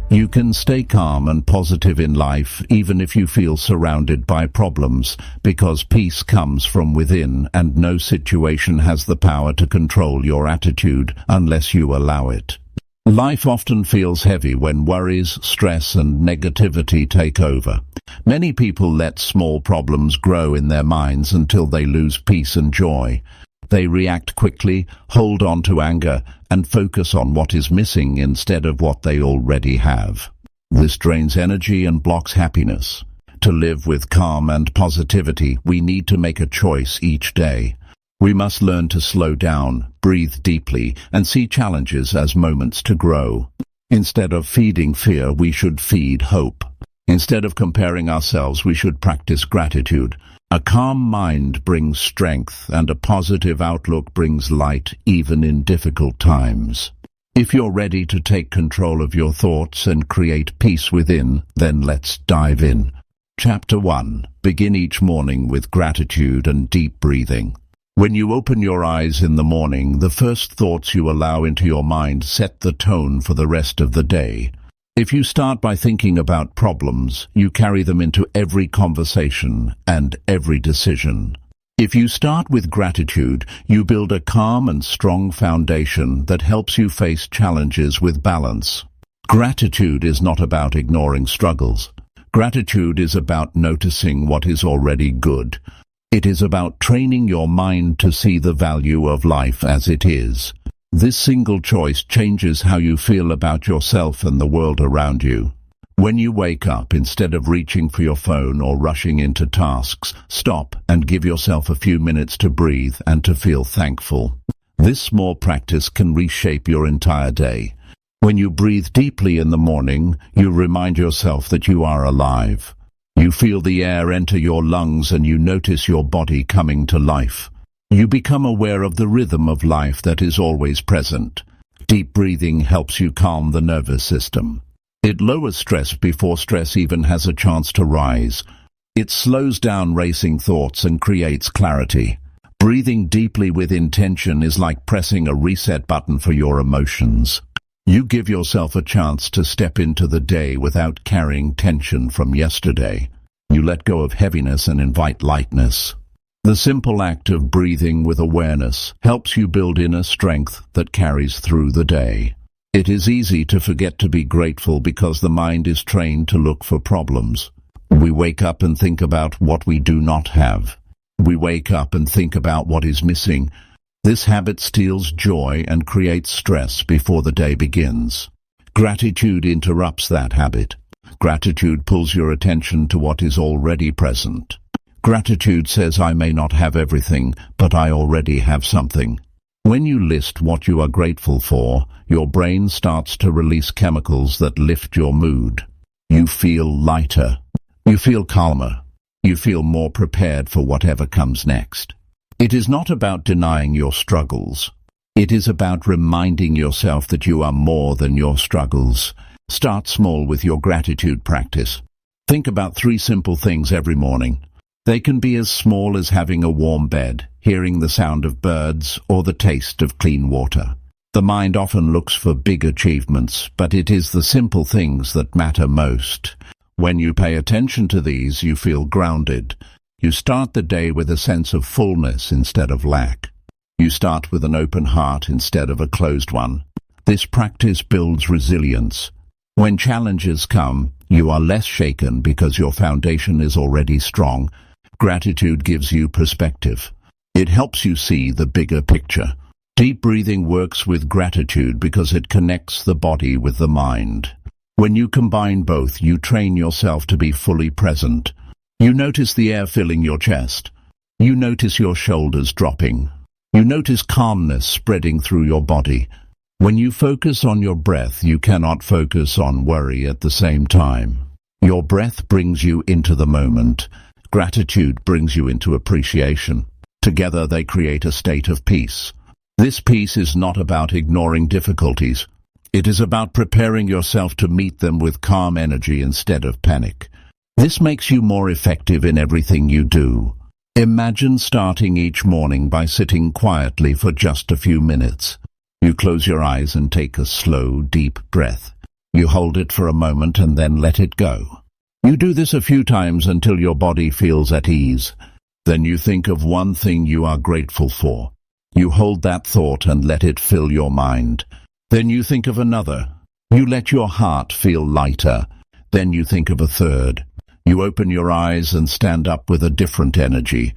You can stay calm and positive in life even if you feel surrounded by problems, because peace comes from within and no situation has the power to control your attitude unless you allow it. Life often feels heavy when worries, stress and negativity take over. Many people let small problems grow in their minds until they lose peace and joy. They react quickly, hold on to anger, and focus on what is missing instead of what they already have. This drains energy and blocks happiness. To live with calm and positivity, we need to make a choice each day. We must learn to slow down, breathe deeply, and see challenges as moments to grow. Instead of feeding fear, we should feed hope. Instead of comparing ourselves, we should practice gratitude. A calm mind brings strength, and a positive outlook brings light even in difficult times. If you're ready to take control of your thoughts and create peace within, then let's dive in. Chapter 1. Begin each morning with gratitude and deep breathing. When you open your eyes in the morning, the first thoughts you allow into your mind set the tone for the rest of the day. If you start by thinking about problems, you carry them into every conversation and every decision. If you start with gratitude, you build a calm and strong foundation that helps you face challenges with balance. Gratitude is not about ignoring struggles. Gratitude is about noticing what is already good. It is about training your mind to see the value of life as it is. This single choice changes how you feel about yourself and the world around you. When you wake up, instead of reaching for your phone or rushing into tasks, stop and give yourself a few minutes to breathe and to feel thankful. This small practice can reshape your entire day. When you breathe deeply in the morning, you remind yourself that you are alive. You feel the air enter your lungs and you notice your body coming to life. You become aware of the rhythm of life that is always present. Deep breathing helps you calm the nervous system. It lowers stress before stress even has a chance to rise. It slows down racing thoughts and creates clarity. Breathing deeply with intention is like pressing a reset button for your emotions. You give yourself a chance to step into the day without carrying tension from yesterday. You let go of heaviness and invite lightness. The simple act of breathing with awareness helps you build inner strength that carries through the day. It is easy to forget to be grateful because the mind is trained to look for problems. We wake up and think about what we do not have. We wake up and think about what is missing. This habit steals joy and creates stress before the day begins. Gratitude interrupts that habit. Gratitude pulls your attention to what is already present. Gratitude says, I may not have everything, but I already have something. When you list what you are grateful for, your brain starts to release chemicals that lift your mood. You feel lighter. You feel calmer. You feel more prepared for whatever comes next. It is not about denying your struggles. It is about reminding yourself that you are more than your struggles. Start small with your gratitude practice. Think about 3 simple things every morning. They can be as small as having a warm bed, hearing the sound of birds, or the taste of clean water. The mind often looks for big achievements, but it is the simple things that matter most. When you pay attention to these, you feel grounded. You start the day with a sense of fullness instead of lack. You start with an open heart instead of a closed one. This practice builds resilience. When challenges come, you are less shaken because your foundation is already strong. Gratitude gives you perspective. It helps you see the bigger picture. Deep breathing works with gratitude because it connects the body with the mind. When you combine both, you train yourself to be fully present. You notice the air filling your chest. You notice your shoulders dropping. You notice calmness spreading through your body. When you focus on your breath, you cannot focus on worry at the same time. Your breath brings you into the moment. Gratitude brings you into appreciation. Together they create a state of peace. This peace is not about ignoring difficulties. It is about preparing yourself to meet them with calm energy instead of panic. This makes you more effective in everything you do. Imagine starting each morning by sitting quietly for just a few minutes. You close your eyes and take a slow, deep breath. You hold it for a moment and then let it go. You do this a few times until your body feels at ease. Then you think of one thing you are grateful for. You hold that thought and let it fill your mind. Then you think of another. You let your heart feel lighter. Then you think of a third. You open your eyes and stand up with a different energy.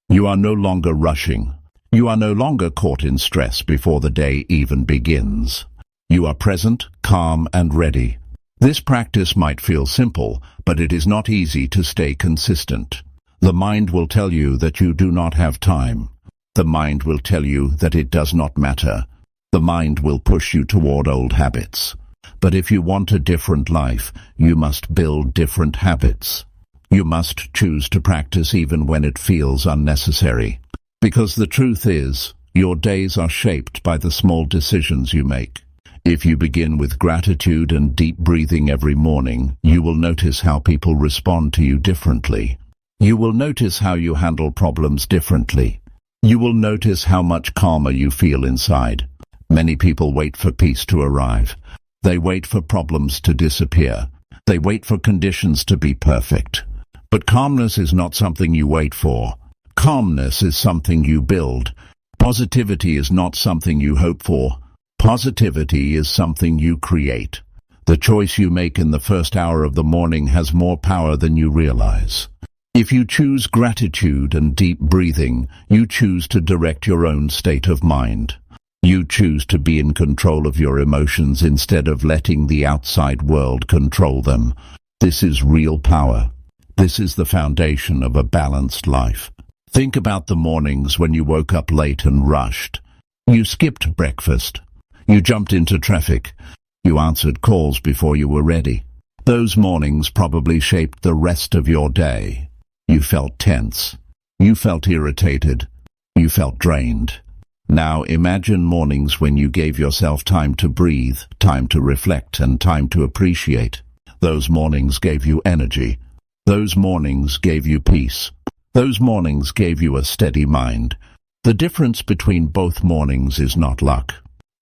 You are no longer rushing. You are no longer caught in stress before the day even begins. You are present, calm, and ready. This practice might feel simple, but it is not easy to stay consistent. The mind will tell you that you do not have time. The mind will tell you that it does not matter. The mind will push you toward old habits. But if you want a different life, you must build different habits. You must choose to practice even when it feels unnecessary. Because the truth is, your days are shaped by the small decisions you make. If you begin with gratitude and deep breathing every morning, you will notice how people respond to you differently. You will notice how you handle problems differently. You will notice how much calmer you feel inside. Many people wait for peace to arrive. They wait for problems to disappear. They wait for conditions to be perfect. But calmness is not something you wait for. Calmness is something you build. Positivity is not something you hope for. Positivity is something you create. The choice you make in the first hour of the morning has more power than you realize. If you choose gratitude and deep breathing, you choose to direct your own state of mind. You choose to be in control of your emotions instead of letting the outside world control them. This is real power. This is the foundation of a balanced life. Think about the mornings when you woke up late and rushed. You skipped breakfast. You jumped into traffic. You answered calls before you were ready. Those mornings probably shaped the rest of your day. You felt tense. You felt irritated. You felt drained. Now imagine mornings when you gave yourself time to breathe, time to reflect, and time to appreciate. Those mornings gave you energy. Those mornings gave you peace. Those mornings gave you a steady mind. The difference between both mornings is not luck.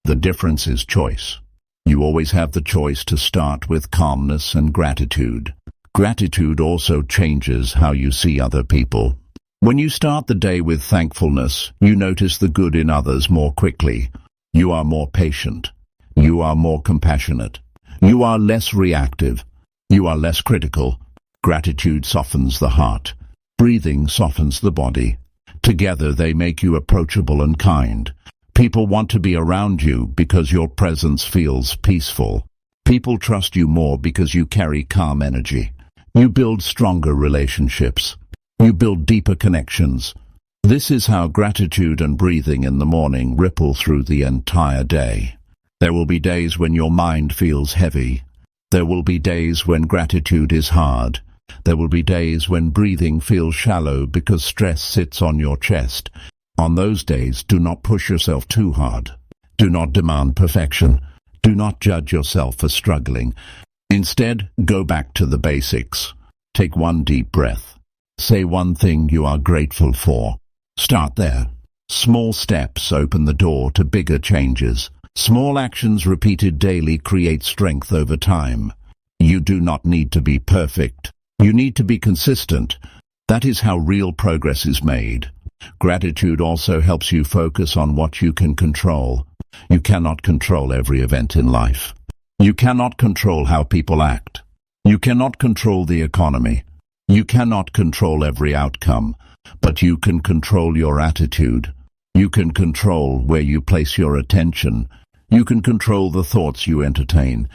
The difference is choice. You always have the choice to start with calmness and gratitude. Gratitude also changes how you see other people. When you start the day with thankfulness, you notice the good in others more quickly. You are more patient. You are more compassionate. You are less reactive. You are less critical. Gratitude softens the heart. Breathing softens the body. Together they make you approachable and kind. People want to be around you because your presence feels peaceful. People trust you more because you carry calm energy. You build stronger relationships. You build deeper connections. This is how gratitude and breathing in the morning ripple through the entire day. There will be days when your mind feels heavy. There will be days when gratitude is hard. There will be days when breathing feels shallow because stress sits on your chest. On those days, do not push yourself too hard. Do not demand perfection. Do not judge yourself for struggling. Instead, go back to the basics. Take one deep breath. Say one thing you are grateful for. Start there. Small steps open the door to bigger changes. Small actions repeated daily create strength over time. You do not need to be perfect. You need to be consistent. That is how real progress is made. Gratitude also helps you focus on what you can control. You cannot control every event in life. You cannot control how people act. You cannot control the economy. You cannot control every outcome, but you can control your attitude. You can control where you place your attention. You can control the thoughts you entertain.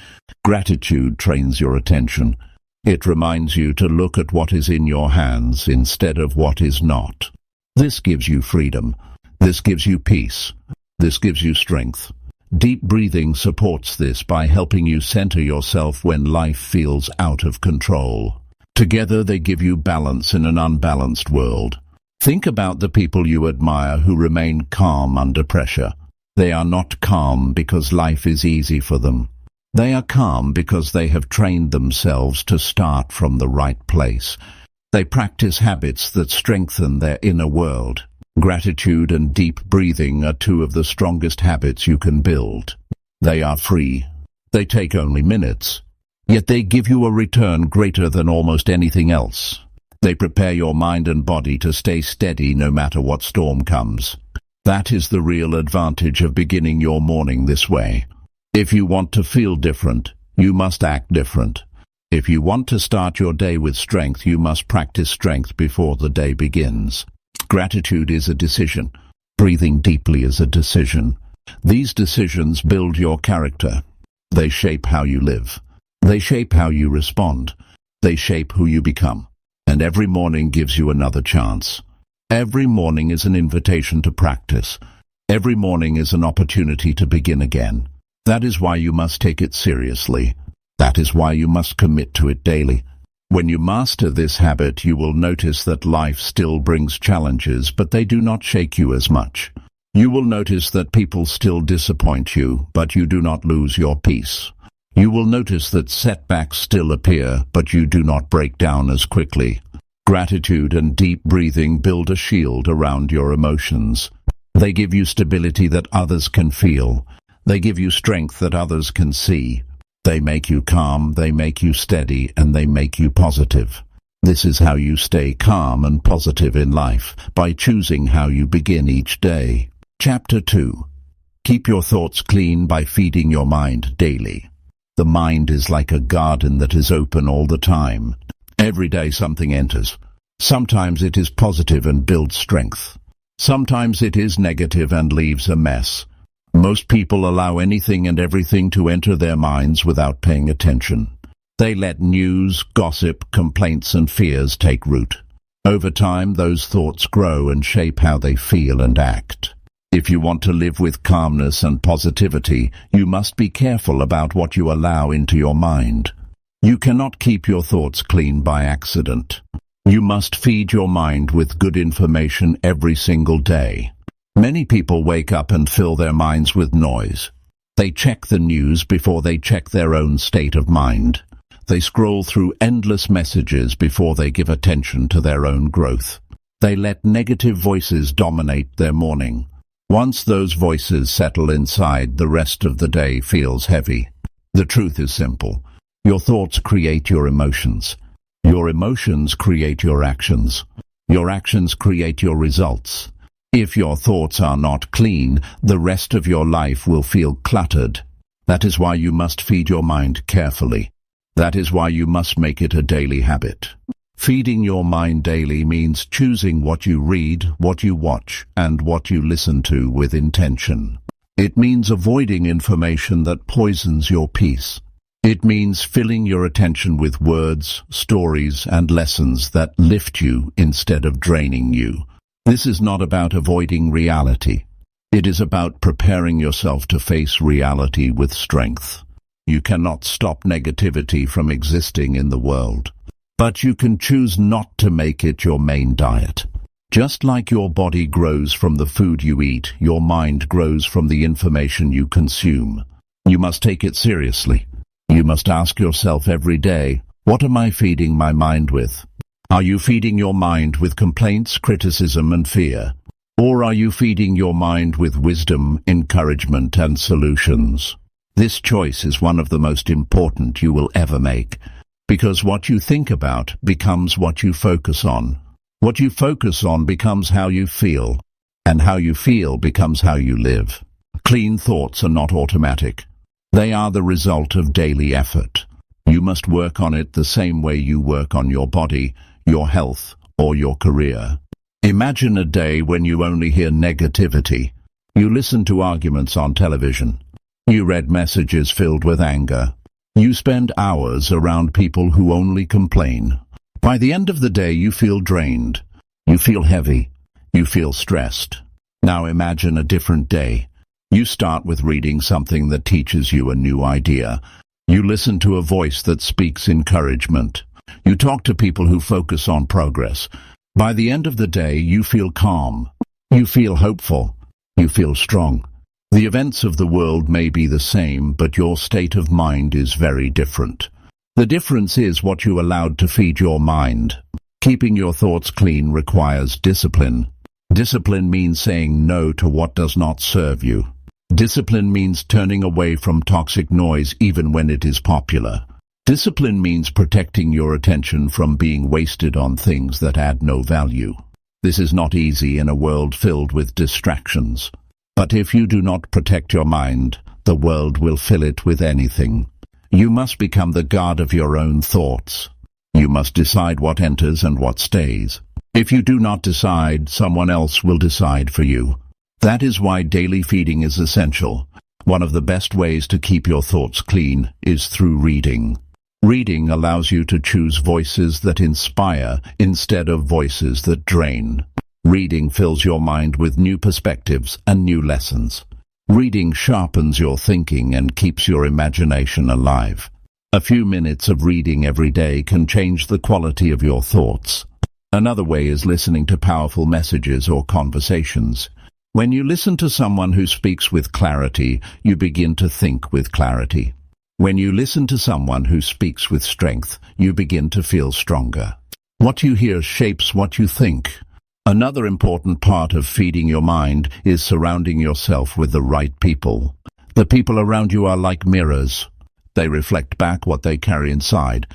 Gratitude trains your attention. It reminds you to look at what is in your hands instead of what is not. This gives you freedom. This gives you peace. This gives you strength. Deep breathing supports this by helping you center yourself when life feels out of control. Together they give you balance in an unbalanced world. Think about the people you admire who remain calm under pressure. They are not calm because life is easy for them. They are calm because they have trained themselves to start from the right place. They practice habits that strengthen their inner world. Gratitude and deep breathing are two of the strongest habits you can build. They are free. They take only minutes, yet they give you a return greater than almost anything else. They prepare your mind and body to stay steady no matter what storm comes. That is the real advantage of beginning your morning this way. If you want to feel different, you must act different. If you want to start your day with strength, you must practice strength before the day begins. Gratitude is a decision. Breathing deeply is a decision. These decisions build your character. They shape how you live. They shape how you respond. They shape who you become. And every morning gives you another chance. Every morning is an invitation to practice. Every morning is an opportunity to begin again. That is why you must take it seriously. That is why you must commit to it daily. When you master this habit, you will notice that life still brings challenges, but they do not shake you as much. You will notice that people still disappoint you, but you do not lose your peace. You will notice that setbacks still appear, but you do not break down as quickly. Gratitude and deep breathing build a shield around your emotions. They give you stability that others can feel. They give you strength that others can see. They make you calm, they make you steady, and they make you positive. This is how you stay calm and positive in life, by choosing how you begin each day. Chapter 2. Keep your thoughts clean by feeding your mind daily. The mind is like a garden that is open all the time. Every day something enters. Sometimes it is positive and builds strength. Sometimes it is negative and leaves a mess. Most people allow anything and everything to enter their minds without paying attention. They let news, gossip, complaints and fears take root. Over time, those thoughts grow and shape how they feel and act. If you want to live with calmness and positivity, you must be careful about what you allow into your mind. You cannot keep your thoughts clean by accident. You must feed your mind with good information every single day. Many people wake up and fill their minds with noise. They check the news before they check their own state of mind. They scroll through endless messages before they give attention to their own growth. They let negative voices dominate their morning. Once those voices settle inside, the rest of the day feels heavy. The truth is simple. Your thoughts create your emotions. Your emotions create your actions. Your actions create your results. If your thoughts are not clean, the rest of your life will feel cluttered. That is why you must feed your mind carefully. That is why you must make it a daily habit. Feeding your mind daily means choosing what you read, what you watch, and what you listen to with intention. It means avoiding information that poisons your peace. It means filling your attention with words, stories, and lessons that lift you instead of draining you. This is not about avoiding reality. It is about preparing yourself to face reality with strength. You cannot stop negativity from existing in the world, but you can choose not to make it your main diet. Just like your body grows from the food you eat, your mind grows from the information you consume. You must take it seriously. You must ask yourself every day, what am I feeding my mind with? Are you feeding your mind with complaints, criticism, and fear? Or are you feeding your mind with wisdom, encouragement, and solutions? This choice is one of the most important you will ever make, because what you think about becomes what you focus on. What you focus on becomes how you feel, and how you feel becomes how you live. Clean thoughts are not automatic. They are the result of daily effort. You must work on it the same way you work on your body, your health, or your career. Imagine a day when you only hear negativity. You listen to arguments on television. You read messages filled with anger. You spend hours around people who only complain. By the end of the day, you feel drained. You feel heavy. You feel stressed. Now imagine a different day. You start with reading something that teaches you a new idea. You listen to a voice that speaks encouragement. You talk to people who focus on progress. By the end of the day, you feel calm. You feel hopeful. You feel strong. The events of the world may be the same, but your state of mind is very different. The difference is what you allowed to feed your mind. Keeping your thoughts clean requires discipline. Discipline means saying no to what does not serve you. Discipline means turning away from toxic noise even when it is popular. Discipline means protecting your attention from being wasted on things that add no value. This is not easy in a world filled with distractions. But if you do not protect your mind, the world will fill it with anything. You must become the guard of your own thoughts. You must decide what enters and what stays. If you do not decide, someone else will decide for you. That is why daily feeding is essential. One of the best ways to keep your thoughts clean is through reading. Reading allows you to choose voices that inspire instead of voices that drain. Reading fills your mind with new perspectives and new lessons. Reading sharpens your thinking and keeps your imagination alive. A few minutes of reading every day can change the quality of your thoughts. Another way is listening to powerful messages or conversations. When you listen to someone who speaks with clarity, you begin to think with clarity. When you listen to someone who speaks with strength, you begin to feel stronger. What you hear shapes what you think. Another important part of feeding your mind is surrounding yourself with the right people. The people around you are like mirrors. They reflect back what they carry inside.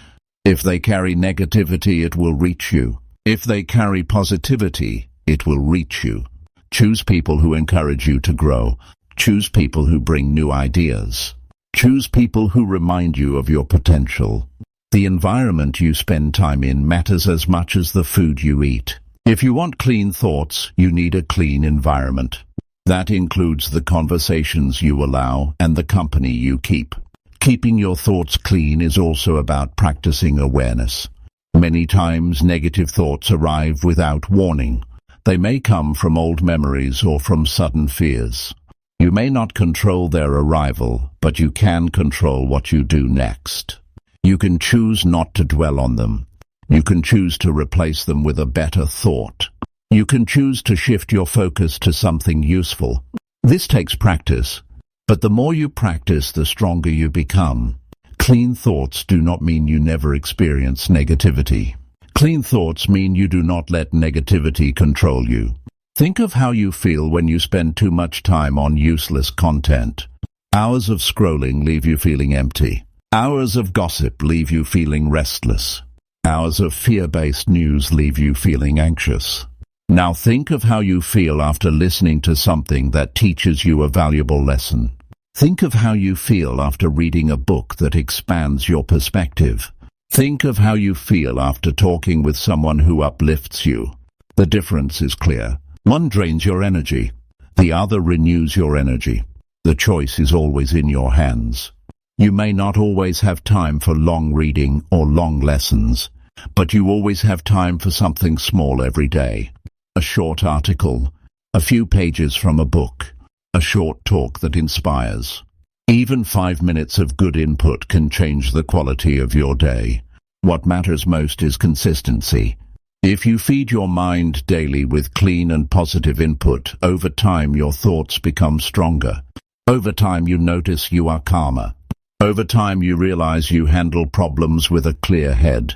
If they carry negativity, it will reach you. If they carry positivity, it will reach you. Choose people who encourage you to grow. Choose people who bring new ideas. Choose people who remind you of your potential. The environment you spend time in matters as much as the food you eat. If you want clean thoughts, you need a clean environment. That includes the conversations you allow and the company you keep. Keeping your thoughts clean is also about practicing awareness. Many times negative thoughts arrive without warning. They may come from old memories or from sudden fears. You may not control their arrival, but you can control what you do next. You can choose not to dwell on them. You can choose to replace them with a better thought. You can choose to shift your focus to something useful. This takes practice, but the more you practice, the stronger you become. Clean thoughts do not mean you never experience negativity. Clean thoughts mean you do not let negativity control you. Think of how you feel when you spend too much time on useless content. Hours of scrolling leave you feeling empty. Hours of gossip leave you feeling restless. Hours of fear-based news leave you feeling anxious. Now think of how you feel after listening to something that teaches you a valuable lesson. Think of how you feel after reading a book that expands your perspective. Think of how you feel after talking with someone who uplifts you. The difference is clear. One drains your energy. The other renews your energy. The choice is always in your hands. You may not always have time for long reading or long lessons, but you always have time for something small every day. A short article, a few pages from a book, a short talk that inspires. Even 5 minutes of good input can change the quality of your day. What matters most is consistency. If you feed your mind daily with clean and positive input, over time your thoughts become stronger. Over time you notice you are calmer. Over time you realize you handle problems with a clear head.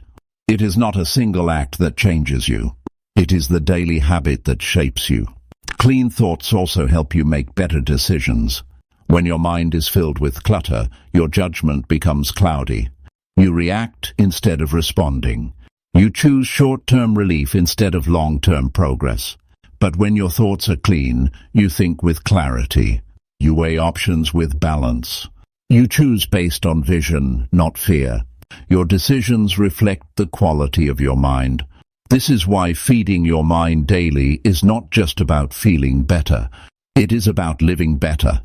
It is not a single act that changes you. It is the daily habit that shapes you. Clean thoughts also help you make better decisions. When your mind is filled with clutter, your judgment becomes cloudy. You react instead of responding. You choose short-term relief instead of long-term progress. But when your thoughts are clean, you think with clarity. You weigh options with balance. You choose based on vision, not fear. Your decisions reflect the quality of your mind. This is why feeding your mind daily is not just about feeling better. It is about living better.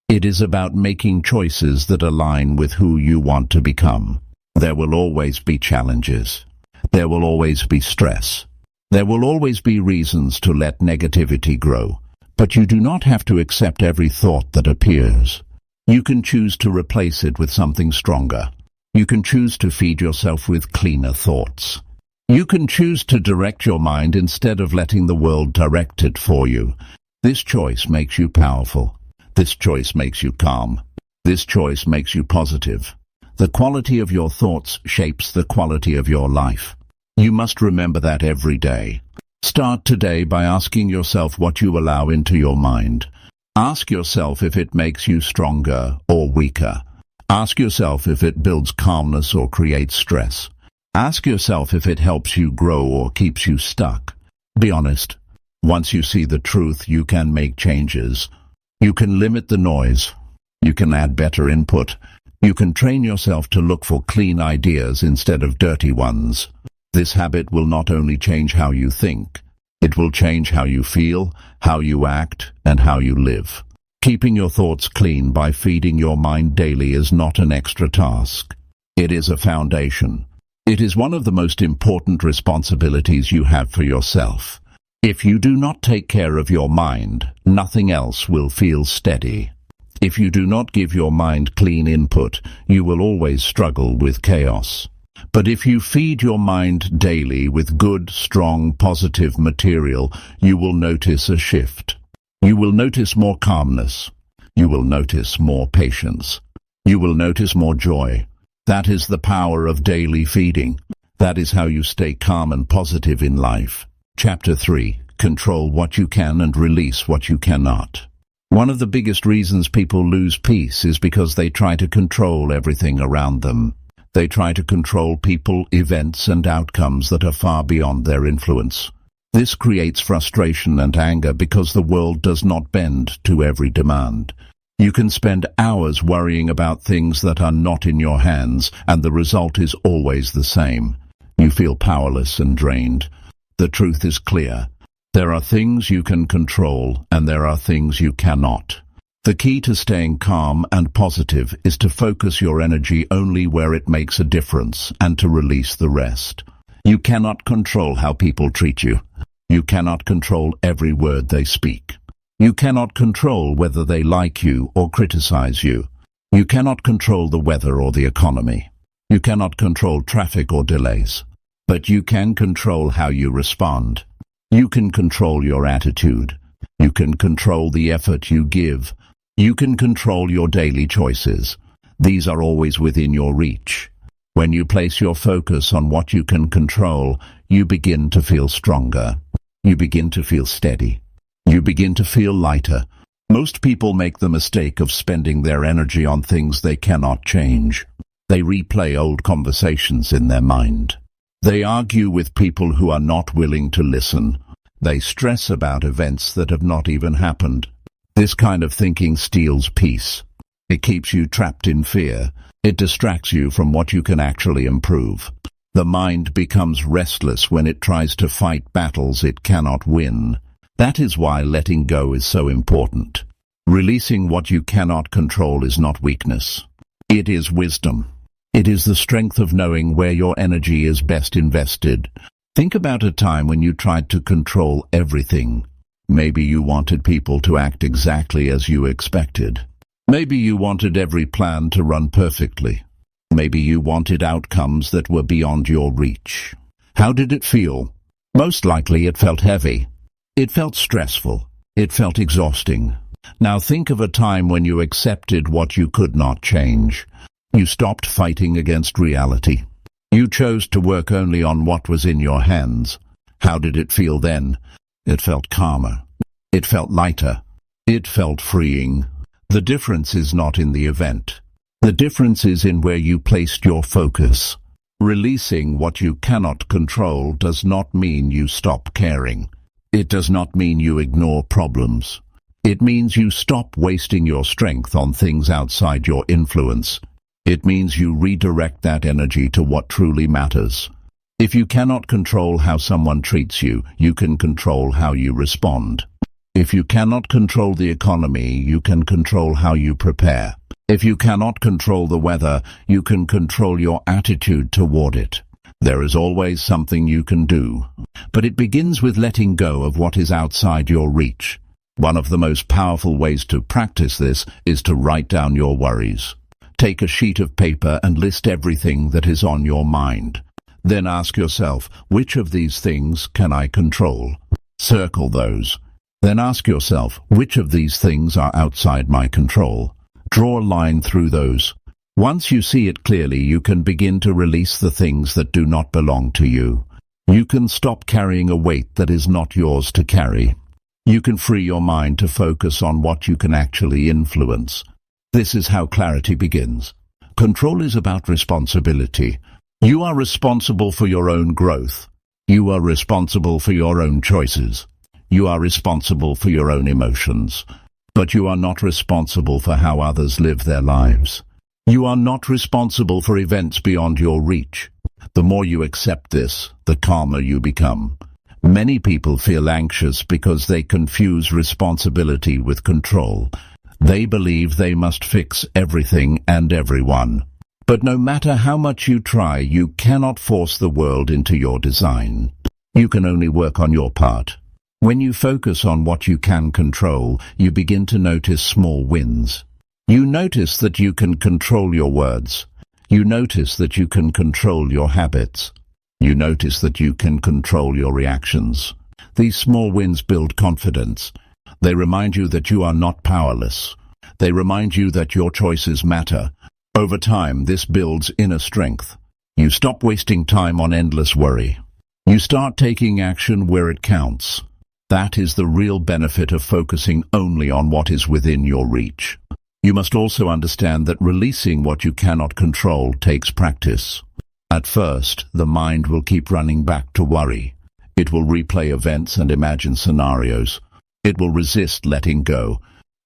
It is about making choices that align with who you want to become. There will always be challenges. There will always be stress. There will always be reasons to let negativity grow. But you do not have to accept every thought that appears. You can choose to replace it with something stronger. You can choose to feed yourself with cleaner thoughts. You can choose to direct your mind instead of letting the world direct it for you. This choice makes you powerful. This choice makes you calm. This choice makes you positive. The quality of your thoughts shapes the quality of your life. You must remember that every day. Start today by asking yourself what you allow into your mind. Ask yourself if it makes you stronger or weaker. Ask yourself if it builds calmness or creates stress. Ask yourself if it helps you grow or keeps you stuck. Be honest. Once you see the truth, you can make changes. You can limit the noise. You can add better input. You can train yourself to look for clean ideas instead of dirty ones. This habit will not only change how you think, it will change how you feel, how you act, and how you live. Keeping your thoughts clean by feeding your mind daily is not an extra task. It is a foundation. It is one of the most important responsibilities you have for yourself. If you do not take care of your mind, nothing else will feel steady. If you do not give your mind clean input, you will always struggle with chaos. But if you feed your mind daily with good, strong, positive material, you will notice a shift. You will notice more calmness. You will notice more patience. You will notice more joy. That is the power of daily feeding. That is how you stay calm and positive in life. Chapter 3. Control what you can and release what you cannot. One of the biggest reasons people lose peace is because they try to control everything around them. They try to control people, events, and outcomes that are far beyond their influence. This creates frustration and anger because the world does not bend to every demand. You can spend hours worrying about things that are not in your hands, and the result is always the same. You feel powerless and drained. The truth is clear. There are things you can control, and there are things you cannot. The key to staying calm and positive is to focus your energy only where it makes a difference and to release the rest. You cannot control how people treat you. You cannot control every word they speak. You cannot control whether they like you or criticize you. You cannot control the weather or the economy. You cannot control traffic or delays. But you can control how you respond. You can control your attitude. You can control the effort you give. You can control your daily choices. These are always within your reach. When you place your focus on what you can control, you begin to feel stronger. You begin to feel steady. You begin to feel lighter. Most people make the mistake of spending their energy on things they cannot change. They replay old conversations in their mind. They argue with people who are not willing to listen. They stress about events that have not even happened. This kind of thinking steals peace. It keeps you trapped in fear. It distracts you from what you can actually improve. The mind becomes restless when it tries to fight battles it cannot win. That is why letting go is so important. Releasing what you cannot control is not weakness. It is wisdom. It is the strength of knowing where your energy is best invested. Think about a time when you tried to control everything. Maybe you wanted people to act exactly as you expected. Maybe you wanted every plan to run perfectly. Maybe you wanted outcomes that were beyond your reach. How did it feel? Most likely it felt heavy. It felt stressful. It felt exhausting. Now think of a time when you accepted what you could not change. You stopped fighting against reality. You chose to work only on what was in your hands. How did it feel then? It felt calmer. It felt lighter. It felt freeing. The difference is not in the event. The difference is in where you placed your focus. Releasing what you cannot control does not mean you stop caring. It does not mean you ignore problems. It means you stop wasting your strength on things outside your influence. It means you redirect that energy to what truly matters. If you cannot control how someone treats you, you can control how you respond. If you cannot control the economy, you can control how you prepare. If you cannot control the weather, you can control your attitude toward it. There is always something you can do. But it begins with letting go of what is outside your reach. One of the most powerful ways to practice this is to write down your worries. Take a sheet of paper and list everything that is on your mind. Then ask yourself, which of these things can I control? Circle those. Then ask yourself, which of these things are outside my control? Draw a line through those. Once you see it clearly, you can begin to release the things that do not belong to you. You can stop carrying a weight that is not yours to carry. You can free your mind to focus on what you can actually influence. This is how clarity begins. Control is about responsibility. You are responsible for your own growth. You are responsible for your own choices. You are responsible for your own emotions. But you are not responsible for how others live their lives. You are not responsible for events beyond your reach. The more you accept this, the calmer you become. Many people feel anxious because they confuse responsibility with control. They believe they must fix everything and everyone. But no matter how much you try, you cannot force the world into your design. You can only work on your part. When you focus on what you can control, you begin to notice small wins. You notice that you can control your words. You notice that you can control your habits. You notice that you can control your reactions. These small wins build confidence. They remind you that you are not powerless. They remind you that your choices matter. Over time, this builds inner strength. You stop wasting time on endless worry. You start taking action where it counts. That is the real benefit of focusing only on what is within your reach. You must also understand that releasing what you cannot control takes practice. At first, the mind will keep running back to worry. It will replay events and imagine scenarios. It will resist letting go.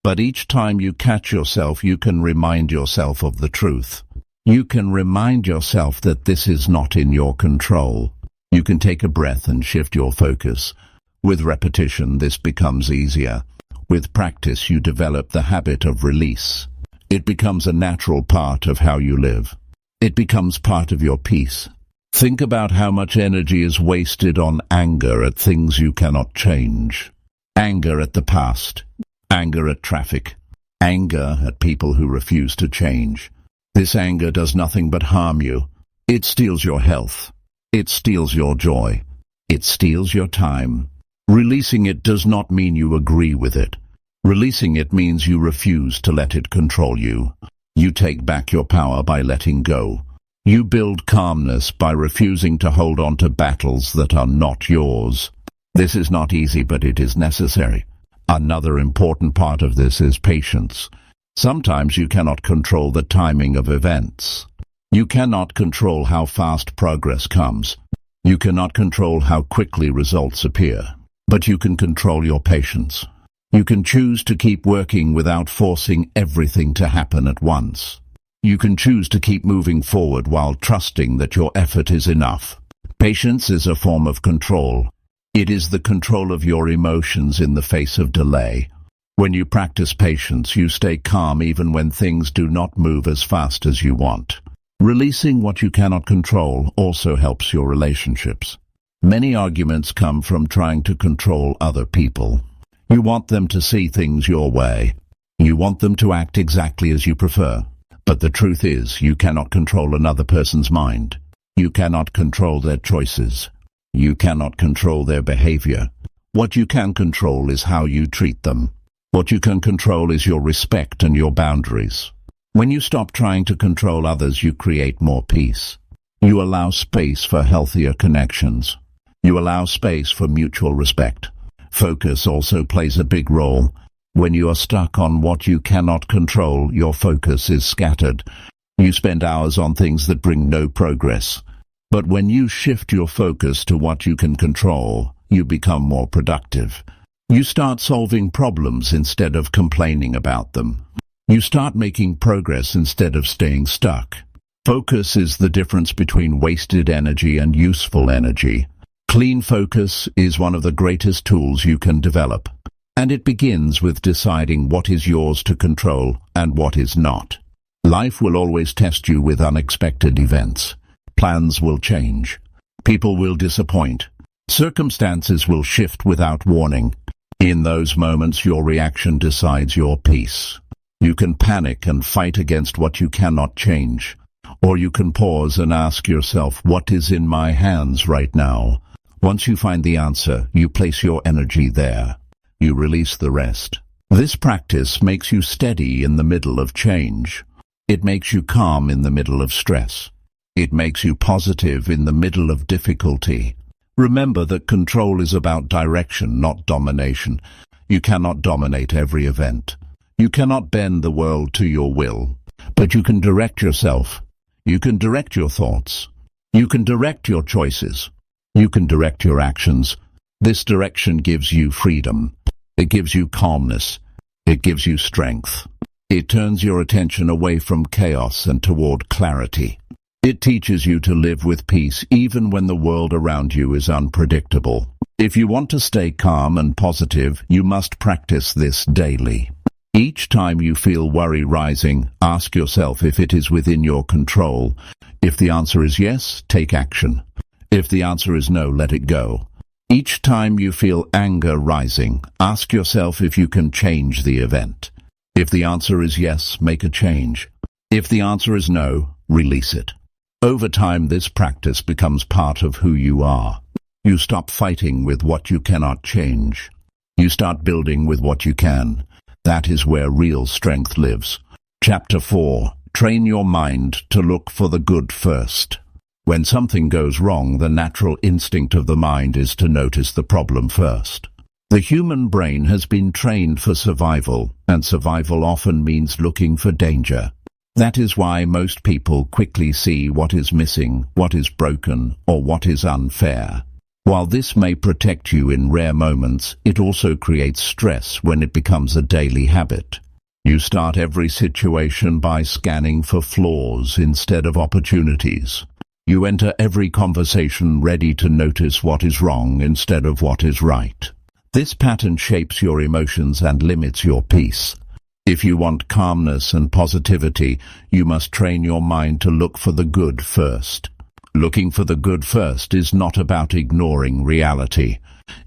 But each time you catch yourself, you can remind yourself of the truth. You can remind yourself that this is not in your control. You can take a breath and shift your focus. With repetition, this becomes easier. With practice, you develop the habit of release. It becomes a natural part of how you live. It becomes part of your peace. Think about how much energy is wasted on anger at things you cannot change. Anger at the past. Anger at traffic. Anger at people who refuse to change. This anger does nothing but harm you. It steals your health. It steals your joy. It steals your time. Releasing it does not mean you agree with it. Releasing it means you refuse to let it control you. You take back your power by letting go. You build calmness by refusing to hold on to battles that are not yours. This is not easy, but it is necessary. Another important part of this is patience. Sometimes you cannot control the timing of events. You cannot control how fast progress comes. You cannot control how quickly results appear. But you can control your patience. You can choose to keep working without forcing everything to happen at once. You can choose to keep moving forward while trusting that your effort is enough. Patience is a form of control. It is the control of your emotions in the face of delay. When you practice patience, you stay calm even when things do not move as fast as you want. Releasing what you cannot control also helps your relationships. Many arguments come from trying to control other people. You want them to see things your way. You want them to act exactly as you prefer. But the truth is, you cannot control another person's mind. You cannot control their choices. You cannot control their behavior. What you can control is how you treat them. What you can control is your respect and your boundaries. When you stop trying to control others, you create more peace. You allow space for healthier connections. You allow space for mutual respect. Focus also plays a big role. When you are stuck on what you cannot control, your focus is scattered. You spend hours on things that bring no progress. But when you shift your focus to what you can control, you become more productive. You start solving problems instead of complaining about them. You start making progress instead of staying stuck. Focus is the difference between wasted energy and useful energy. Clean focus is one of the greatest tools you can develop, and it begins with deciding what is yours to control and what is not. Life will always test you with unexpected events. Plans will change. People will disappoint. Circumstances will shift without warning. In those moments, your reaction decides your peace. You can panic and fight against what you cannot change, or you can pause and ask yourself, what is in my hands right now? Once you find the answer, you place your energy there. You release the rest. This practice makes you steady in the middle of change. It makes you calm in the middle of stress. It makes you positive in the middle of difficulty. Remember that control is about direction, not domination. You cannot dominate every event. You cannot bend the world to your will. But you can direct yourself. You can direct your thoughts. You can direct your choices. You can direct your actions. This direction gives you freedom. It gives you calmness. It gives you strength. It turns your attention away from chaos and toward clarity. It teaches you to live with peace even when the world around you is unpredictable. If you want to stay calm and positive, you must practice this daily. Each time you feel worry rising, ask yourself if it is within your control. If the answer is yes, take action. If the answer is no, let it go. Each time you feel anger rising, ask yourself if you can change the event. If the answer is yes, make a change. If the answer is no, release it. Over time, this practice becomes part of who you are. You stop fighting with what you cannot change. You start building with what you can. That is where real strength lives. Chapter 4. Train your mind to look for the good first. When something goes wrong, the natural instinct of the mind is to notice the problem first. The human brain has been trained for survival, and survival often means looking for danger. That is why most people quickly see what is missing, what is broken, or what is unfair. While this may protect you in rare moments, it also creates stress when it becomes a daily habit. You start every situation by scanning for flaws instead of opportunities. You enter every conversation ready to notice what is wrong instead of what is right. This pattern shapes your emotions and limits your peace. If you want calmness and positivity, you must train your mind to look for the good first. Looking for the good first is not about ignoring reality.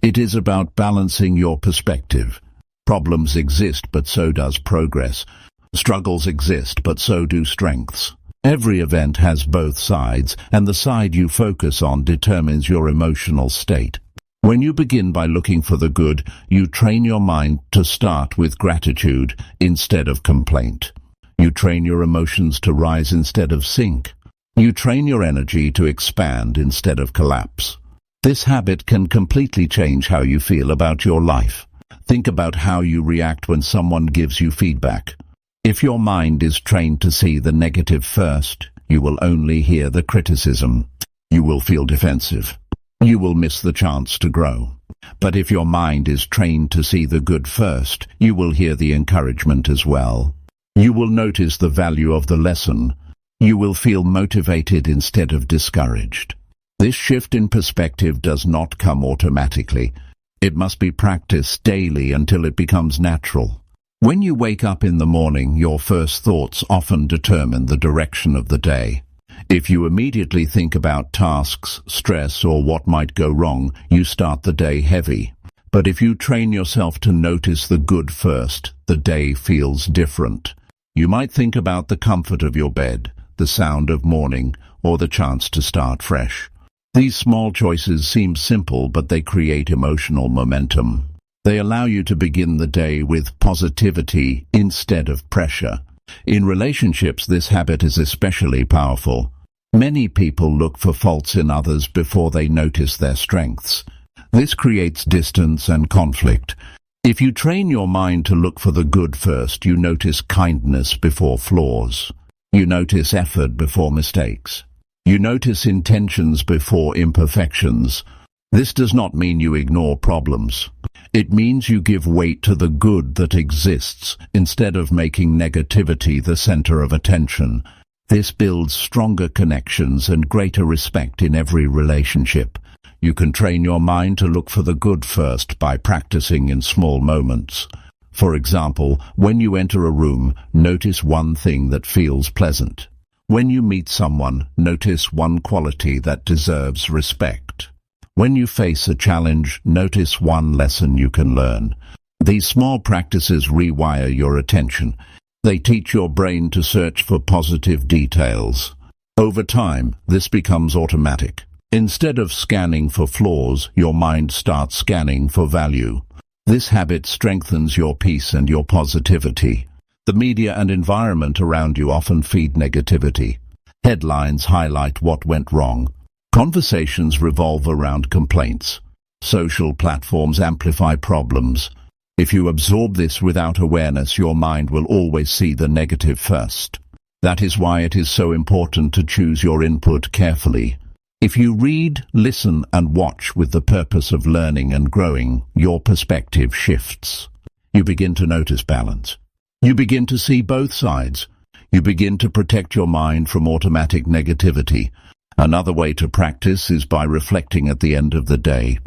It is about balancing your perspective. Problems exist, but so does progress. Struggles exist, but so do strengths. Every event has both sides, and the side you focus on determines your emotional state. When you begin by looking for the good, you train your mind to start with gratitude instead of complaint. You train your emotions to rise instead of sink. You train your energy to expand instead of collapse. This habit can completely change how you feel about your life. Think about how you react when someone gives you feedback. If your mind is trained to see the negative first, you will only hear the criticism. You will feel defensive. You will miss the chance to grow. But if your mind is trained to see the good first, you will hear the encouragement as well. You will notice the value of the lesson. You will feel motivated instead of discouraged. This shift in perspective does not come automatically. It must be practiced daily until it becomes natural. When you wake up in the morning, your first thoughts often determine the direction of the day. If you immediately think about tasks, stress, or what might go wrong, you start the day heavy. But if you train yourself to notice the good first, the day feels different. You might think about the comfort of your bed, the sound of morning, or the chance to start fresh. These small choices seem simple, but they create emotional momentum. They allow you to begin the day with positivity instead of pressure. In relationships, this habit is especially powerful. Many people look for faults in others before they notice their strengths. This creates distance and conflict. If you train your mind to look for the good first, you notice kindness before flaws. You notice effort before mistakes. You notice intentions before imperfections. This does not mean you ignore problems. It means you give weight to the good that exists instead of making negativity the center of attention. This builds stronger connections and greater respect in every relationship. You can train your mind to look for the good first by practicing in small moments. For example, when you enter a room, notice one thing that feels pleasant. When you meet someone, notice one quality that deserves respect. When you face a challenge, notice one lesson you can learn. These small practices rewire your attention. They teach your brain to search for positive details. Over time, this becomes automatic. Instead of scanning for flaws, your mind starts scanning for value. This habit strengthens your peace and your positivity. The media and environment around you often feed negativity. Headlines highlight what went wrong. Conversations revolve around complaints. Social platforms amplify problems. If you absorb this without awareness, your mind will always see the negative first. That is why it is so important to choose your input carefully. If you read, listen, and watch with the purpose of learning and growing, your perspective shifts. You begin to notice balance. You begin to see both sides. You begin to protect your mind from automatic negativity. Another way to practice is by reflecting at the end of the day.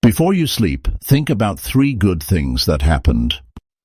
Before you sleep, think about 3 good things that happened.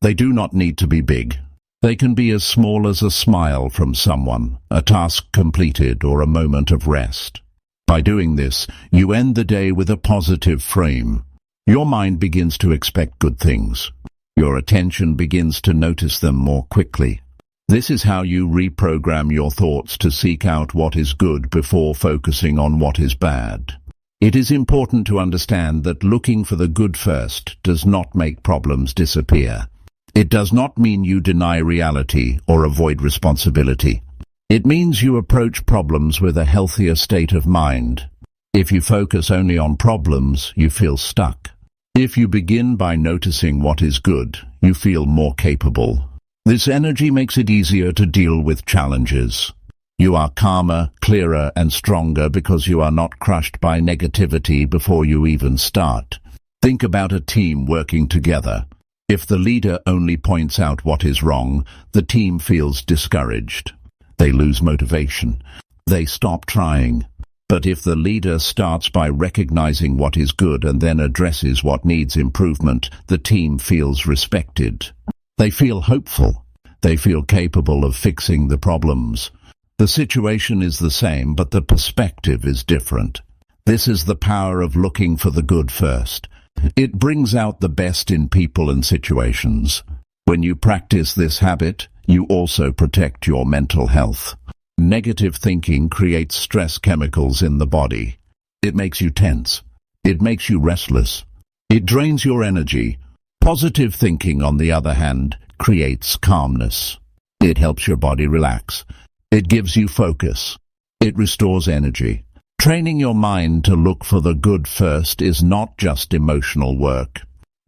They do not need to be big. They can be as small as a smile from someone, a task completed, or a moment of rest. By doing this, you end the day with a positive frame. Your mind begins to expect good things. Your attention begins to notice them more quickly. This is how you reprogram your thoughts to seek out what is good before focusing on what is bad. It is important to understand that looking for the good first does not make problems disappear. It does not mean you deny reality or avoid responsibility. It means you approach problems with a healthier state of mind. If you focus only on problems, you feel stuck. If you begin by noticing what is good, you feel more capable. This energy makes it easier to deal with challenges. You are calmer, clearer, and stronger because you are not crushed by negativity before you even start. Think about a team working together. If the leader only points out what is wrong, the team feels discouraged. They lose motivation. They stop trying. But if the leader starts by recognizing what is good and then addresses what needs improvement, the team feels respected. They feel hopeful. They feel capable of fixing the problems. The situation is the same, but the perspective is different. This is the power of looking for the good first. It brings out the best in people and situations. When you practice this habit, you also protect your mental health. Negative thinking creates stress chemicals in the body. It makes you tense. It makes you restless. It drains your energy. Positive thinking, on the other hand, creates calmness. It helps your body relax. It gives you focus. It restores energy. Training your mind to look for the good first is not just emotional work.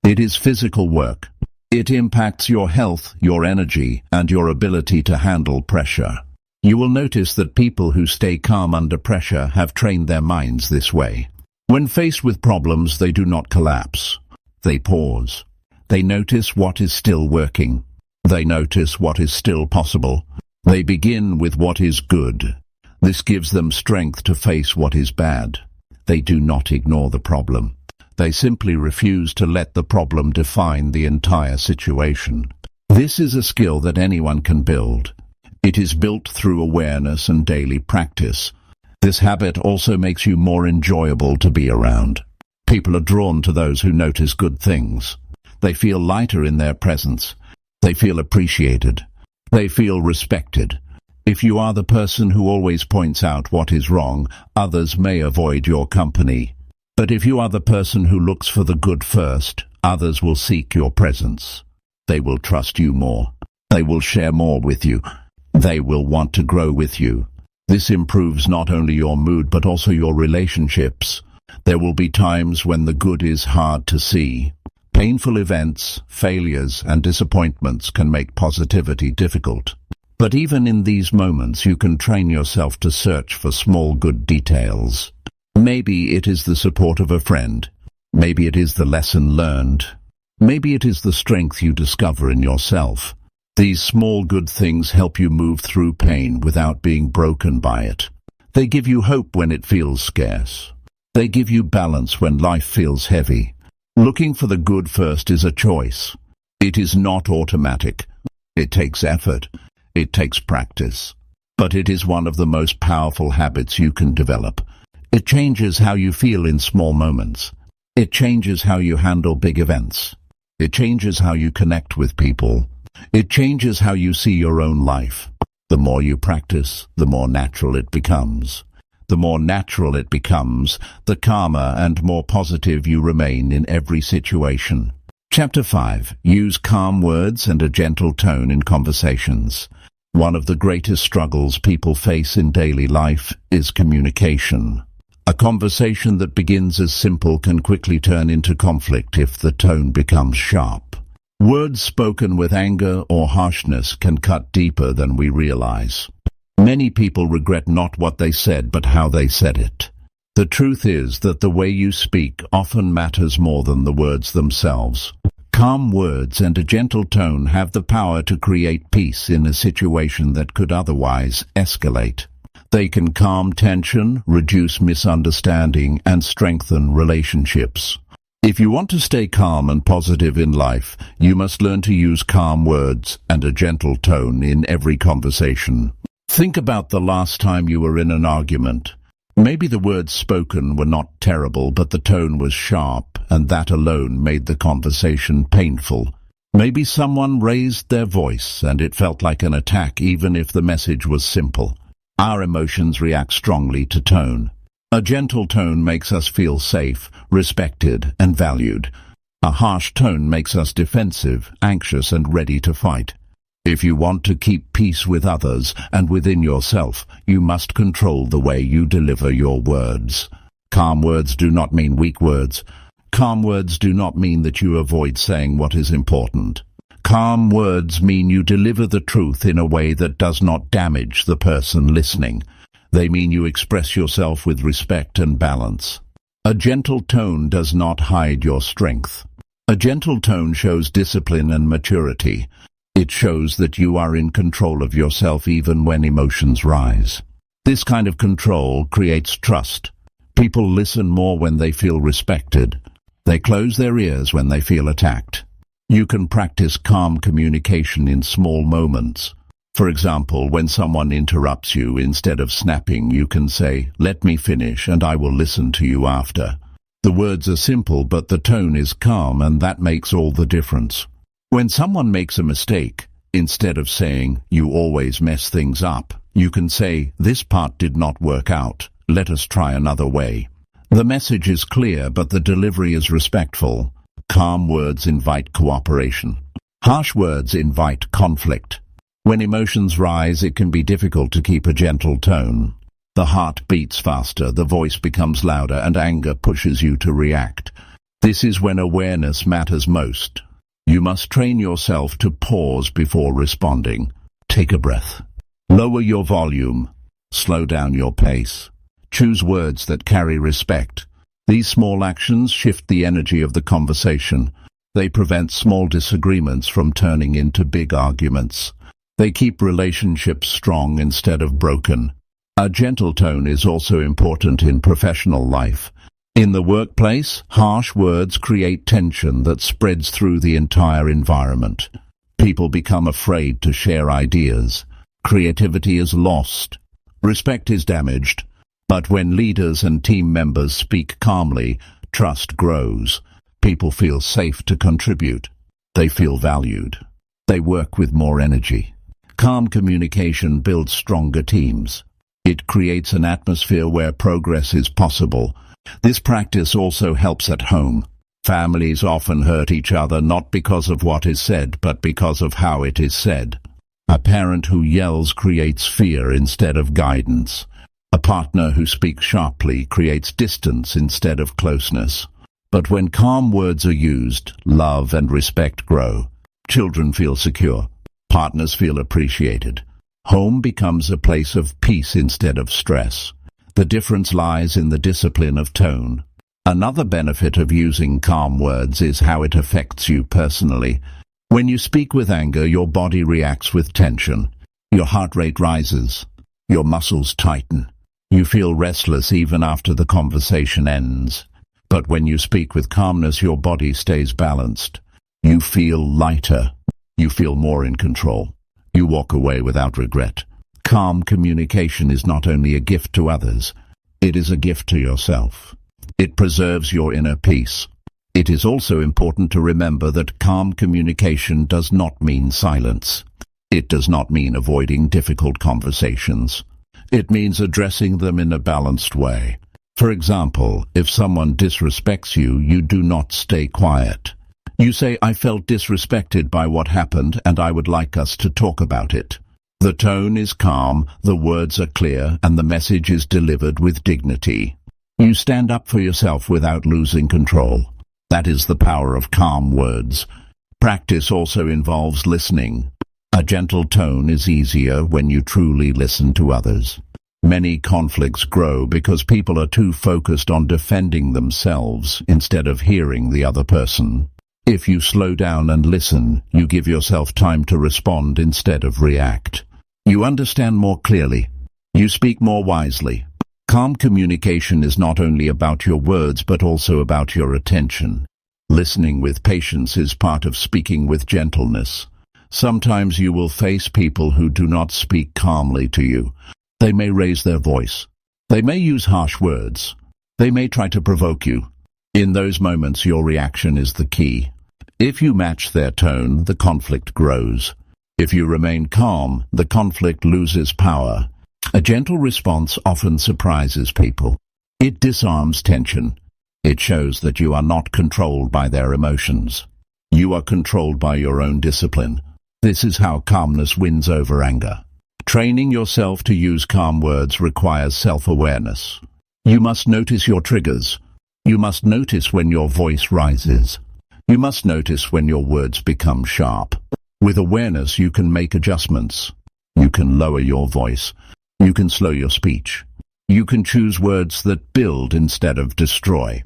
It is physical work. It impacts your health, your energy, and your ability to handle pressure. You will notice that people who stay calm under pressure have trained their minds this way. When faced with problems, they do not collapse. They pause. They notice what is still working. They notice what is still possible. They begin with what is good. This gives them strength to face what is bad. They do not ignore the problem. They simply refuse to let the problem define the entire situation. This is a skill that anyone can build. It is built through awareness and daily practice. This habit also makes you more enjoyable to be around. People are drawn to those who notice good things. They feel lighter in their presence. They feel appreciated. They feel respected. If you are the person who always points out what is wrong, others may avoid your company. But if you are the person who looks for the good first, others will seek your presence. They will trust you more. They will share more with you. They will want to grow with you. This improves not only your mood but also your relationships. There will be times when the good is hard to see. Painful events, failures, and disappointments can make positivity difficult. But even in these moments, you can train yourself to search for small good details. Maybe it is the support of a friend. Maybe it is the lesson learned. Maybe it is the strength you discover in yourself. These small good things help you move through pain without being broken by it. They give you hope when it feels scarce. They give you balance when life feels heavy. Looking for the good first is a choice. It is not automatic. It takes effort. It takes practice. But it is one of the most powerful habits you can develop. It changes how you feel in small moments. It changes how you handle big events. It changes how you connect with people. It changes how you see your own life. The more you practice, the more natural it becomes. The more natural it becomes, the calmer and more positive you remain in every situation. Chapter 5. Use calm words and a gentle tone in conversations. One of the greatest struggles people face in daily life is communication. A conversation that begins as simple can quickly turn into conflict if the tone becomes sharp. Words spoken with anger or harshness can cut deeper than we realize. Many people regret not what they said, but how they said it. The truth is that the way you speak often matters more than the words themselves. Calm words and a gentle tone have the power to create peace in a situation that could otherwise escalate. They can calm tension, reduce misunderstanding, and strengthen relationships. If you want to stay calm and positive in life, you must learn to use calm words and a gentle tone in every conversation. Think about the last time you were in an argument. Maybe the words spoken were not terrible, but the tone was sharp, and that alone made the conversation painful. Maybe someone raised their voice, and it felt like an attack even if the message was simple. Our emotions react strongly to tone. A gentle tone makes us feel safe, respected, and valued. A harsh tone makes us defensive, anxious, and ready to fight. If you want to keep peace with others and within yourself, you must control the way you deliver your words. Calm words do not mean weak words. Calm words do not mean that you avoid saying what is important. Calm words mean you deliver the truth in a way that does not damage the person listening. They mean you express yourself with respect and balance. A gentle tone does not hide your strength. A gentle tone shows discipline and maturity. It shows that you are in control of yourself even when emotions rise. This kind of control creates trust. People listen more when they feel respected. They close their ears when they feel attacked. You can practice calm communication in small moments. For example, when someone interrupts you, instead of snapping, you can say, "Let me finish and I will listen to you after." The words are simple, but the tone is calm, and that makes all the difference. When someone makes a mistake, instead of saying, "You always mess things up," you can say, "This part did not work out. Let us try another way." The message is clear, but the delivery is respectful. Calm words invite cooperation. Harsh words invite conflict. When emotions rise, it can be difficult to keep a gentle tone. The heart beats faster, the voice becomes louder, and anger pushes you to react. This is when awareness matters most. You must train yourself to pause before responding. Take a breath. Lower your volume. Slow down your pace. Choose words that carry respect. These small actions shift the energy of the conversation. They prevent small disagreements from turning into big arguments. They keep relationships strong instead of broken. A gentle tone is also important in professional life. In the workplace, harsh words create tension that spreads through the entire environment. People become afraid to share ideas. Creativity is lost. Respect is damaged. But when leaders and team members speak calmly, trust grows. People feel safe to contribute. They feel valued. They work with more energy. Calm communication builds stronger teams. It creates an atmosphere where progress is possible. This practice also helps at home. Families often hurt each other not because of what is said, but because of how it is said. A parent who yells creates fear instead of guidance. A partner who speaks sharply creates distance instead of closeness. But when calm words are used, love and respect grow. Children feel secure. Partners feel appreciated. Home becomes a place of peace instead of stress. The difference lies in the discipline of tone. Another benefit of using calm words is how it affects you personally. When you speak with anger, your body reacts with tension. Your heart rate rises. Your muscles tighten. You feel restless even after the conversation ends. But when you speak with calmness, your body stays balanced. You feel lighter. You feel more in control. You walk away without regret. Calm communication is not only a gift to others, it is a gift to yourself. It preserves your inner peace. It is also important to remember that calm communication does not mean silence. It does not mean avoiding difficult conversations. It means addressing them in a balanced way. For example, if someone disrespects you, you do not stay quiet. You say, "I felt disrespected by what happened and I would like us to talk about it." The tone is calm, the words are clear, and the message is delivered with dignity. You stand up for yourself without losing control. That is the power of calm words. Practice also involves listening. A gentle tone is easier when you truly listen to others. Many conflicts grow because people are too focused on defending themselves instead of hearing the other person. If you slow down and listen, you give yourself time to respond instead of react. You understand more clearly. You speak more wisely. Calm communication is not only about your words but also about your attention. Listening with patience is part of speaking with gentleness. Sometimes you will face people who do not speak calmly to you. They may raise their voice. They may use harsh words. They may try to provoke you. In those moments, your reaction is the key. If you match their tone, the conflict grows. If you remain calm, the conflict loses power. A gentle response often surprises people. It disarms tension. It shows that you are not controlled by their emotions. You are controlled by your own discipline. This is how calmness wins over anger. Training yourself to use calm words requires self-awareness. You must notice your triggers. You must notice when your voice rises. You must notice when your words become sharp. With awareness, you can make adjustments. You can lower your voice. You can slow your speech. You can choose words that build instead of destroy.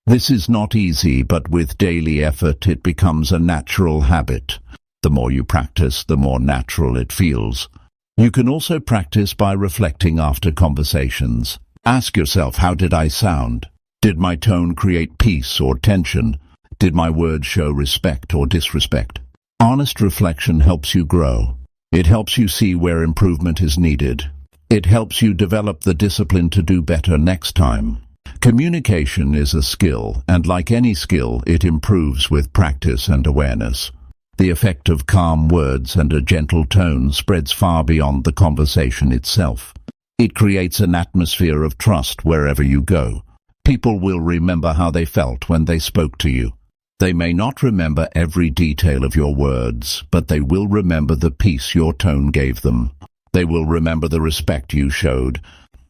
This is not easy, but with daily effort, it becomes a natural habit. The more you practice, the more natural it feels. You can also practice by reflecting after conversations. Ask yourself, how did I sound? Did my tone create peace or tension? Did my words show respect or disrespect? Honest reflection helps you grow. It helps you see where improvement is needed. It helps you develop the discipline to do better next time. Communication is a skill, and like any skill, it improves with practice and awareness. The effect of calm words and a gentle tone spreads far beyond the conversation itself. It creates an atmosphere of trust wherever you go. People will remember how they felt when they spoke to you. They may not remember every detail of your words, but they will remember the peace your tone gave them. They will remember the respect you showed.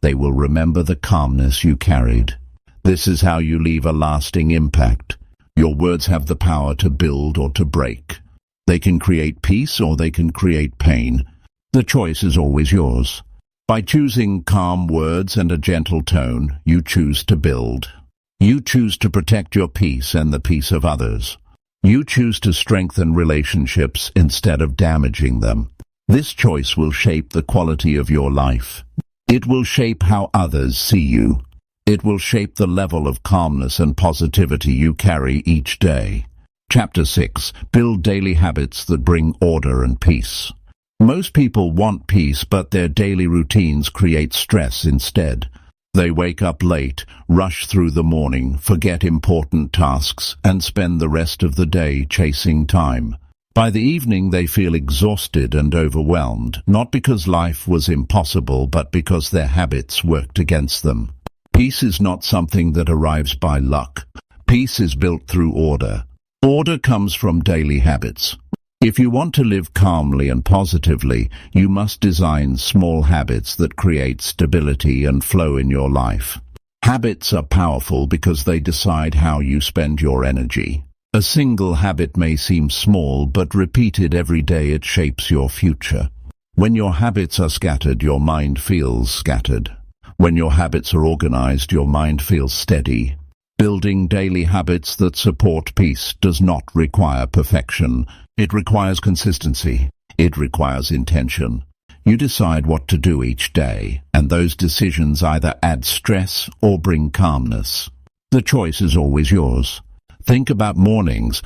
They will remember the calmness you carried. This is how you leave a lasting impact. Your words have the power to build or to break. They can create peace or they can create pain. The choice is always yours. By choosing calm words and a gentle tone, you choose to build. You choose to protect your peace and the peace of others. You choose to strengthen relationships instead of damaging them. This choice will shape the quality of your life. It will shape how others see you. It will shape the level of calmness and positivity you carry each day. Chapter 6. Build daily habits that bring order and peace. Most people want peace, but their daily routines create stress instead. They wake up late, rush through the morning, forget important tasks, and spend the rest of the day chasing time. By the evening, they feel exhausted and overwhelmed, not because life was impossible, but because their habits worked against them. Peace is not something that arrives by luck. Peace is built through order. Order comes from daily habits. If you want to live calmly and positively, you must design small habits that create stability and flow in your life. Habits are powerful because they decide how you spend your energy. A single habit may seem small, but repeated every day it shapes your future. When your habits are scattered, your mind feels scattered. When your habits are organized, your mind feels steady. Building daily habits that support peace does not require perfection. It requires consistency. It requires intention. You decide what to do each day, and those decisions either add stress or bring calmness. The choice is always yours. Think about mornings.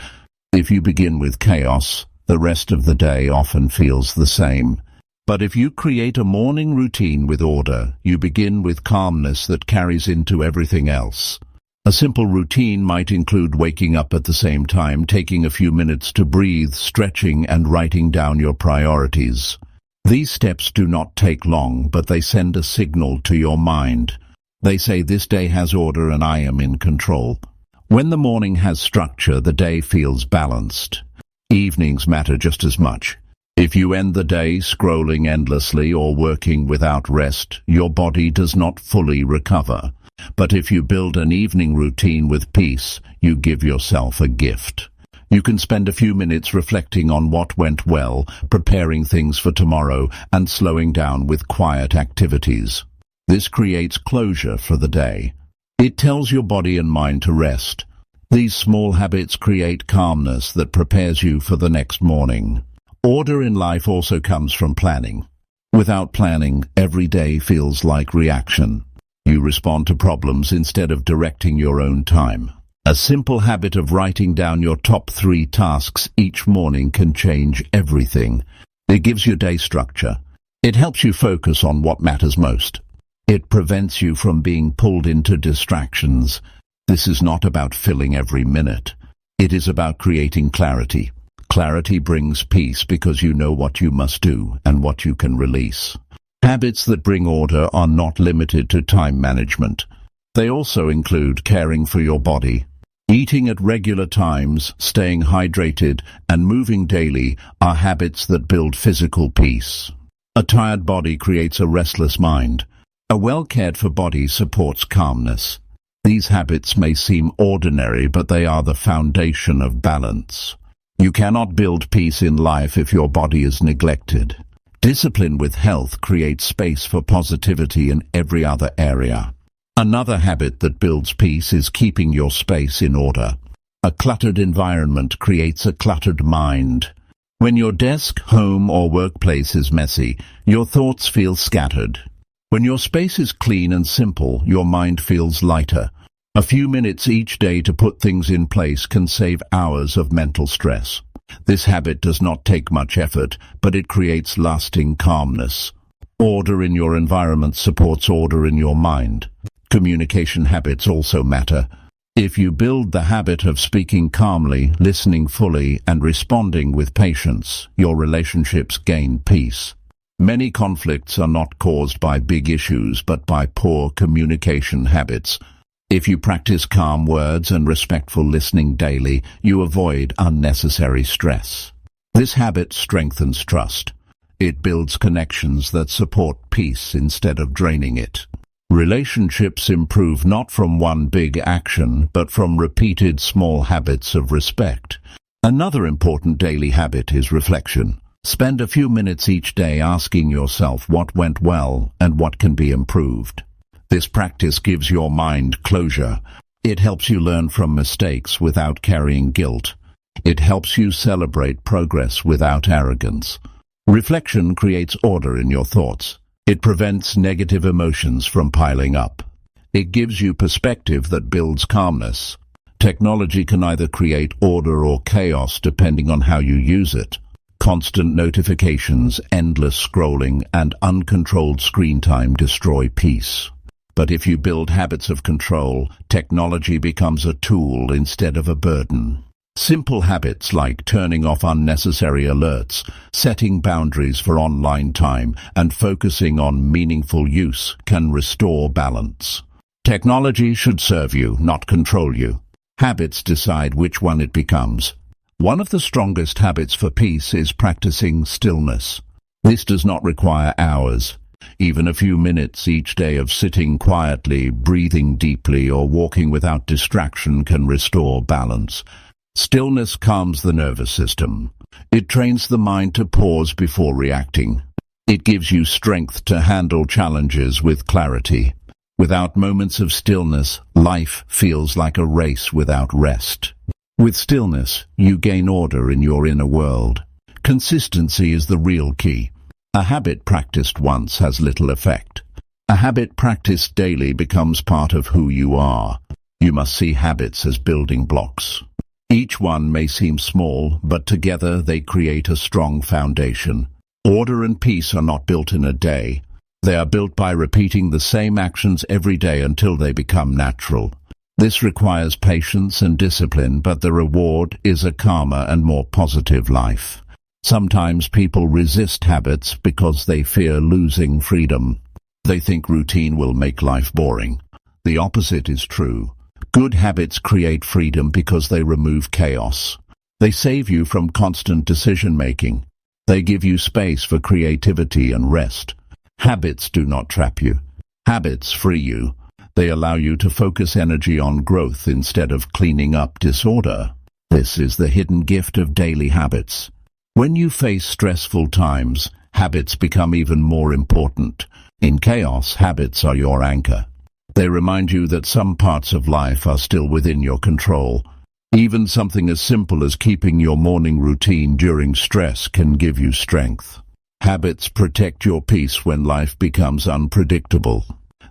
If you begin with chaos, the rest of the day often feels the same. But if you create a morning routine with order, you begin with calmness that carries into everything else. A simple routine might include waking up at the same time, taking a few minutes to breathe, stretching, and writing down your priorities. These steps do not take long, but they send a signal to your mind. They say, this day has order and I am in control. When the morning has structure, the day feels balanced. Evenings matter just as much. If you end the day scrolling endlessly or working without rest, your body does not fully recover. But if you build an evening routine with peace, you give yourself a gift. You can spend a few minutes reflecting on what went well, preparing things for tomorrow, and slowing down with quiet activities. This creates closure for the day. It tells your body and mind to rest. These small habits create calmness that prepares you for the next morning. Order in life also comes from planning. Without planning, every day feels like reaction. You respond to problems instead of directing your own time. A simple habit of writing down your top 3 tasks each morning can change everything. It gives your day structure. It helps you focus on what matters most. It prevents you from being pulled into distractions. This is not about filling every minute. It is about creating clarity. Clarity brings peace because you know what you must do and what you can release. Habits that bring order are not limited to time management. They also include caring for your body. Eating at regular times, staying hydrated, and moving daily are habits that build physical peace. A tired body creates a restless mind. A well-cared-for body supports calmness. These habits may seem ordinary, but they are the foundation of balance. You cannot build peace in life if your body is neglected. Discipline with health creates space for positivity in every other area. Another habit that builds peace is keeping your space in order. A cluttered environment creates a cluttered mind. When your desk, home, or workplace is messy, your thoughts feel scattered. When your space is clean and simple, your mind feels lighter. A few minutes each day to put things in place can save hours of mental stress. This habit does not take much effort, but it creates lasting calmness. Order in your environment supports order in your mind. Communication habits also matter. If you build the habit of speaking calmly, listening fully, and responding with patience, your relationships gain peace. Many conflicts are not caused by big issues, but by poor communication habits. If you practice calm words and respectful listening daily, you avoid unnecessary stress. This habit strengthens trust. It builds connections that support peace instead of draining it. Relationships improve not from one big action, but from repeated small habits of respect. Another important daily habit is reflection. Spend a few minutes each day asking yourself what went well and what can be improved. This practice gives your mind closure. It helps you learn from mistakes without carrying guilt. It helps you celebrate progress without arrogance. Reflection creates order in your thoughts. It prevents negative emotions from piling up. It gives you perspective that builds calmness. Technology can either create order or chaos depending on how you use it. Constant notifications, endless scrolling, and uncontrolled screen time destroy peace. But if you build habits of control, technology becomes a tool instead of a burden. Simple habits like turning off unnecessary alerts, setting boundaries for online time, and focusing on meaningful use can restore balance. Technology should serve you, not control you. Habits decide which one it becomes. One of the strongest habits for peace is practicing stillness. This does not require hours. Even a few minutes each day of sitting quietly, breathing deeply, or walking without distraction can restore balance. Stillness calms the nervous system. It trains the mind to pause before reacting. It gives you strength to handle challenges with clarity. Without moments of stillness, life feels like a race without rest. With stillness, you gain order in your inner world. Consistency is the real key. A habit practiced once has little effect. A habit practiced daily becomes part of who you are. You must see habits as building blocks. Each one may seem small, but together they create a strong foundation. Order and peace are not built in a day. They are built by repeating the same actions every day until they become natural. This requires patience and discipline, but the reward is a calmer and more positive life. Sometimes people resist habits because they fear losing freedom. They think routine will make life boring. The opposite is true. Good habits create freedom because they remove chaos. They save you from constant decision-making. They give you space for creativity and rest. Habits do not trap you. Habits free you. They allow you to focus energy on growth instead of cleaning up disorder. This is the hidden gift of daily habits. When you face stressful times, habits become even more important. In chaos, habits are your anchor. They remind you that some parts of life are still within your control. Even something as simple as keeping your morning routine during stress can give you strength. Habits protect your peace when life becomes unpredictable.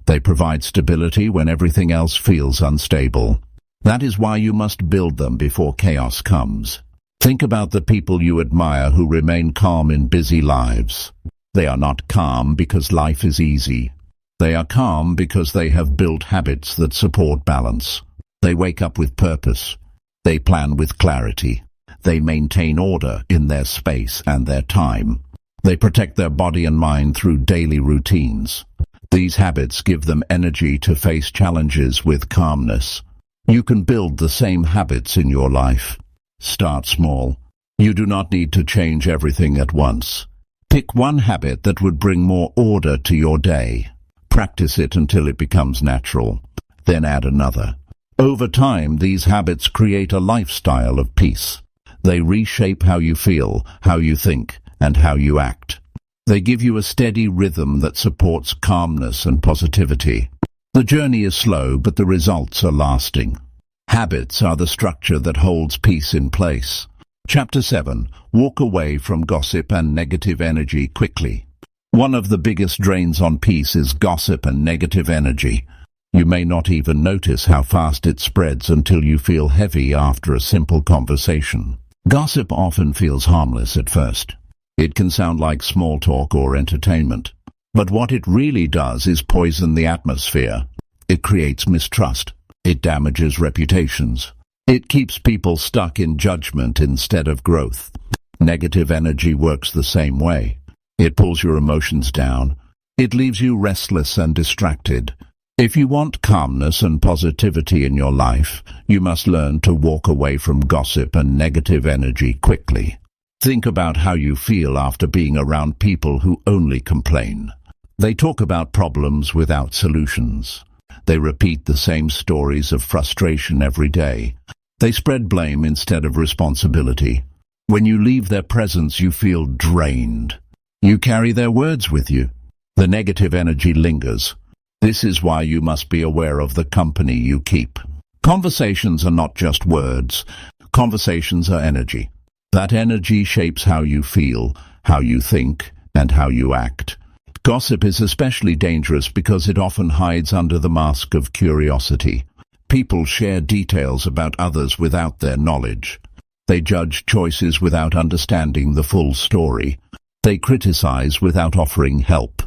They provide stability when everything else feels unstable. That is why you must build them before chaos comes. Think about the people you admire who remain calm in busy lives. They are not calm because life is easy. They are calm because they have built habits that support balance. They wake up with purpose. They plan with clarity. They maintain order in their space and their time. They protect their body and mind through daily routines. These habits give them energy to face challenges with calmness. You can build the same habits in your life. Start small. You do not need to change everything at once. Pick one habit that would bring more order to your day. Practice it until it becomes natural. Then add another. Over time, these habits create a lifestyle of peace. They reshape how you feel, how you think, and how you act. They give you a steady rhythm that supports calmness and positivity. The journey is slow, but the results are lasting. Habits are the structure that holds peace in place. Chapter 7. Walk away from gossip and negative energy quickly. One of the biggest drains on peace is gossip and negative energy. You may not even notice how fast it spreads until you feel heavy after a simple conversation. Gossip often feels harmless at first. It can sound like small talk or entertainment. But what it really does is poison the atmosphere. It creates mistrust. It damages reputations. It keeps people stuck in judgment instead of growth. Negative energy works the same way. It pulls your emotions down. It leaves you restless and distracted. If you want calmness and positivity in your life, you must learn to walk away from gossip and negative energy quickly. Think about how you feel after being around people who only complain. They talk about problems without solutions. They repeat the same stories of frustration every day. They spread blame instead of responsibility. When you leave their presence, you feel drained. You carry their words with you. The negative energy lingers. This is why you must be aware of the company you keep. Conversations are not just words. Conversations are energy. That energy shapes how you feel, how you think, and how you act. Gossip is especially dangerous because it often hides under the mask of curiosity. People share details about others without their knowledge. They judge choices without understanding the full story. They criticize without offering help.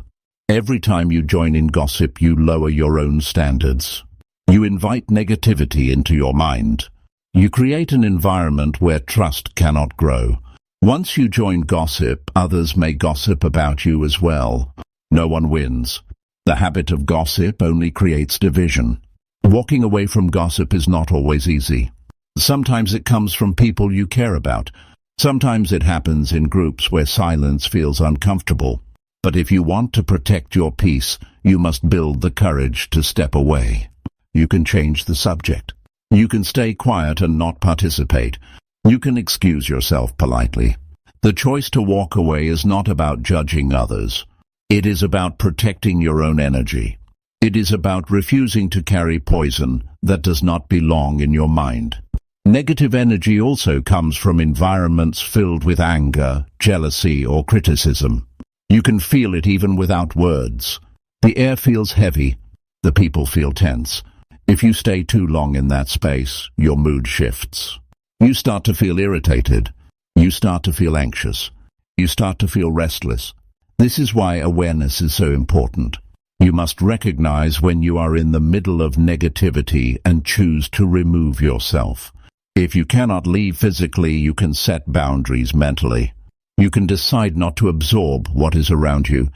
Every time you join in gossip, you lower your own standards. You invite negativity into your mind. You create an environment where trust cannot grow. Once you join gossip, others may gossip about you as well. No one wins. The habit of gossip only creates division. Walking away from gossip is not always easy. Sometimes it comes from people you care about. Sometimes it happens in groups where silence feels uncomfortable. But if you want to protect your peace, you must build the courage to step away. You can change the subject. You can stay quiet and not participate. You can excuse yourself politely. The choice to walk away is not about judging others. It is about protecting your own energy. It is about refusing to carry poison that does not belong in your mind. Negative energy also comes from environments filled with anger, jealousy, or criticism. You can feel it even without words. The air feels heavy. The people feel tense. If you stay too long in that space, your mood shifts. You start to feel irritated. You start to feel anxious. You start to feel restless. This is why awareness is so important. You must recognize when you are in the middle of negativity and choose to remove yourself. If you cannot leave physically, you can set boundaries mentally. You can decide not to absorb what is around you.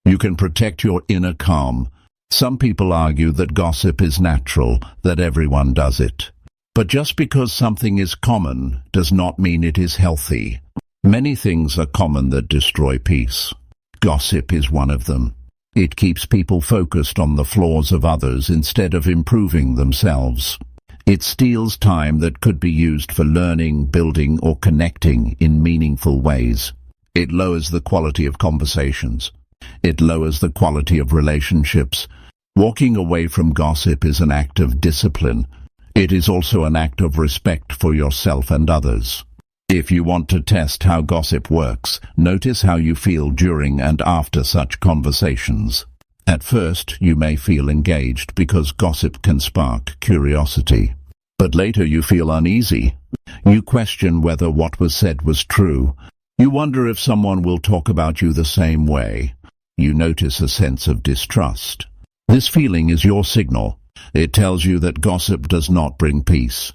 You can protect your inner calm. Some people argue that gossip is natural, that everyone does it. But just because something is common does not mean it is healthy. Many things are common that destroy peace. Gossip is one of them. It keeps people focused on the flaws of others instead of improving themselves. It steals time that could be used for learning, building, or connecting in meaningful ways. It lowers the quality of conversations. It lowers the quality of relationships. Walking away from gossip is an act of discipline. It is also an act of respect for yourself and others. If you want to test how gossip works, notice how you feel during and after such conversations. At first, you may feel engaged because gossip can spark curiosity. But later you feel uneasy. You question whether what was said was true. You wonder if someone will talk about you the same way. You notice a sense of distrust. This feeling is your signal. It tells you that gossip does not bring peace.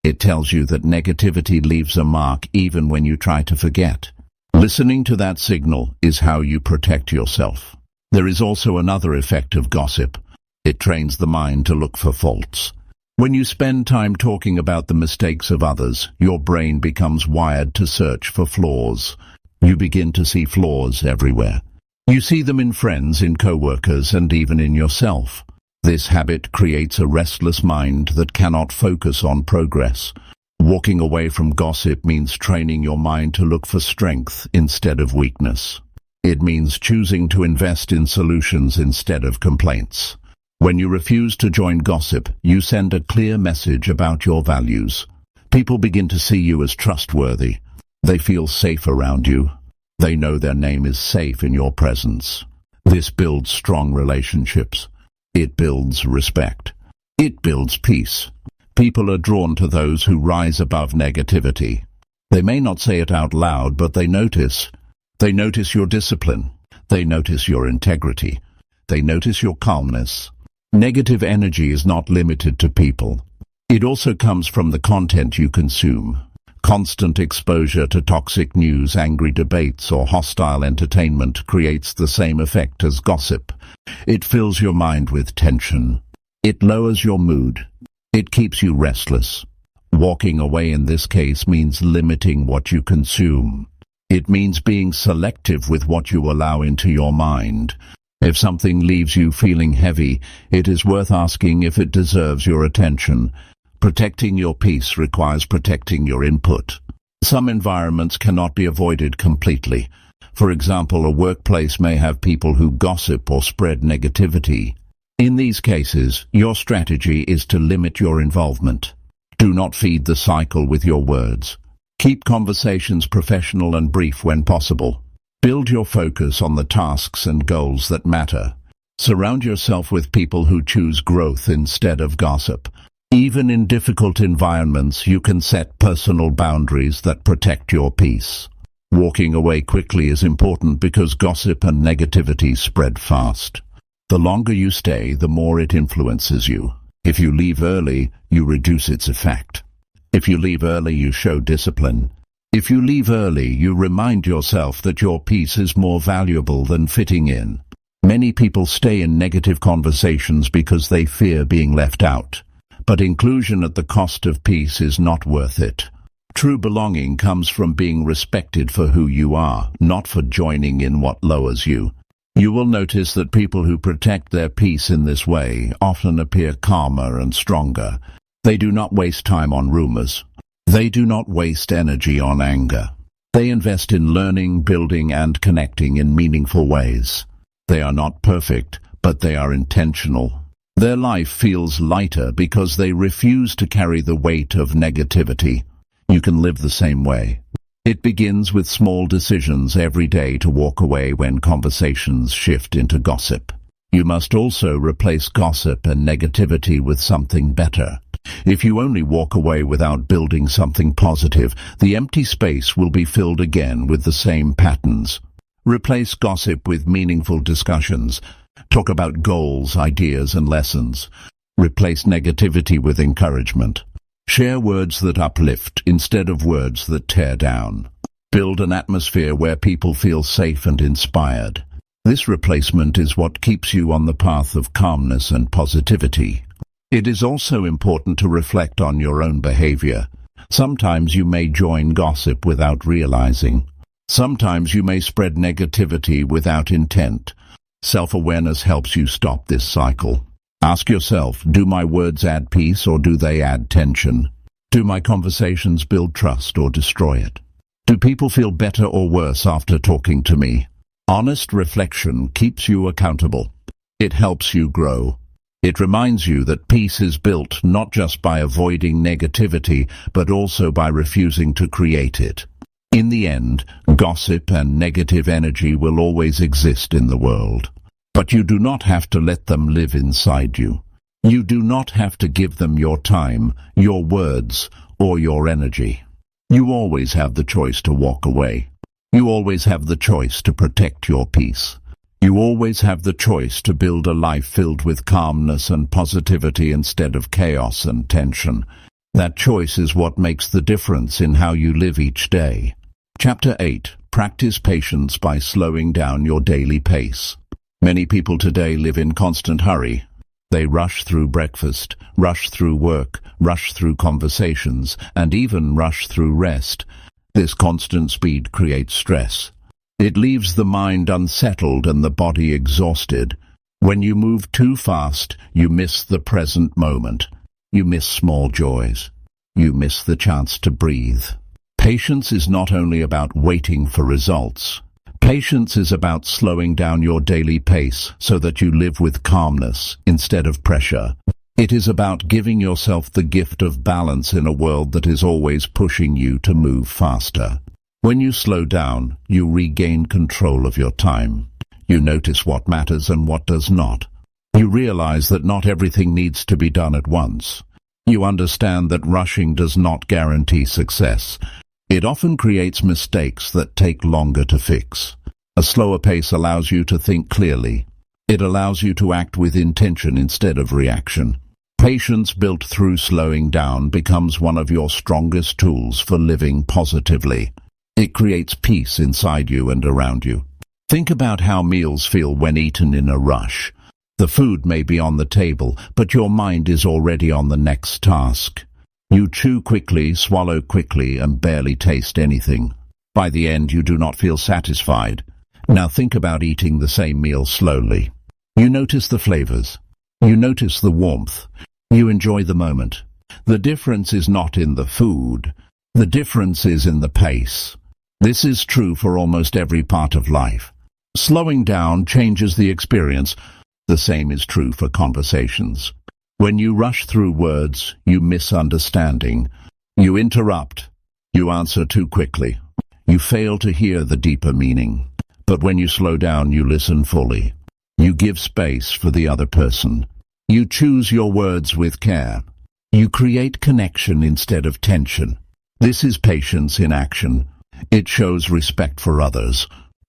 It tells you that negativity leaves a mark even when you try to forget. Listening to that signal is how you protect yourself. There is also another effect of gossip. It trains the mind to look for faults. When you spend time talking about the mistakes of others, your brain becomes wired to search for flaws. You begin to see flaws everywhere. You see them in friends, in co-workers, and even in yourself. This habit creates a restless mind that cannot focus on progress. Walking away from gossip means training your mind to look for strength instead of weakness. It means choosing to invest in solutions instead of complaints. When you refuse to join gossip, you send a clear message about your values. People begin to see you as trustworthy. They feel safe around you. They know their name is safe in your presence. This builds strong relationships. It builds respect. It builds peace. People are drawn to those who rise above negativity. They may not say it out loud, but they notice. They notice your discipline. They notice your integrity. They notice your calmness. Negative energy is not limited to people. It also comes from the content you consume. Constant exposure to toxic news, angry debates, or hostile entertainment creates the same effect as gossip. It fills your mind with tension. It lowers your mood. It keeps you restless. Walking away in this case means limiting what you consume. It means being selective with what you allow into your mind. If something leaves you feeling heavy, it is worth asking if it deserves your attention. Protecting your peace requires protecting your input. Some environments cannot be avoided completely. For example, a workplace may have people who gossip or spread negativity. In these cases, your strategy is to limit your involvement. Do not feed the cycle with your words. Keep conversations professional and brief when possible. Build your focus on the tasks and goals that matter. Surround yourself with people who choose growth instead of gossip. Even in difficult environments, you can set personal boundaries that protect your peace. Walking away quickly is important because gossip and negativity spread fast. The longer you stay, the more it influences you. If you leave early, you reduce its effect. If you leave early, you show discipline. If you leave early, you remind yourself that your peace is more valuable than fitting in. Many people stay in negative conversations because they fear being left out. But inclusion at the cost of peace is not worth it. True belonging comes from being respected for who you are, not for joining in what lowers you. You will notice that people who protect their peace in this way often appear calmer and stronger. They do not waste time on rumors. They do not waste energy on anger. They invest in learning, building, and connecting in meaningful ways. They are not perfect, but they are intentional. Their life feels lighter because they refuse to carry the weight of negativity. You can live the same way. It begins with small decisions every day to walk away when conversations shift into gossip. You must also replace gossip and negativity with something better. If you only walk away without building something positive, the empty space will be filled again with the same patterns. Replace gossip with meaningful discussions. Talk about goals, ideas, and lessons. Replace negativity with encouragement. Share words that uplift instead of words that tear down. Build an atmosphere where people feel safe and inspired. This replacement is what keeps you on the path of calmness and positivity. It is also important to reflect on your own behavior. Sometimes you may join gossip without realizing. Sometimes you may spread negativity without intent. Self-awareness helps you stop this cycle. Ask yourself, do my words add peace or do they add tension? Do my conversations build trust or destroy it? Do people feel better or worse after talking to me? Honest reflection keeps you accountable. It helps you grow. It reminds you that peace is built not just by avoiding negativity, but also by refusing to create it. In the end, gossip and negative energy will always exist in the world. But you do not have to let them live inside you. You do not have to give them your time, your words, or your energy. You always have the choice to walk away. You always have the choice to protect your peace. You always have the choice to build a life filled with calmness and positivity instead of chaos and tension. That choice is what makes the difference in how you live each day. Chapter 8. Practice patience by slowing down your daily pace. Many people today live in constant hurry. They rush through breakfast, rush through work, rush through conversations, and even rush through rest. This constant speed creates stress. It leaves the mind unsettled and the body exhausted. When you move too fast, you miss the present moment. You miss small joys. You miss the chance to breathe. Patience is not only about waiting for results. Patience is about slowing down your daily pace so that you live with calmness instead of pressure. It is about giving yourself the gift of balance in a world that is always pushing you to move faster. When you slow down, you regain control of your time. You notice what matters and what does not. You realize that not everything needs to be done at once. You understand that rushing does not guarantee success. It often creates mistakes that take longer to fix. A slower pace allows you to think clearly. It allows you to act with intention instead of reaction. Patience built through slowing down becomes one of your strongest tools for living positively. It creates peace inside you and around you. Think about how meals feel when eaten in a rush. The food may be on the table, but your mind is already on the next task. You chew quickly, swallow quickly, and barely taste anything. By the end, you do not feel satisfied. Now think about eating the same meal slowly. You notice the flavors. You notice the warmth. You enjoy the moment. The difference is not in the food. The difference is in the pace. This is true for almost every part of life. Slowing down changes the experience. The same is true for conversations. When you rush through words, you miss understanding. You interrupt. You answer too quickly. You fail to hear the deeper meaning. But when you slow down, you listen fully. You give space for the other person. You choose your words with care. You create connection instead of tension. This is patience in action. It shows respect for others.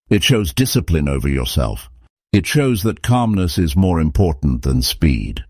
It shows discipline over yourself. It shows that calmness is more important than speed.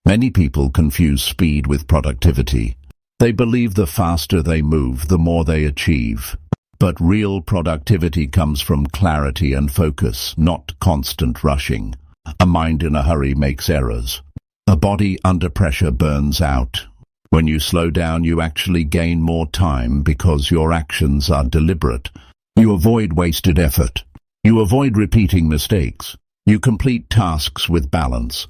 Many people confuse speed with productivity. They believe the faster they move, the more they achieve. But real productivity comes from clarity and focus, not constant rushing. A mind in a hurry makes errors. A body under pressure burns out. When you slow down, you actually gain more time because your actions are deliberate. You avoid wasted effort. You avoid repeating mistakes. You complete tasks with balance.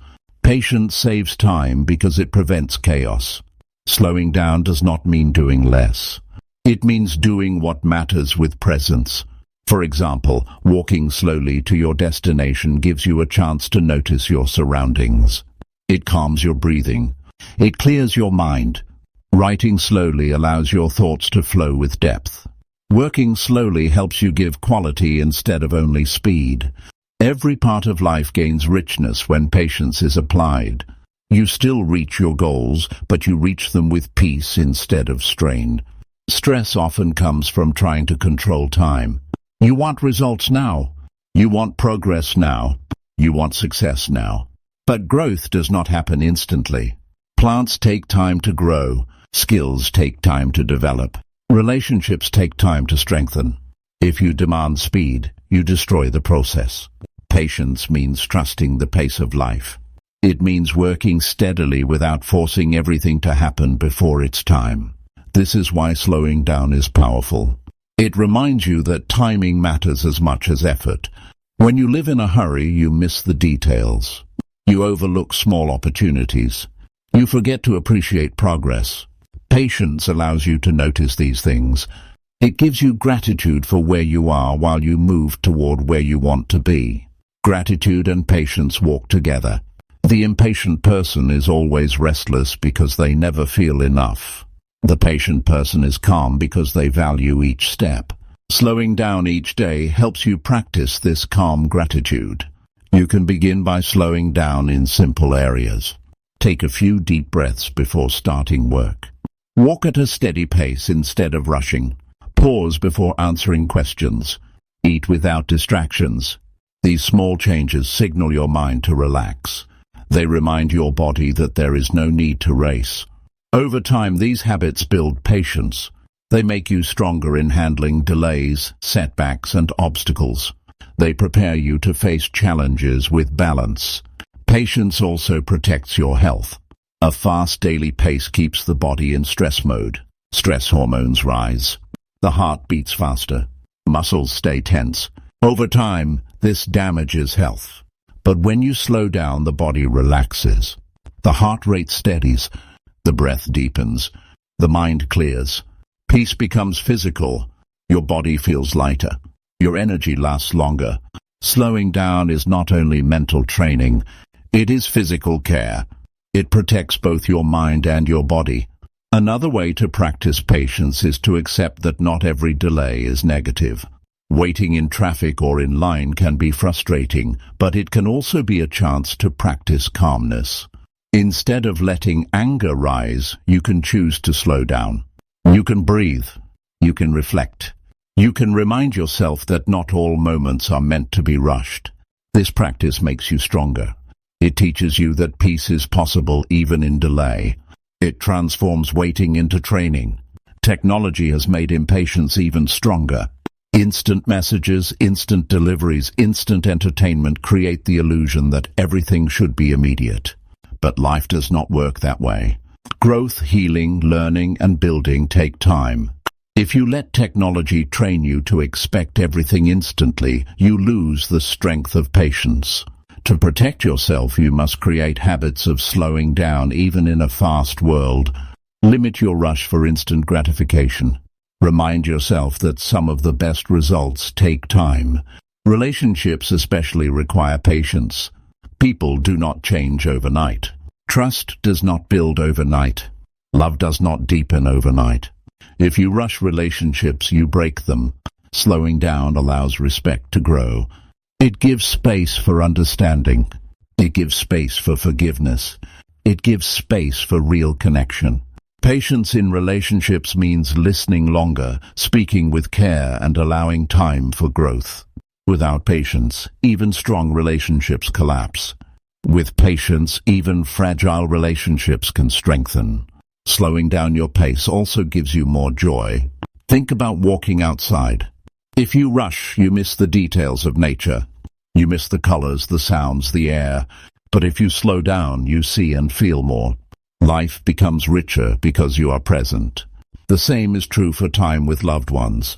Patience saves time because it prevents chaos. Slowing down does not mean doing less. It means doing what matters with presence. For example, walking slowly to your destination gives you a chance to notice your surroundings. It calms your breathing. It clears your mind. Writing slowly allows your thoughts to flow with depth. Working slowly helps you give quality instead of only speed. Every part of life gains richness when patience is applied. You still reach your goals, but you reach them with peace instead of strain. Stress often comes from trying to control time. You want results now. You want progress now. You want success now. But growth does not happen instantly. Plants take time to grow. Skills take time to develop. Relationships take time to strengthen. If you demand speed, you destroy the process. Patience means trusting the pace of life. It means working steadily without forcing everything to happen before its time. This is why slowing down is powerful. It reminds you that timing matters as much as effort. When you live in a hurry, you miss the details. You overlook small opportunities. You forget to appreciate progress. Patience allows you to notice these things. It gives you gratitude for where you are while you move toward where you want to be. Gratitude and patience walk together. The impatient person is always restless because they never feel enough. The patient person is calm because they value each step. Slowing down each day helps you practice this calm gratitude. You can begin by slowing down in simple areas. Take a few deep breaths before starting work. Walk at a steady pace instead of rushing. Pause before answering questions. Eat without distractions. These small changes signal your mind to relax. They remind your body that there is no need to race. Over time, these habits build patience. They make you stronger in handling delays, setbacks, and obstacles. They prepare you to face challenges with balance. Patience also protects your health. A fast daily pace keeps the body in stress mode. Stress hormones rise. The heart beats faster. Muscles stay tense. Over time, this damages health. But when you slow down, the body relaxes. The heart rate steadies. The breath deepens. The mind clears. Peace becomes physical. Your body feels lighter. Your energy lasts longer. Slowing down is not only mental training, it is physical care. It protects both your mind and your body. Another way to practice patience is to accept that not every delay is negative. Waiting in traffic or in line can be frustrating, but it can also be a chance to practice calmness. Instead of letting anger rise, you can choose to slow down. You can breathe. You can reflect. You can remind yourself that not all moments are meant to be rushed. This practice makes you stronger. It teaches you that peace is possible even in delay. It transforms waiting into training. Technology has made impatience even stronger. Instant messages, instant deliveries, instant entertainment create the illusion that everything should be immediate. But life does not work that way. Growth, healing, learning, and building take time. If you let technology train you to expect everything instantly, you lose the strength of patience. To protect yourself, you must create habits of slowing down even in a fast world. Limit your rush for instant gratification. Remind yourself that some of the best results take time. Relationships especially require patience. People do not change overnight. Trust does not build overnight. Love does not deepen overnight. If you rush relationships, you break them. Slowing down allows respect to grow. It gives space for understanding. It gives space for forgiveness. It gives space for real connection. Patience in relationships means listening longer, speaking with care, and allowing time for growth. Without patience, even strong relationships collapse. With patience, even fragile relationships can strengthen. Slowing down your pace also gives you more joy. Think about walking outside. If you rush, you miss the details of nature. You miss the colors, the sounds, the air. But if you slow down, you see and feel more. Life becomes richer because you are present. The same is true for time with loved ones.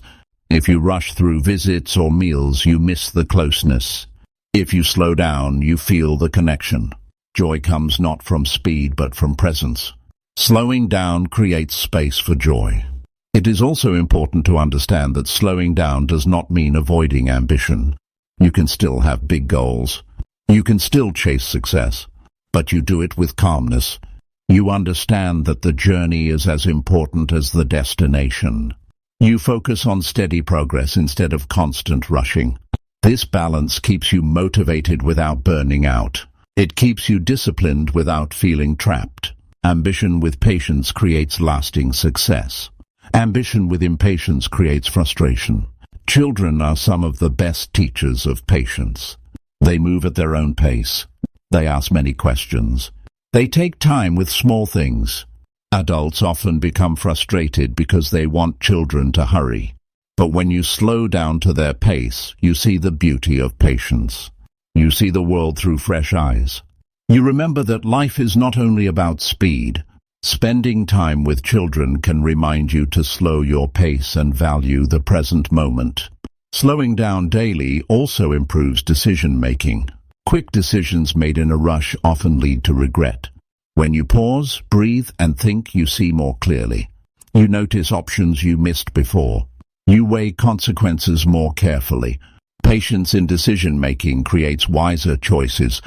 If you rush through visits or meals, you miss the closeness. If you slow down, you feel the connection. Joy comes not from speed but from presence. Slowing down creates space for joy. It is also important to understand that slowing down does not mean avoiding ambition. You can still have big goals. You can still chase success, but you do it with calmness. You understand that the journey is as important as the destination. You focus on steady progress instead of constant rushing. This balance keeps you motivated without burning out. It keeps you disciplined without feeling trapped. Ambition with patience creates lasting success. Ambition with impatience creates frustration. Children are some of the best teachers of patience. They move at their own pace. They ask many questions. They take time with small things. Adults often become frustrated because they want children to hurry. But when you slow down to their pace, you see the beauty of patience. You see the world through fresh eyes. You remember that life is not only about speed. Spending time with children can remind you to slow your pace and value the present moment. Slowing down daily also improves decision-making. Quick decisions made in a rush often lead to regret. When you pause, breathe, and think, you see more clearly. You notice options you missed before. You weigh consequences more carefully. Patience in decision-making creates wiser choices.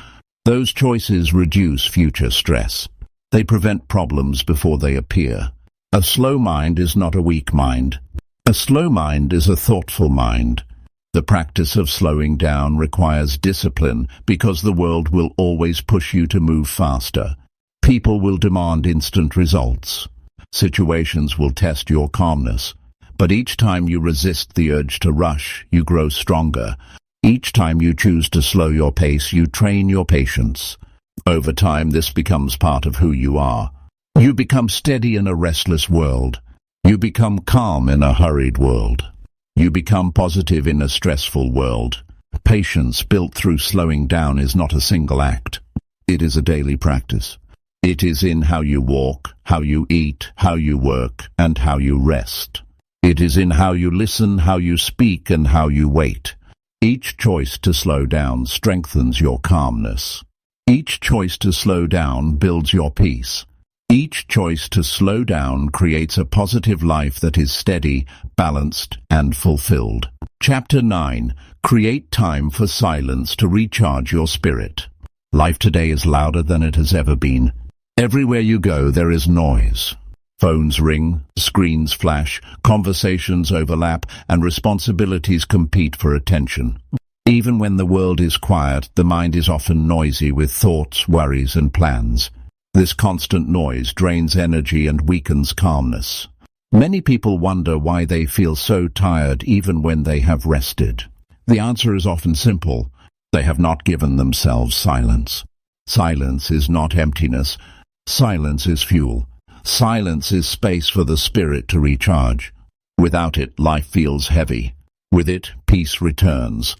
Those choices reduce future stress. They prevent problems before they appear. A slow mind is not a weak mind. A slow mind is a thoughtful mind. The practice of slowing down requires discipline because the world will always push you to move faster. People will demand instant results. Situations will test your calmness. But each time you resist the urge to rush, you grow stronger. Each time you choose to slow your pace, you train your patience. Over time, this becomes part of who you are. You become steady in a restless world. You become calm in a hurried world. You become positive in a stressful world. Patience built through slowing down is not a single act. It is a daily practice. It is in how you walk, how you eat, how you work, and how you rest. It is in how you listen, how you speak, and how you wait. Each choice to slow down strengthens your calmness. Each choice to slow down builds your peace. Each choice to slow down creates a positive life that is steady, balanced, and fulfilled. Chapter 9. Create time for silence to recharge your spirit. Life today is louder than it has ever been. Everywhere you go, there is noise. Phones ring, screens flash, conversations overlap, and responsibilities compete for attention. Even when the world is quiet, the mind is often noisy with thoughts, worries, and plans. This constant noise drains energy and weakens calmness. Many people wonder why they feel so tired even when they have rested. The answer is often simple. They have not given themselves silence. Silence is not emptiness. Silence is fuel. Silence is space for the spirit to recharge. Without it, life feels heavy. With it, peace returns.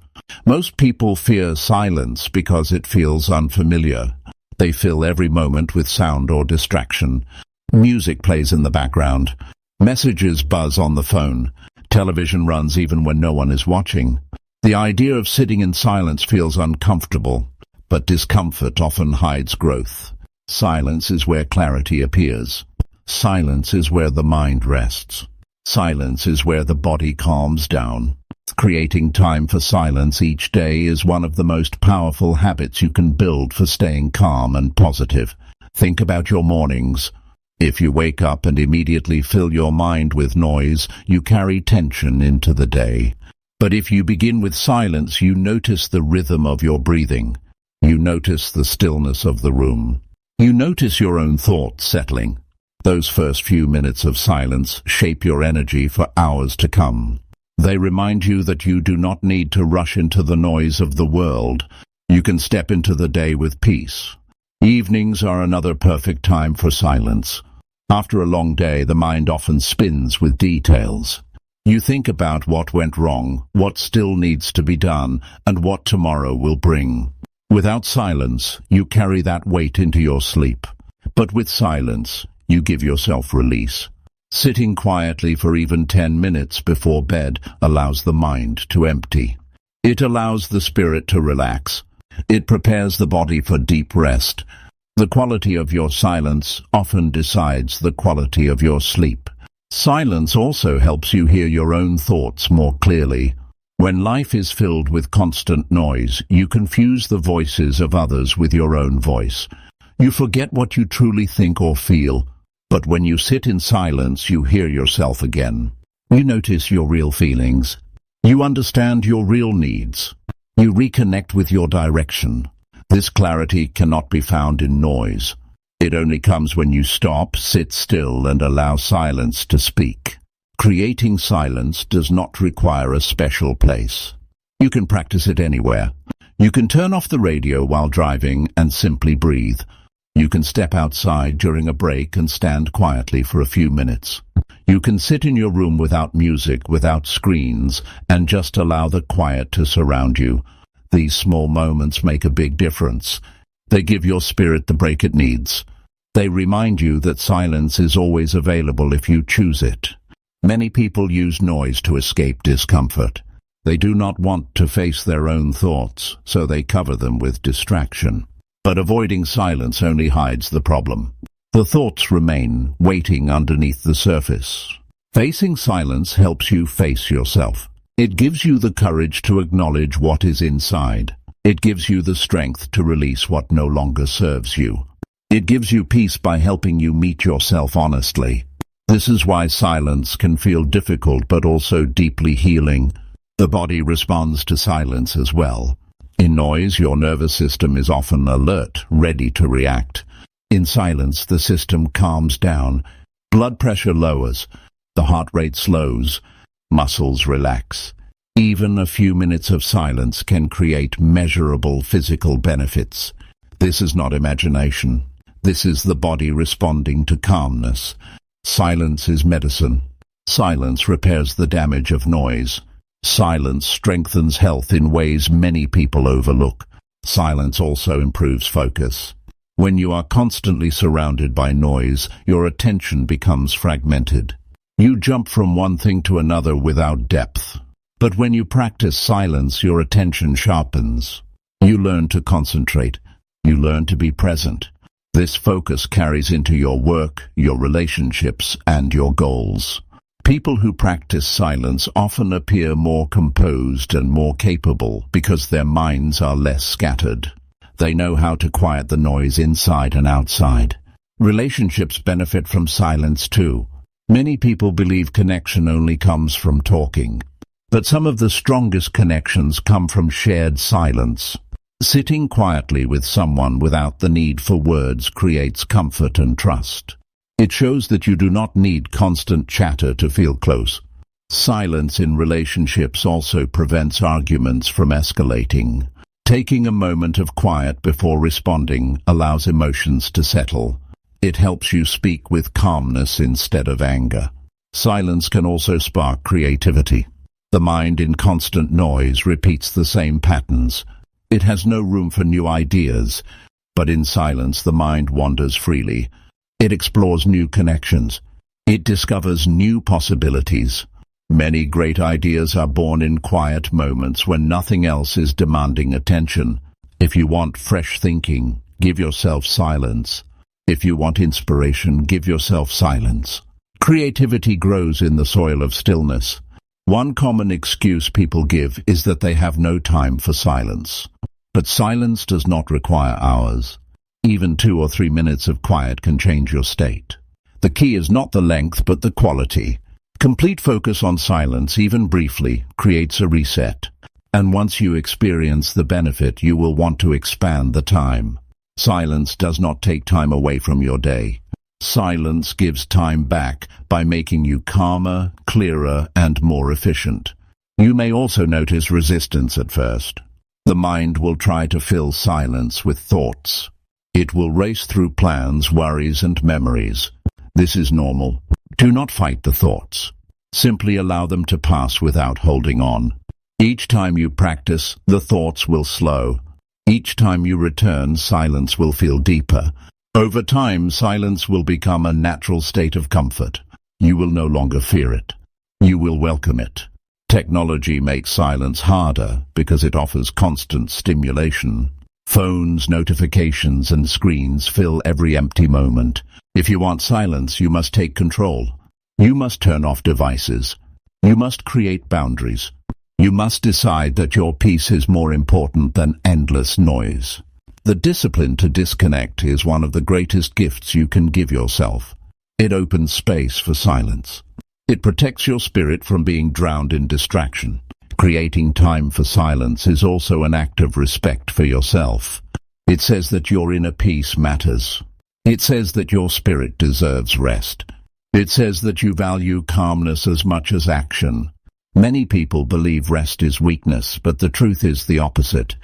Most people fear silence because it feels unfamiliar. They fill every moment with sound or distraction. Music plays in the background. Messages buzz on the phone. Television runs even when no one is watching. The idea of sitting in silence feels uncomfortable, but discomfort often hides growth. Silence is where clarity appears. Silence is where the mind rests. Silence is where the body calms down. Creating time for silence each day is one of the most powerful habits you can build for staying calm and positive. Think about your mornings. If you wake up and immediately fill your mind with noise, you carry tension into the day. But if you begin with silence, you notice the rhythm of your breathing. You notice the stillness of the room. You notice your own thoughts settling. Those first few minutes of silence shape your energy for hours to come. They remind you that you do not need to rush into the noise of the world. You can step into the day with peace. Evenings are another perfect time for silence. After a long day, the mind often spins with details. You think about what went wrong, what still needs to be done, and what tomorrow will bring. Without silence, you carry that weight into your sleep. But with silence, you give yourself release. Sitting quietly for even 10 minutes before bed allows the mind to empty. It allows the spirit to relax. It prepares the body for deep rest. The quality of your silence often decides the quality of your sleep. Silence also helps you hear your own thoughts more clearly. When life is filled with constant noise, you confuse the voices of others with your own voice. You forget what you truly think or feel. But when you sit in silence, you hear yourself again. You notice your real feelings. You understand your real needs. You reconnect with your direction. This clarity cannot be found in noise. It only comes when you stop, sit still, and allow silence to speak. Creating silence does not require a special place. You can practice it anywhere. You can turn off the radio while driving and simply breathe. You can step outside during a break and stand quietly for a few minutes. You can sit in your room without music, without screens, and just allow the quiet to surround you. These small moments make a big difference. They give your spirit the break it needs. They remind you that silence is always available if you choose it. Many people use noise to escape discomfort. They do not want to face their own thoughts, so they cover them with distraction. But avoiding silence only hides the problem. The thoughts remain, waiting underneath the surface. Facing silence helps you face yourself. It gives you the courage to acknowledge what is inside. It gives you the strength to release what no longer serves you. It gives you peace by helping you meet yourself honestly. This is why silence can feel difficult but also deeply healing. The body responds to silence as well. In noise, your nervous system is often alert, ready to react. In silence, the system calms down. Blood pressure lowers. The heart rate slows. Muscles relax. Even a few minutes of silence can create measurable physical benefits. This is not imagination. This is the body responding to calmness. Silence is medicine. Silence repairs the damage of noise. Silence strengthens health in ways many people overlook. Silence also improves focus. When you are constantly surrounded by noise, your attention becomes fragmented. You jump from one thing to another without depth. But when you practice silence, your attention sharpens. You learn to concentrate. You learn to be present. This focus carries into your work, your relationships, and your goals. People who practice silence often appear more composed and more capable because their minds are less scattered. They know how to quiet the noise inside and outside. Relationships benefit from silence too. Many people believe connection only comes from talking. But some of the strongest connections come from shared silence. Sitting quietly with someone without the need for words creates comfort and trust. It shows that you do not need constant chatter to feel close. Silence in relationships also prevents arguments from escalating. Taking a moment of quiet before responding allows emotions to settle. It helps you speak with calmness instead of anger. Silence can also spark creativity. The mind in constant noise repeats the same patterns. It has no room for new ideas, but in silence the mind wanders freely. It explores new connections. It discovers new possibilities. Many great ideas are born in quiet moments when nothing else is demanding attention. If you want fresh thinking, give yourself silence. If you want inspiration, give yourself silence. Creativity grows in the soil of stillness. One common excuse people give is that they have no time for silence. But silence does not require hours. Even 2 or 3 minutes of quiet can change your state. The key is not the length, but the quality. Complete focus on silence, even briefly, creates a reset. And once you experience the benefit, you will want to expand the time. Silence does not take time away from your day. Silence gives time back by making you calmer, clearer, and more efficient. You may also notice resistance at first. The mind will try to fill silence with thoughts. It will race through plans, worries, and memories. This is normal. Do not fight the thoughts. Simply allow them to pass without holding on. Each time you practice, the thoughts will slow. Each time you return, silence will feel deeper. Over time, silence will become a natural state of comfort. You will no longer fear it. You will welcome it. Technology makes silence harder because it offers constant stimulation. Phones, notifications, and screens fill every empty moment. If you want silence, you must take control. You must turn off devices. You must create boundaries. You must decide that your peace is more important than endless noise. The discipline to disconnect is one of the greatest gifts you can give yourself. It opens space for silence. It protects your spirit from being drowned in distraction. Creating time for silence is also an act of respect for yourself. It says that your inner peace matters. It says that your spirit deserves rest. It says that you value calmness as much as action. Many people believe rest is weakness, but the truth is the opposite.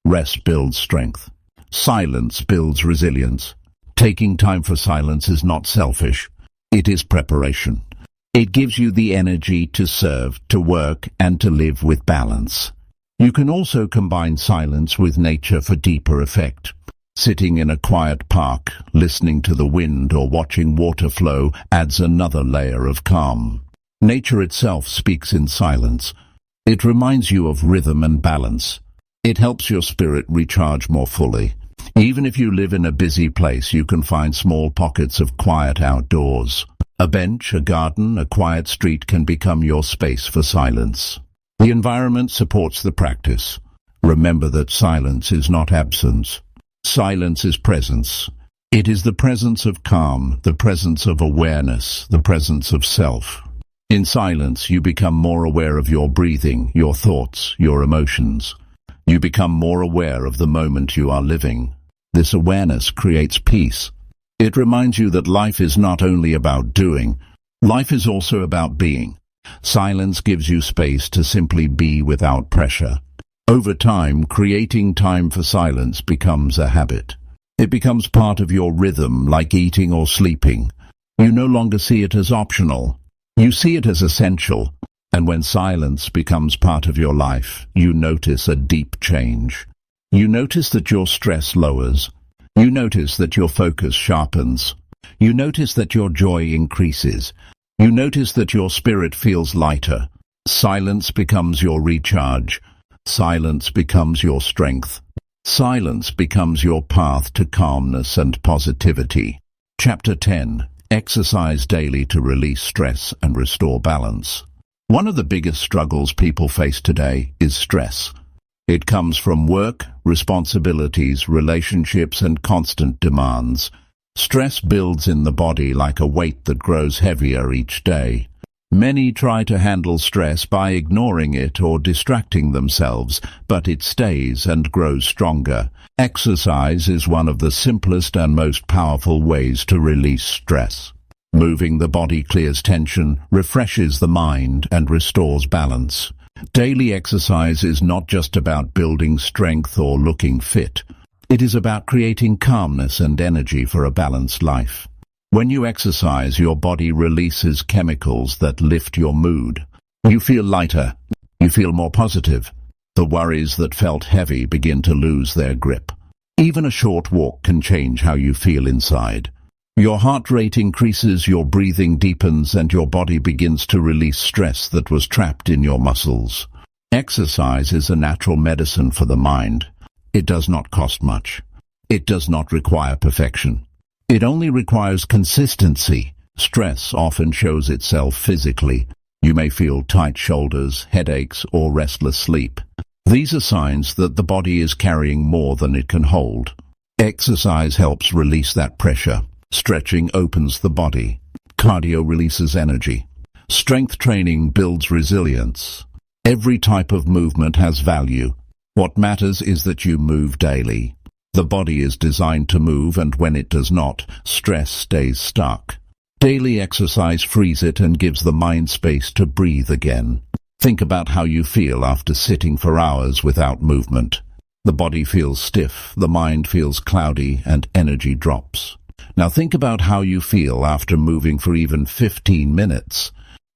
Rest builds strength. Silence builds resilience. Taking time for silence is not selfish. It is preparation. It gives you the energy to serve, to work, and to live with balance. You can also combine silence with nature for deeper effect. Sitting in a quiet park, listening to the wind or watching water flow adds another layer of calm. Nature itself speaks in silence. It reminds you of rhythm and balance. It helps your spirit recharge more fully. Even if you live in a busy place, you can find small pockets of quiet outdoors. A bench, a garden, a quiet street can become your space for silence. The environment supports the practice. Remember that silence is not absence. Silence is presence. It is the presence of calm, the presence of awareness, the presence of self. In silence, you become more aware of your breathing, your thoughts, your emotions. You become more aware of the moment you are living. This awareness creates peace. It reminds you that life is not only about doing, life is also about being. Silence gives you space to simply be without pressure. Over time, creating time for silence becomes a habit. It becomes part of your rhythm, like eating or sleeping. You no longer see it as optional. You see it as essential. And when silence becomes part of your life, you notice a deep change. You notice that your stress lowers. You notice that your focus sharpens. You notice that your joy increases. You notice that your spirit feels lighter. Silence becomes your recharge. Silence becomes your strength. Silence becomes your path to calmness and positivity. Chapter 10. Exercise daily to release stress and restore balance. One of the biggest struggles people face today is stress. It comes from work, responsibilities, relationships, and constant demands. Stress builds in the body like a weight that grows heavier each day. Many try to handle stress by ignoring it or distracting themselves, but it stays and grows stronger. Exercise is one of the simplest and most powerful ways to release stress. Moving the body clears tension, refreshes the mind, and restores balance. Daily exercise is not just about building strength or looking fit. It is about creating calmness and energy for a balanced life. When you exercise, your body releases chemicals that lift your mood. You feel lighter. You feel more positive. The worries that felt heavy begin to lose their grip. Even a short walk can change how you feel inside. Your heart rate increases, your breathing deepens, and your body begins to release stress that was trapped in your muscles. Exercise is a natural medicine for the mind. It does not cost much. It does not require perfection. It only requires consistency. Stress often shows itself physically. You may feel tight shoulders, headaches, or restless sleep. These are signs that the body is carrying more than it can hold. Exercise helps release that pressure. Stretching opens the body. Cardio releases energy. Strength training builds resilience. Every type of movement has value. What matters is that you move daily. The body is designed to move, and when it does not, stress stays stuck. Daily exercise frees it and gives the mind space to breathe again. Think about how you feel after sitting for hours without movement. The body feels stiff, the mind feels cloudy, and energy drops. Now think about how you feel after moving for even 15 minutes.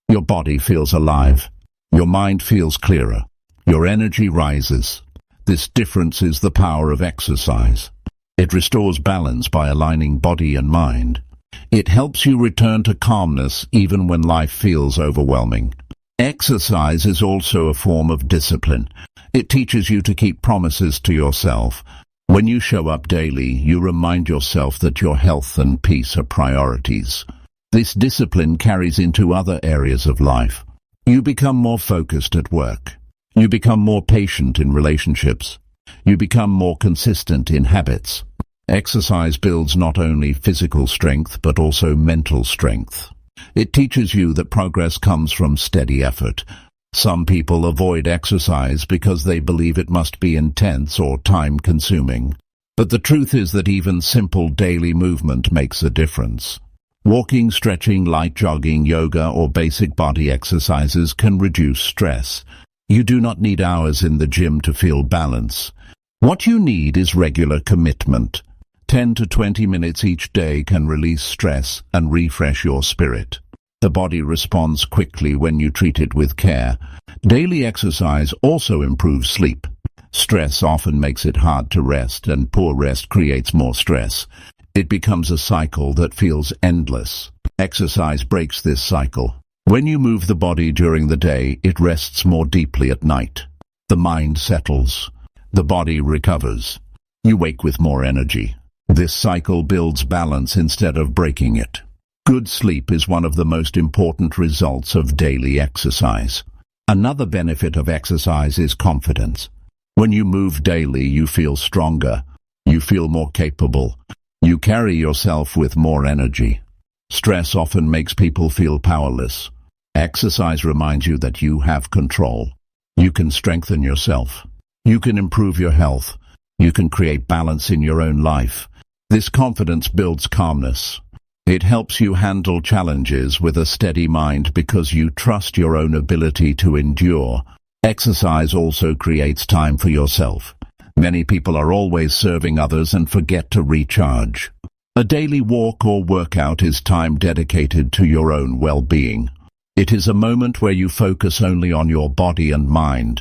Your body feels alive. Your mind feels clearer. Your energy rises. This difference is the power of exercise. It restores balance by aligning body and mind. It helps you return to calmness even when life feels overwhelming. Exercise is also a form of discipline. It teaches you to keep promises to yourself. When you show up daily, you remind yourself that your health and peace are priorities. This discipline carries into other areas of life. You become more focused at work. You become more patient in relationships. You become more consistent in habits. Exercise builds not only physical strength but also mental strength. It teaches you that progress comes from steady effort. Some people avoid exercise because they believe it must be intense or time-consuming. But the truth is that even simple daily movement makes a difference. Walking, stretching, light jogging, yoga, or basic body exercises can reduce stress. You do not need hours in the gym to feel balance. What you need is regular commitment. 10 to 20 minutes each day can release stress and refresh your spirit. The body responds quickly when you treat it with care. Daily exercise also improves sleep. Stress often makes it hard to rest, and poor rest creates more stress. It becomes a cycle that feels endless. Exercise breaks this cycle. When you move the body during the day, it rests more deeply at night. The mind settles. The body recovers. You wake with more energy. This cycle builds balance instead of breaking it. Good sleep is one of the most important results of daily exercise. Another benefit of exercise is confidence. When you move daily, you feel stronger. You feel more capable. You carry yourself with more energy. Stress often makes people feel powerless. Exercise reminds you that you have control. You can strengthen yourself. You can improve your health. You can create balance in your own life. This confidence builds calmness. It helps you handle challenges with a steady mind because you trust your own ability to endure. Exercise also creates time for yourself. Many people are always serving others and forget to recharge. A daily walk or workout is time dedicated to your own well-being. It is a moment where you focus only on your body and mind.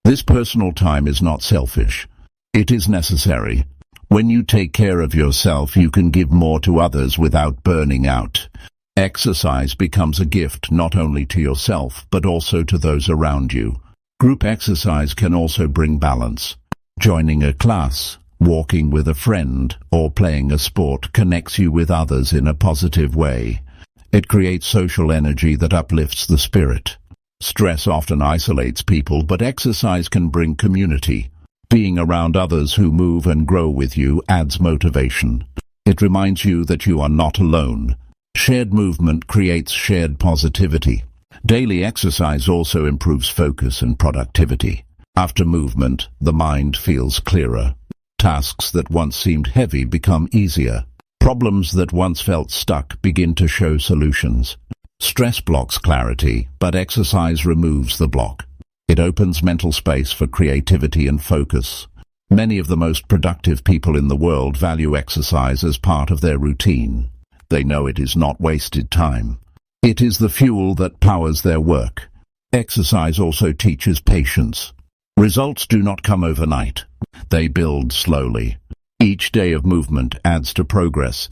This personal time is not selfish. It is necessary. When you take care of yourself, you can give more to others without burning out. Exercise becomes a gift not only to yourself, but also to those around you. Group exercise can also bring balance. Joining a class, walking with a friend, or playing a sport connects you with others in a positive way. It creates social energy that uplifts the spirit. Stress often isolates people, but exercise can bring community. Being around others who move and grow with you adds motivation. It reminds you that you are not alone. Shared movement creates shared positivity. Daily exercise also improves focus and productivity. After movement, the mind feels clearer. Tasks that once seemed heavy become easier. Problems that once felt stuck begin to show solutions. Stress blocks clarity, but exercise removes the block. It opens mental space for creativity and focus. Many of the most productive people in the world value exercise as part of their routine. They know it is not wasted time. It is the fuel that powers their work. Exercise also teaches patience. Results do not come overnight. They build slowly. Each day of movement adds to progress.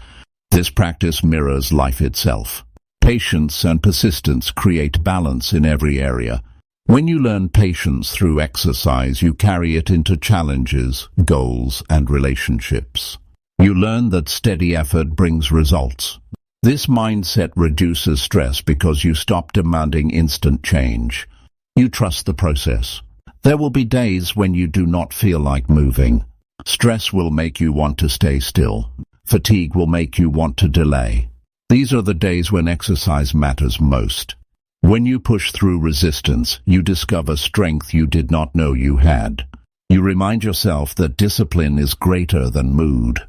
This practice mirrors life itself. Patience and persistence create balance in every area. When you learn patience through exercise, you carry it into challenges, goals, and relationships. You learn that steady effort brings results. This mindset reduces stress because you stop demanding instant change. You trust the process. There will be days when you do not feel like moving. Stress will make you want to stay still. Fatigue will make you want to delay. These are the days when exercise matters most. When you push through resistance, you discover strength you did not know you had. You remind yourself that discipline is greater than mood.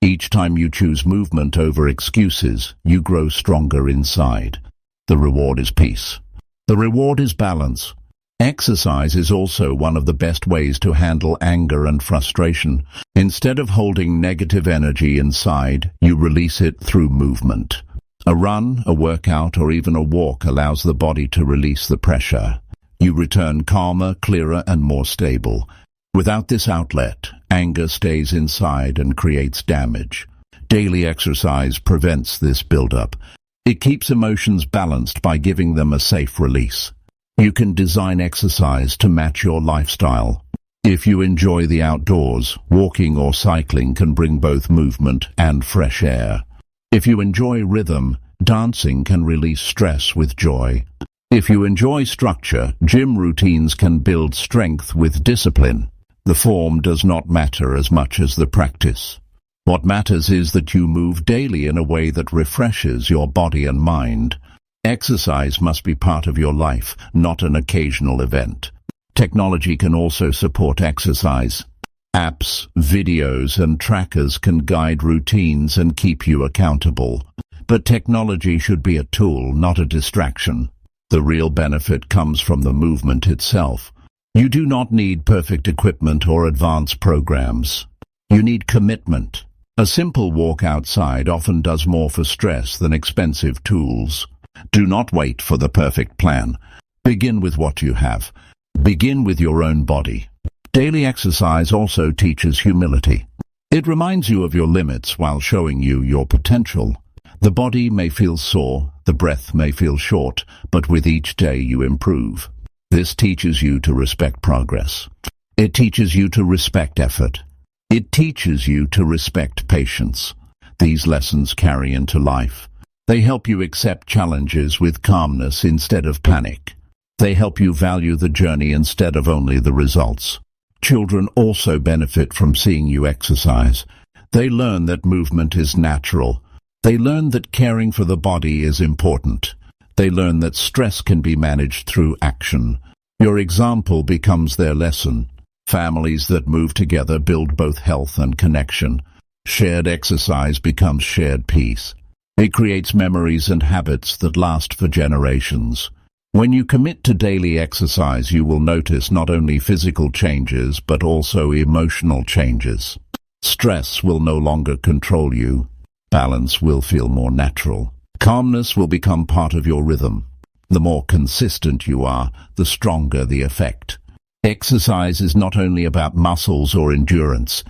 Each time you choose movement over excuses, you grow stronger inside. The reward is peace. The reward is balance. Exercise is also one of the best ways to handle anger and frustration. Instead of holding negative energy inside, you release it through movement. A run, a workout, or even a walk allows the body to release the pressure. You return calmer, clearer, and more stable. Without this outlet, anger stays inside and creates damage. Daily exercise prevents this buildup. It keeps emotions balanced by giving them a safe release. You can design exercise to match your lifestyle. If you enjoy the outdoors, walking or cycling can bring both movement and fresh air. If you enjoy rhythm, dancing can release stress with joy. If you enjoy structure, gym routines can build strength with discipline. The form does not matter as much as the practice. What matters is that you move daily in a way that refreshes your body and mind. Exercise must be part of your life, not an occasional event. Technology can also support exercise. Apps, videos, and trackers can guide routines and keep you accountable. But technology should be a tool, not a distraction. The real benefit comes from the movement itself. You do not need perfect equipment or advanced programs. You need commitment. A simple walk outside often does more for stress than expensive tools. Do not wait for the perfect plan. Begin with what you have. Begin with your own body. Daily exercise also teaches humility. It reminds you of your limits while showing you your potential. The body may feel sore, The breath may feel short, but with each day you improve. This teaches you to respect progress. It teaches you to respect effort. It teaches you to respect patience. These lessons carry into life. They help you accept challenges with calmness instead of panic. They help you value the journey instead of only the results. Children also benefit from seeing you exercise. They learn that movement is natural. They learn that caring for the body is important. They learn that stress can be managed through action. Your example becomes their lesson. Families that move together build both health and connection. Shared exercise becomes shared peace. It creates memories and habits that last for generations. When you commit to daily exercise, you will notice not only physical changes, but also emotional changes. Stress will no longer control you. Balance will feel more natural. Calmness will become part of your rhythm. The more consistent you are, the stronger the effect. Exercise is not only about muscles or endurance.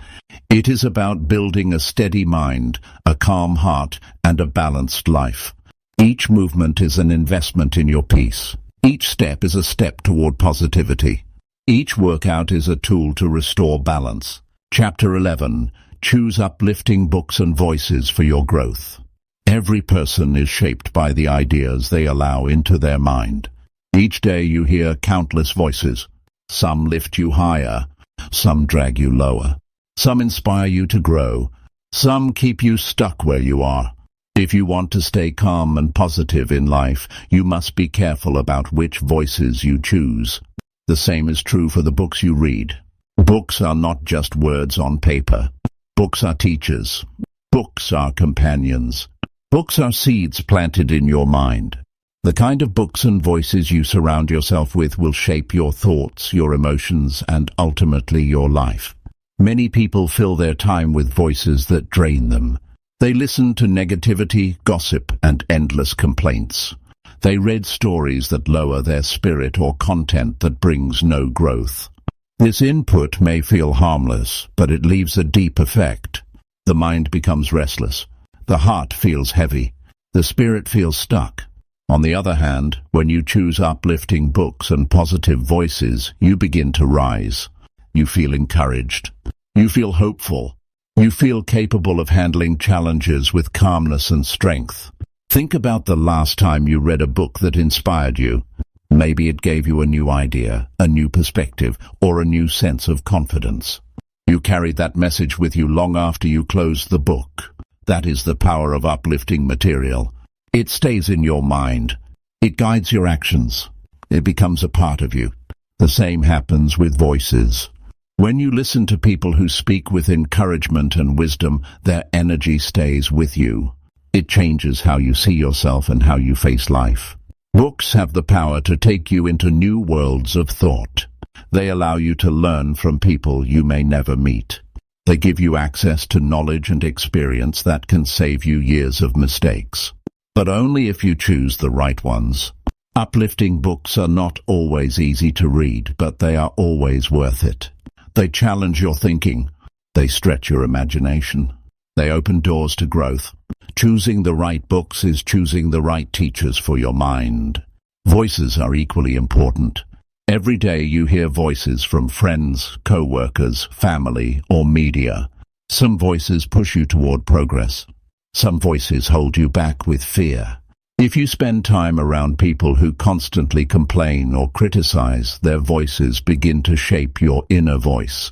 It is about building a steady mind, a calm heart, and a balanced life. Each movement is an investment in your peace. Each step is a step toward positivity. Each workout is a tool to restore balance. Chapter 11. Choose uplifting books and voices for your growth. Every person is shaped by the ideas they allow into their mind. Each day you hear countless voices. Some lift you higher, some drag you lower. Some inspire you to grow, some keep you stuck where you are. If you want to stay calm and positive in life, you must be careful about which voices you choose. The same is true for the books you read. Books are not just words on paper. Books are teachers. Books are companions. Books are seeds planted in your mind. The kind of books and voices you surround yourself with will shape your thoughts, your emotions, and ultimately your life. Many people fill their time with voices that drain them. They listen to negativity, gossip, and endless complaints. They read stories that lower their spirit or content that brings no growth. This input may feel harmless, but it leaves a deep effect. The mind becomes restless. The heart feels heavy. The spirit feels stuck. On the other hand, when you choose uplifting books and positive voices, you begin to rise. You feel encouraged. You feel hopeful. You feel capable of handling challenges with calmness and strength. Think about the last time you read a book that inspired you. Maybe it gave you a new idea, a new perspective, or a new sense of confidence. You carried that message with you long after you closed the book. That is the power of uplifting material. It stays in your mind. It guides your actions. It becomes a part of you. The same happens with voices. When you listen to people who speak with encouragement and wisdom, their energy stays with you. It changes how you see yourself and how you face life. Books have the power to take you into new worlds of thought. They allow you to learn from people you may never meet. They give you access to knowledge and experience that can save you years of mistakes. But only if you choose the right ones. Uplifting books are not always easy to read, but they are always worth it. They challenge your thinking. They stretch your imagination. They open doors to growth. Choosing the right books is choosing the right teachers for your mind. Voices are equally important. Every day you hear voices from friends, co-workers, family, or media. Some voices push you toward progress. Some voices hold you back with fear. If you spend time around people who constantly complain or criticize, their voices begin to shape your inner voice.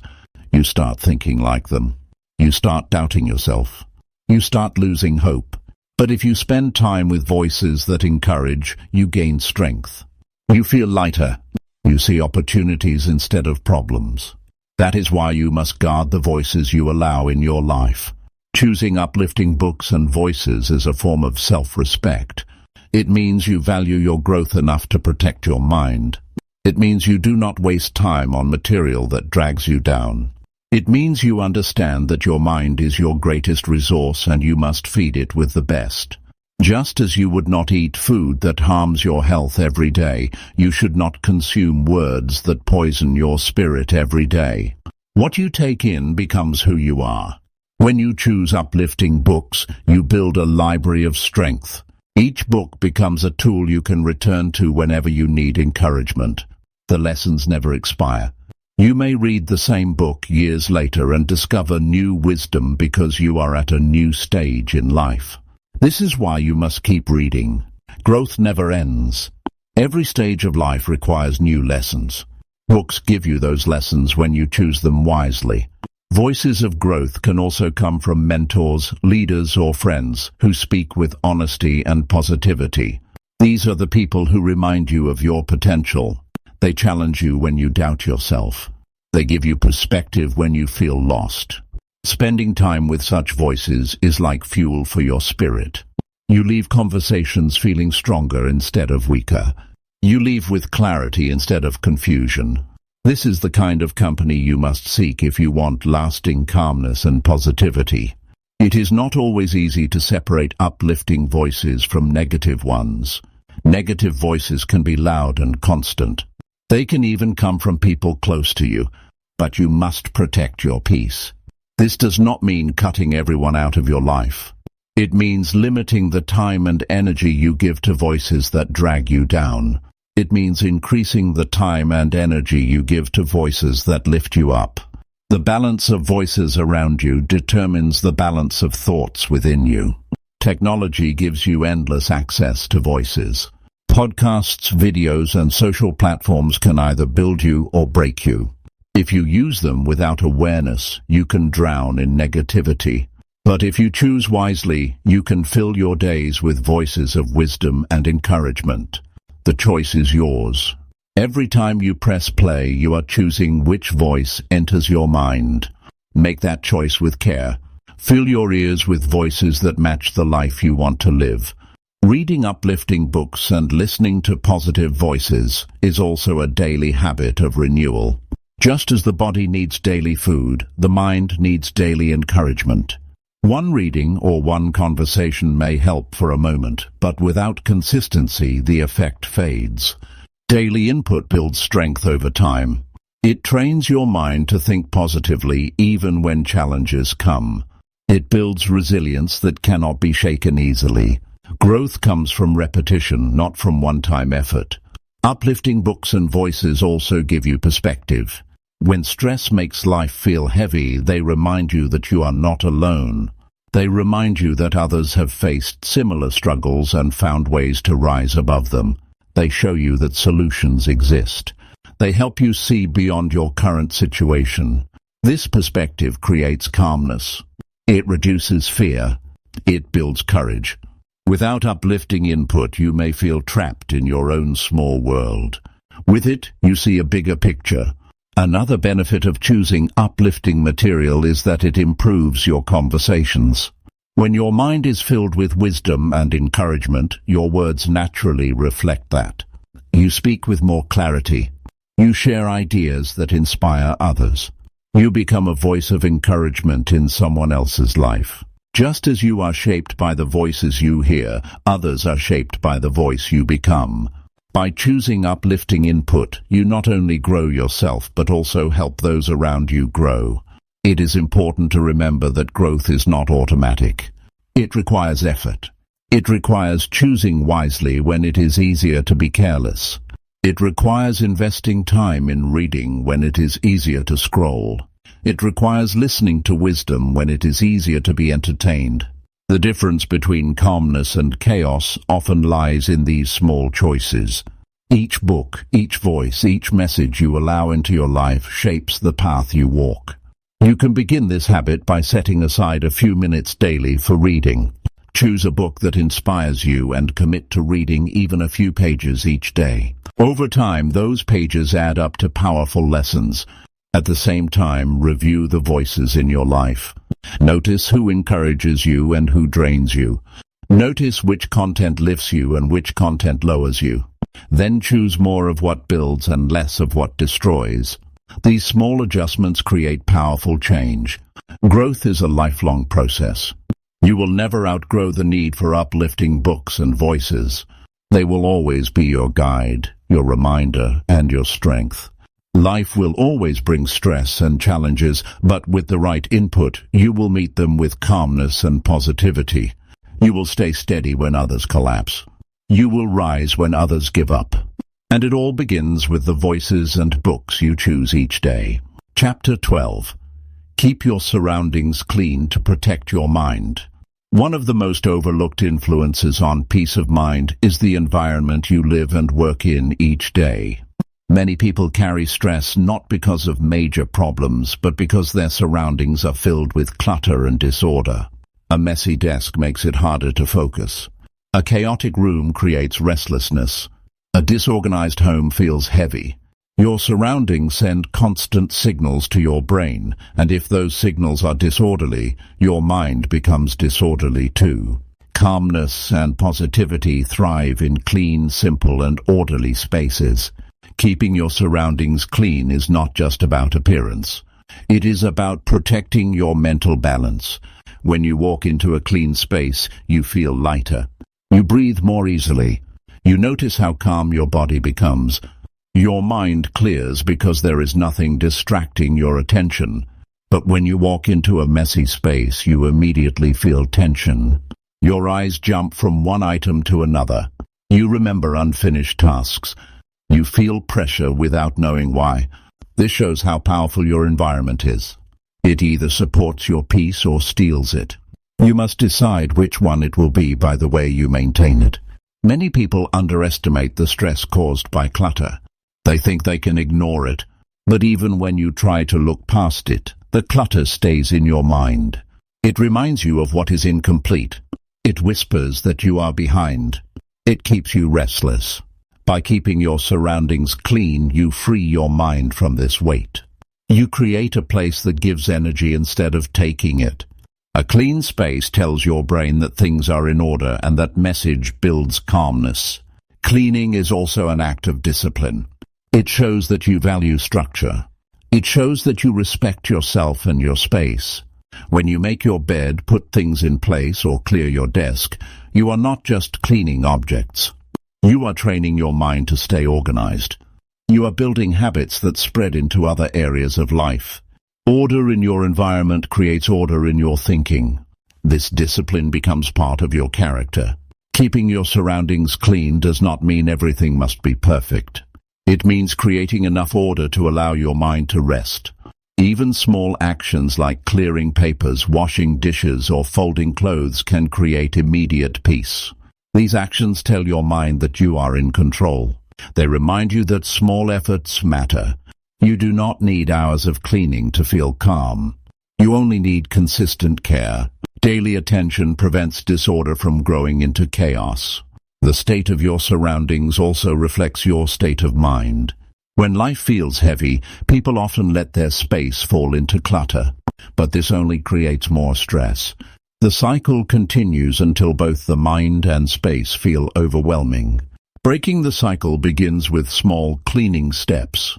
You start thinking like them. You start doubting yourself. You start losing hope. But if you spend time with voices that encourage, you gain strength. You feel lighter. You see opportunities instead of problems. That is why you must guard the voices you allow in your life. Choosing uplifting books and voices is a form of self-respect. It means you value your growth enough to protect your mind. It means you do not waste time on material that drags you down. It means you understand that your mind is your greatest resource and you must feed it with the best. Just as you would not eat food that harms your health every day, you should not consume words that poison your spirit every day. What you take in becomes who you are. When you choose uplifting books, you build a library of strength. Each book becomes a tool you can return to whenever you need encouragement. The lessons never expire. You may read the same book years later and discover new wisdom because you are at a new stage in life. This is why you must keep reading. Growth never ends. Every stage of life requires new lessons. Books give you those lessons when you choose them wisely. Voices of growth can also come from mentors, leaders, or friends who speak with honesty and positivity. These are the people who remind you of your potential. They challenge you when you doubt yourself. They give you perspective when you feel lost. Spending time with such voices is like fuel for your spirit. You leave conversations feeling stronger instead of weaker. You leave with clarity instead of confusion. This is the kind of company you must seek if you want lasting calmness and positivity. It is not always easy to separate uplifting voices from negative ones. Negative voices can be loud and constant. They can even come from people close to you, but you must protect your peace. This does not mean cutting everyone out of your life. It means limiting the time and energy you give to voices that drag you down. It means increasing the time and energy you give to voices that lift you up. The balance of voices around you determines the balance of thoughts within you. Technology gives you endless access to voices. Podcasts, videos, and social platforms can either build you or break you. If you use them without awareness, you can drown in negativity. But if you choose wisely, you can fill your days with voices of wisdom and encouragement. The choice is yours. Every time you press play, you are choosing which voice enters your mind. Make that choice with care. Fill your ears with voices that match the life you want to live. Reading uplifting books and listening to positive voices is also a daily habit of renewal. Just as the body needs daily food, the mind needs daily encouragement. One reading or one conversation may help for a moment, but without consistency, the effect fades. Daily input builds strength over time. It trains your mind to think positively even when challenges come. It builds resilience that cannot be shaken easily. Growth comes from repetition, not from one-time effort. Uplifting books and voices also give you perspective. When stress makes life feel heavy, they remind you that you are not alone. They remind you that others have faced similar struggles and found ways to rise above them. They show you that solutions exist. They help you see beyond your current situation. This perspective creates calmness. It reduces fear. It builds courage. Without uplifting input, you may feel trapped in your own small world. With it, you see a bigger picture. Another benefit of choosing uplifting material is that it improves your conversations. When your mind is filled with wisdom and encouragement, your words naturally reflect that. You speak with more clarity. You share ideas that inspire others. You become a voice of encouragement in someone else's life. Just as you are shaped by the voices you hear, others are shaped by the voice you become. By choosing uplifting input, you not only grow yourself but also help those around you grow. It is important to remember that growth is not automatic. It requires effort. It requires choosing wisely when it is easier to be careless. It requires investing time in reading when it is easier to scroll. It requires listening to wisdom when it is easier to be entertained. The difference between calmness and chaos often lies in these small choices. Each book, each voice, each message you allow into your life shapes the path you walk. You can begin this habit by setting aside a few minutes daily for reading. Choose a book that inspires you and commit to reading even a few pages each day. Over time, those pages add up to powerful lessons. At the same time, review the voices in your life. Notice who encourages you and who drains you. Notice which content lifts you and which content lowers you. Then choose more of what builds and less of what destroys. These small adjustments create powerful change. Growth is a lifelong process. You will never outgrow the need for uplifting books and voices. They will always be your guide, your reminder, and your strength. Life will always bring stress and challenges, but with the right input, you will meet them with calmness and positivity. You will stay steady when others collapse. You will rise when others give up. And it all begins with the voices and books you choose each day. Chapter 12. Keep your surroundings clean to protect your mind. One of the most overlooked influences on peace of mind is the environment you live and work in each day. Many people carry stress not because of major problems, but because their surroundings are filled with clutter and disorder. A messy desk makes it harder to focus. A chaotic room creates restlessness. A disorganized home feels heavy. Your surroundings send constant signals to your brain, and if those signals are disorderly, your mind becomes disorderly too. Calmness and positivity thrive in clean, simple, and orderly spaces. Keeping your surroundings clean is not just about appearance. It is about protecting your mental balance. When you walk into a clean space, you feel lighter. You breathe more easily. You notice how calm your body becomes. Your mind clears because there is nothing distracting your attention. But when you walk into a messy space, you immediately feel tension. Your eyes jump from one item to another. You remember unfinished tasks. You feel pressure without knowing why. This shows how powerful your environment is. It either supports your peace or steals it. You must decide which one it will be by the way you maintain it. Many people underestimate the stress caused by clutter. They think they can ignore it, but even when you try to look past it, the clutter stays in your mind. It reminds you of what is incomplete. It whispers that you are behind. It keeps you restless. By keeping your surroundings clean, you free your mind from this weight. You create a place that gives energy instead of taking it. A clean space tells your brain that things are in order, and that message builds calmness. Cleaning is also an act of discipline. It shows that you value structure. It shows that you respect yourself and your space. When you make your bed, put things in place, or clear your desk, you are not just cleaning objects. You are training your mind to stay organized. You are building habits that spread into other areas of life. Order in your environment creates order in your thinking. This discipline becomes part of your character. Keeping your surroundings clean does not mean everything must be perfect. It means creating enough order to allow your mind to rest. Even small actions like clearing papers, washing dishes, or folding clothes can create immediate peace. These actions tell your mind that you are in control. They remind you that small efforts matter. You do not need hours of cleaning to feel calm. You only need consistent care. Daily attention prevents disorder from growing into chaos. The state of your surroundings also reflects your state of mind. When life feels heavy, people often let their space fall into clutter. But this only creates more stress. The cycle continues until both the mind and space feel overwhelming. Breaking the cycle begins with small cleaning steps.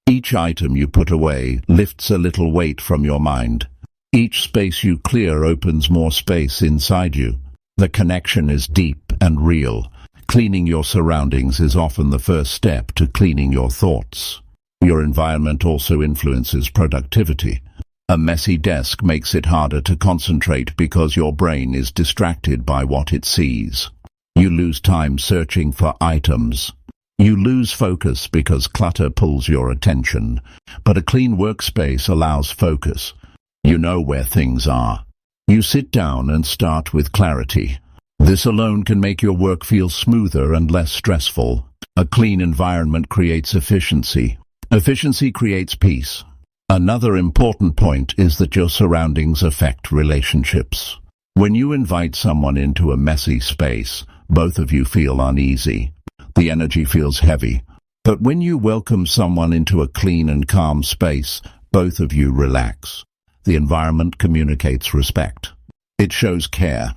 Each item you put away lifts a little weight from your mind. Each space you clear opens more space inside you. The connection is deep and real. Cleaning your surroundings is often the first step to cleaning your thoughts. Your environment also influences productivity. A messy desk makes it harder to concentrate because your brain is distracted by what it sees. You lose time searching for items. You lose focus because clutter pulls your attention. But a clean workspace allows focus. You know where things are. You sit down and start with clarity. This alone can make your work feel smoother and less stressful. A clean environment creates efficiency. Efficiency creates peace. Another important point is that your surroundings affect relationships. When you invite someone into a messy space, both of you feel uneasy. The energy feels heavy. But when you welcome someone into a clean and calm space, both of you relax. The environment communicates respect. It shows care.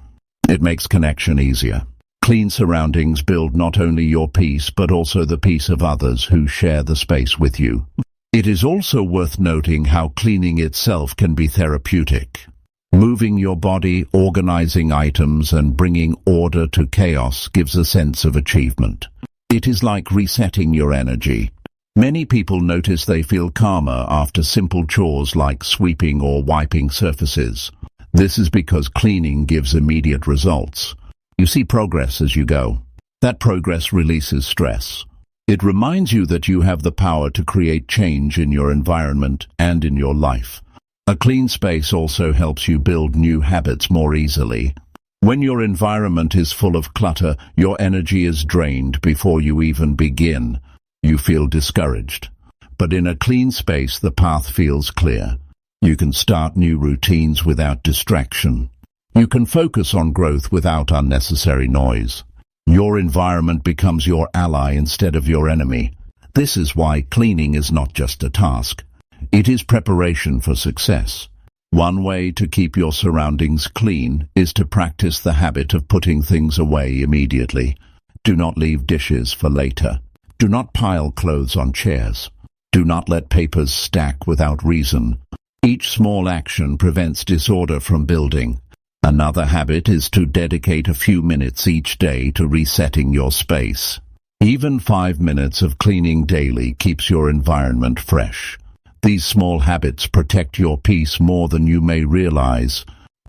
It makes connection easier. Clean surroundings build not only your peace, but also the peace of others who share the space with you. It is also worth noting how cleaning itself can be therapeutic. Moving your body, organizing items, and bringing order to chaos gives a sense of achievement. It is like resetting your energy. Many people notice they feel calmer after simple chores like sweeping or wiping surfaces. This is because cleaning gives immediate results. You see progress as you go. That progress releases stress. It reminds you that you have the power to create change in your environment and in your life. A clean space also helps you build new habits more easily. When your environment is full of clutter, your energy is drained before you even begin. You feel discouraged. But in a clean space, the path feels clear. You can start new routines without distraction. You can focus on growth without unnecessary noise. Your environment becomes your ally instead of your enemy. This is why cleaning is not just a task. It is preparation for success. One way to keep your surroundings clean is to practice the habit of putting things away immediately. Do not leave dishes for later. Do not pile clothes on chairs. Do not let papers stack without reason. Each small action prevents disorder from building. Another habit is to dedicate a few minutes each day to resetting your space. Even 5 minutes of cleaning daily keeps your environment fresh. These small habits protect your peace more than you may realize.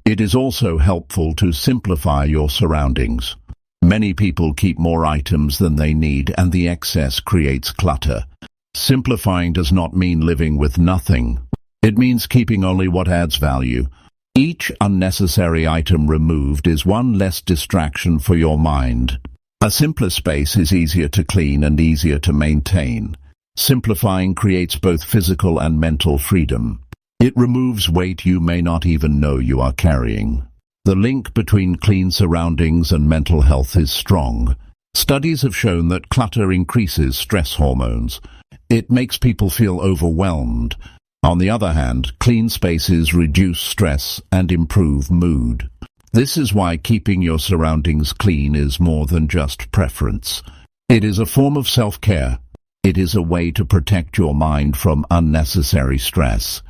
It is also helpful to simplify your surroundings. Many people keep more items than they need, and the excess creates clutter. Simplifying does not mean living with nothing. It means keeping only what adds value. Each unnecessary item removed is one less distraction for your mind. A simpler space is easier to clean and easier to maintain. Simplifying creates both physical and mental freedom. It removes weight you may not even know you are carrying. The link between clean surroundings and mental health is strong. Studies have shown that clutter increases stress hormones. It makes people feel overwhelmed. On the other hand, clean spaces reduce stress and improve mood. This is why keeping your surroundings clean is more than just preference. It is a form of self-care. It is a way to protect your mind from unnecessary stress.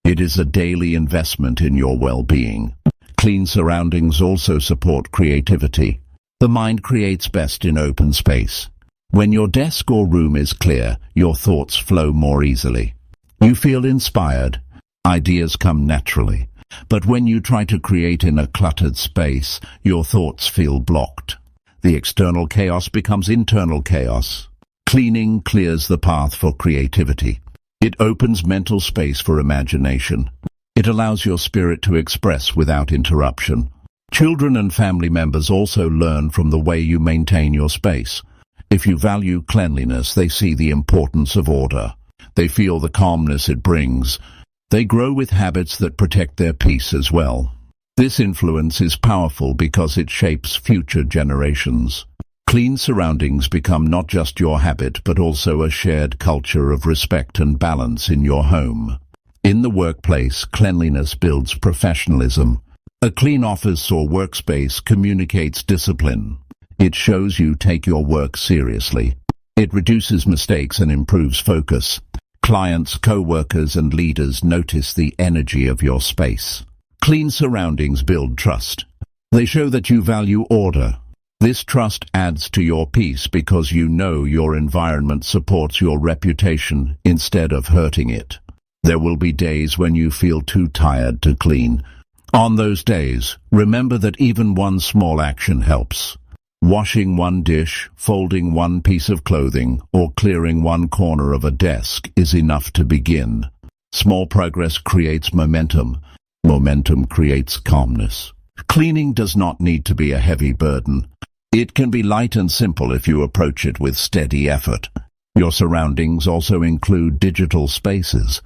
It is a daily investment in your well-being. Clean surroundings also support creativity. The mind creates best in open space. When your desk or room is clear, your thoughts flow more easily. You feel inspired. Ideas come naturally. But when you try to create in a cluttered space, your thoughts feel blocked. The external chaos becomes internal chaos. Cleaning clears the path for creativity. It opens mental space for imagination. It allows your spirit to express without interruption. Children and family members also learn from the way you maintain your space. If you value cleanliness, they see the importance of order. They feel the calmness it brings. They grow with habits that protect their peace as well. This influence is powerful because it shapes future generations. Clean surroundings become not just your habit, but also a shared culture of respect and balance in your home. In the workplace, cleanliness builds professionalism. A clean office or workspace communicates discipline. It shows you take your work seriously. It reduces mistakes and improves focus. Clients, co-workers, and leaders notice the energy of your space. Clean surroundings build trust. They show that you value order. This trust adds to your peace because you know your environment supports your reputation instead of hurting it. There will be days when you feel too tired to clean. On those days, remember that even one small action helps. Washing one dish, folding one piece of clothing, or clearing one corner of a desk is enough to begin. Small progress creates momentum. Momentum creates calmness. Cleaning does not need to be a heavy burden. It can be light and simple if you approach it with steady effort. Your surroundings also include digital spaces.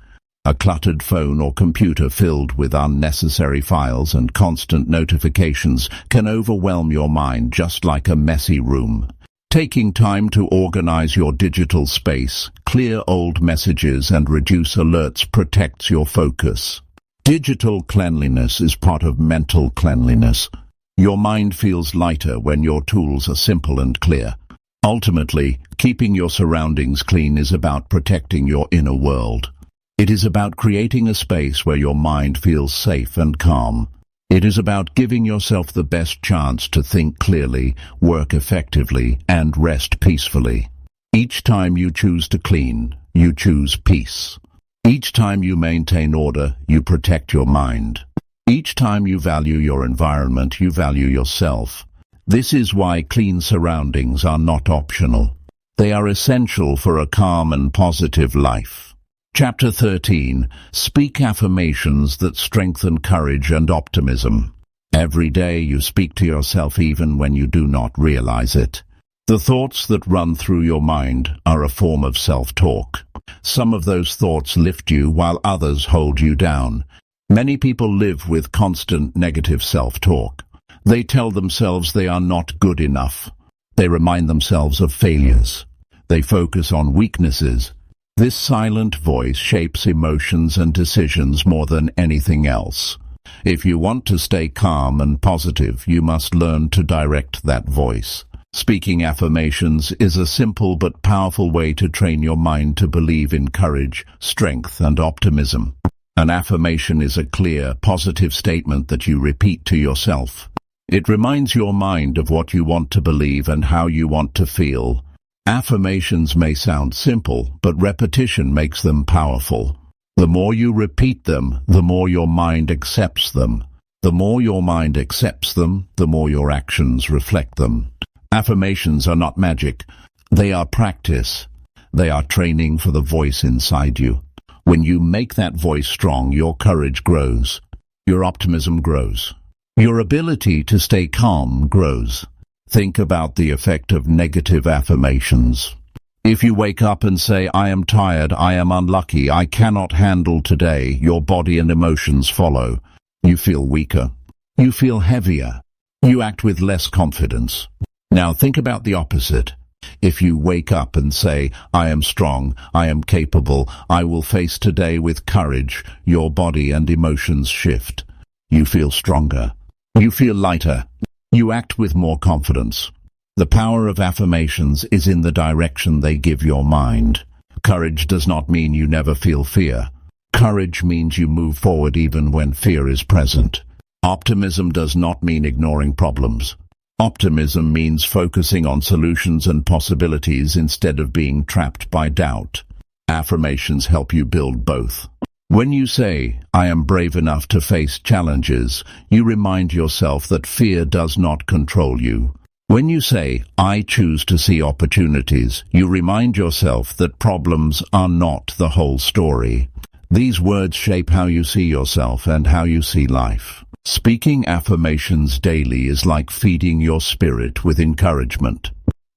A cluttered phone or computer filled with unnecessary files and constant notifications can overwhelm your mind just like a messy room. Taking time to organize your digital space, clear old messages, and reduce alerts protects your focus. Digital cleanliness is part of mental cleanliness. Your mind feels lighter when your tools are simple and clear. Ultimately, keeping your surroundings clean is about protecting your inner world. It is about creating a space where your mind feels safe and calm. It is about giving yourself the best chance to think clearly, work effectively, and rest peacefully. Each time you choose to clean, you choose peace. Each time you maintain order, you protect your mind. Each time you value your environment, you value yourself. This is why clean surroundings are not optional. They are essential for a calm and positive life. Chapter 13. Speak affirmations that strengthen courage and optimism. Every day you speak to yourself even when you do not realize it. The thoughts that run through your mind are a form of self-talk. Some of those thoughts lift you while others hold you down. Many people live with constant negative self-talk. They tell themselves they are not good enough. They remind themselves of failures. They focus on weaknesses. This silent voice shapes emotions and decisions more than anything else. If you want to stay calm and positive, you must learn to direct that voice. Speaking affirmations is a simple but powerful way to train your mind to believe in courage, strength, and optimism. An affirmation is a clear, positive statement that you repeat to yourself. It reminds your mind of what you want to believe and how you want to feel. Affirmations may sound simple, but repetition makes them powerful. The more you repeat them, the more your mind accepts them. The more your mind accepts them, the more your actions reflect them. Affirmations are not magic. They are practice. They are training for the voice inside you. When you make that voice strong, your courage grows. Your optimism grows. Your ability to stay calm grows. Think about the effect of negative affirmations. If you wake up and say, "I am tired, I am unlucky, I cannot handle today," your body and emotions follow. You feel weaker. You feel heavier. You act with less confidence. Now think about the opposite. If you wake up and say, "I am strong, I am capable, I will face today with courage," your body and emotions shift. You feel stronger. You feel lighter. You act with more confidence. The power of affirmations is in the direction they give your mind. Courage does not mean you never feel fear. Courage means you move forward even when fear is present. Optimism does not mean ignoring problems. Optimism means focusing on solutions and possibilities instead of being trapped by doubt. Affirmations help you build both. When you say, "I am brave enough to face challenges," you remind yourself that fear does not control you. When you say, "I choose to see opportunities," you remind yourself that problems are not the whole story. These words shape how you see yourself and how you see life. Speaking affirmations daily is like feeding your spirit with encouragement.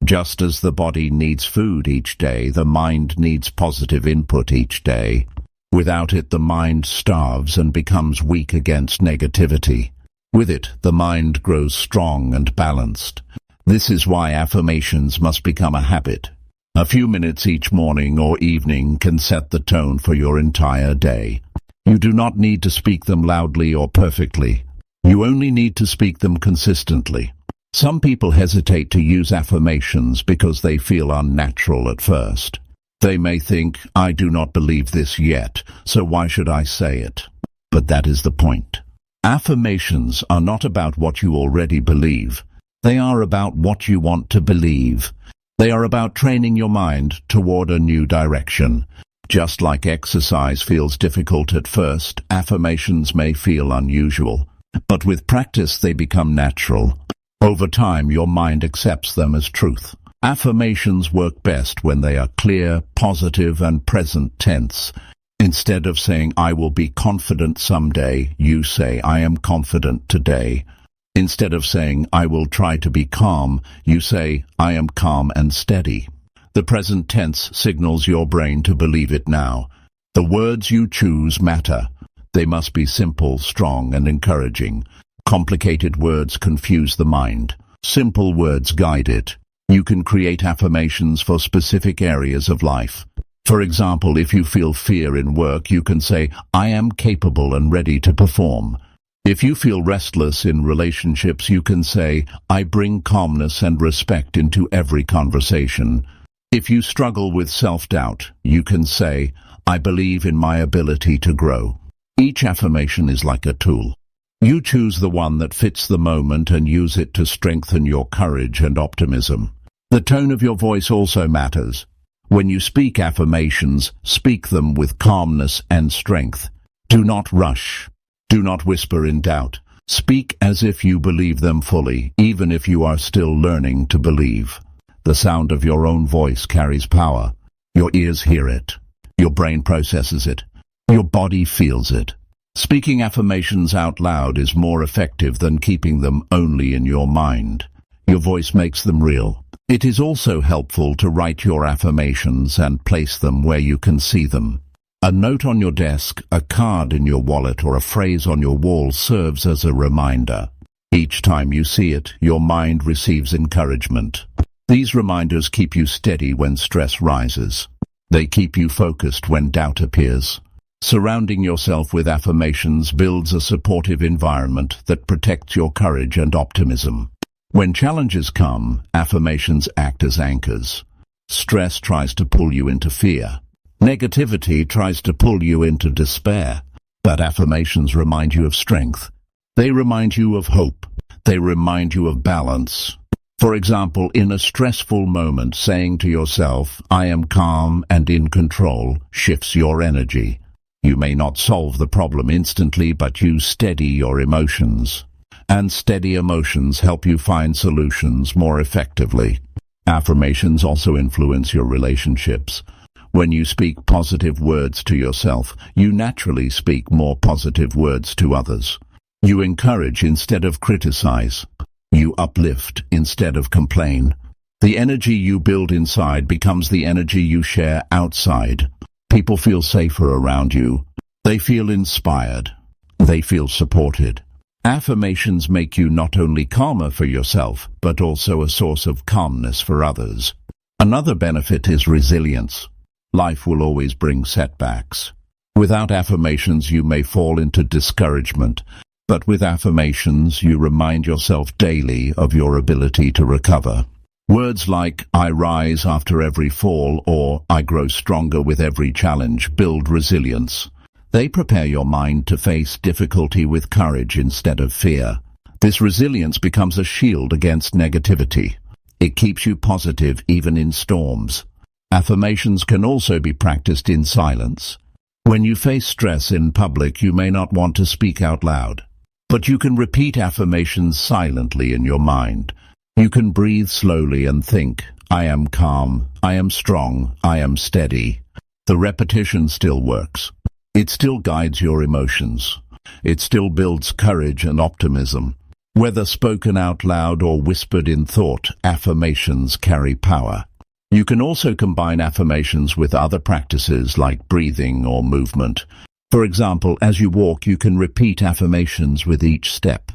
Just as the body needs food each day, the mind needs positive input each day. Without it, the mind starves and becomes weak against negativity. With it, the mind grows strong and balanced. This is why affirmations must become a habit. A few minutes each morning or evening can set the tone for your entire day. You do not need to speak them loudly or perfectly. You only need to speak them consistently. Some people hesitate to use affirmations because they feel unnatural at first. They may think, "I do not believe this yet, so why should I say it?" But that is the point. Affirmations are not about what you already believe. They are about what you want to believe. They are about training your mind toward a new direction. Just like exercise feels difficult at first, affirmations may feel unusual. But with practice they become natural. Over time your mind accepts them as truth. Affirmations work best when they are clear, positive, and present tense. Instead of saying, "I will be confident someday," you say, "I am confident today." Instead of saying, "I will try to be calm," you say, "I am calm and steady." The present tense signals your brain to believe it now. The words you choose matter. They must be simple, strong, and encouraging. Complicated words confuse the mind. Simple words guide it. You can create affirmations for specific areas of life. For example, if you feel fear in work, you can say, "I am capable and ready to perform." If you feel restless in relationships, you can say, "I bring calmness and respect into every conversation." If you struggle with self-doubt, you can say, "I believe in my ability to grow." Each affirmation is like a tool. You choose the one that fits the moment and use it to strengthen your courage and optimism. The tone of your voice also matters. When you speak affirmations, speak them with calmness and strength. Do not rush. Do not whisper in doubt. Speak as if you believe them fully, even if you are still learning to believe. The sound of your own voice carries power. Your ears hear it. Your brain processes it. Your body feels it. Speaking affirmations out loud is more effective than keeping them only in your mind. Your voice makes them real. It is also helpful to write your affirmations and place them where you can see them. A note on your desk, a card in your wallet, or a phrase on your wall serves as a reminder. Each time you see it, your mind receives encouragement. These reminders keep you steady when stress rises. They keep you focused when doubt appears. Surrounding yourself with affirmations builds a supportive environment that protects your courage and optimism. When challenges come, affirmations act as anchors. Stress tries to pull you into fear. Negativity tries to pull you into despair. But affirmations remind you of strength. They remind you of hope. They remind you of balance. For example, in a stressful moment, saying to yourself, "I am calm and in control," shifts your energy. You may not solve the problem instantly, but you steady your emotions. And steady emotions help you find solutions more effectively. Affirmations also influence your relationships. When you speak positive words to yourself, you naturally speak more positive words to others. You encourage instead of criticize. You uplift instead of complain. The energy you build inside becomes the energy you share outside. People feel safer around you. They feel inspired. They feel supported. Affirmations make you not only calmer for yourself, but also a source of calmness for others. Another benefit is resilience. Life will always bring setbacks. Without affirmations, you may fall into discouragement, but with affirmations, you remind yourself daily of your ability to recover. Words like, "I rise after every fall," or "I grow stronger with every challenge," build resilience. They prepare your mind to face difficulty with courage instead of fear. This resilience becomes a shield against negativity. It keeps you positive even in storms. Affirmations can also be practiced in silence. When you face stress in public, you may not want to speak out loud, but you can repeat affirmations silently in your mind. You can breathe slowly and think, "I am calm, I am strong, I am steady." The repetition still works. It still guides your emotions. It still builds courage and optimism. Whether spoken out loud or whispered in thought, affirmations carry power. You can also combine affirmations with other practices like breathing or movement. For example, as you walk, you can repeat affirmations with each step.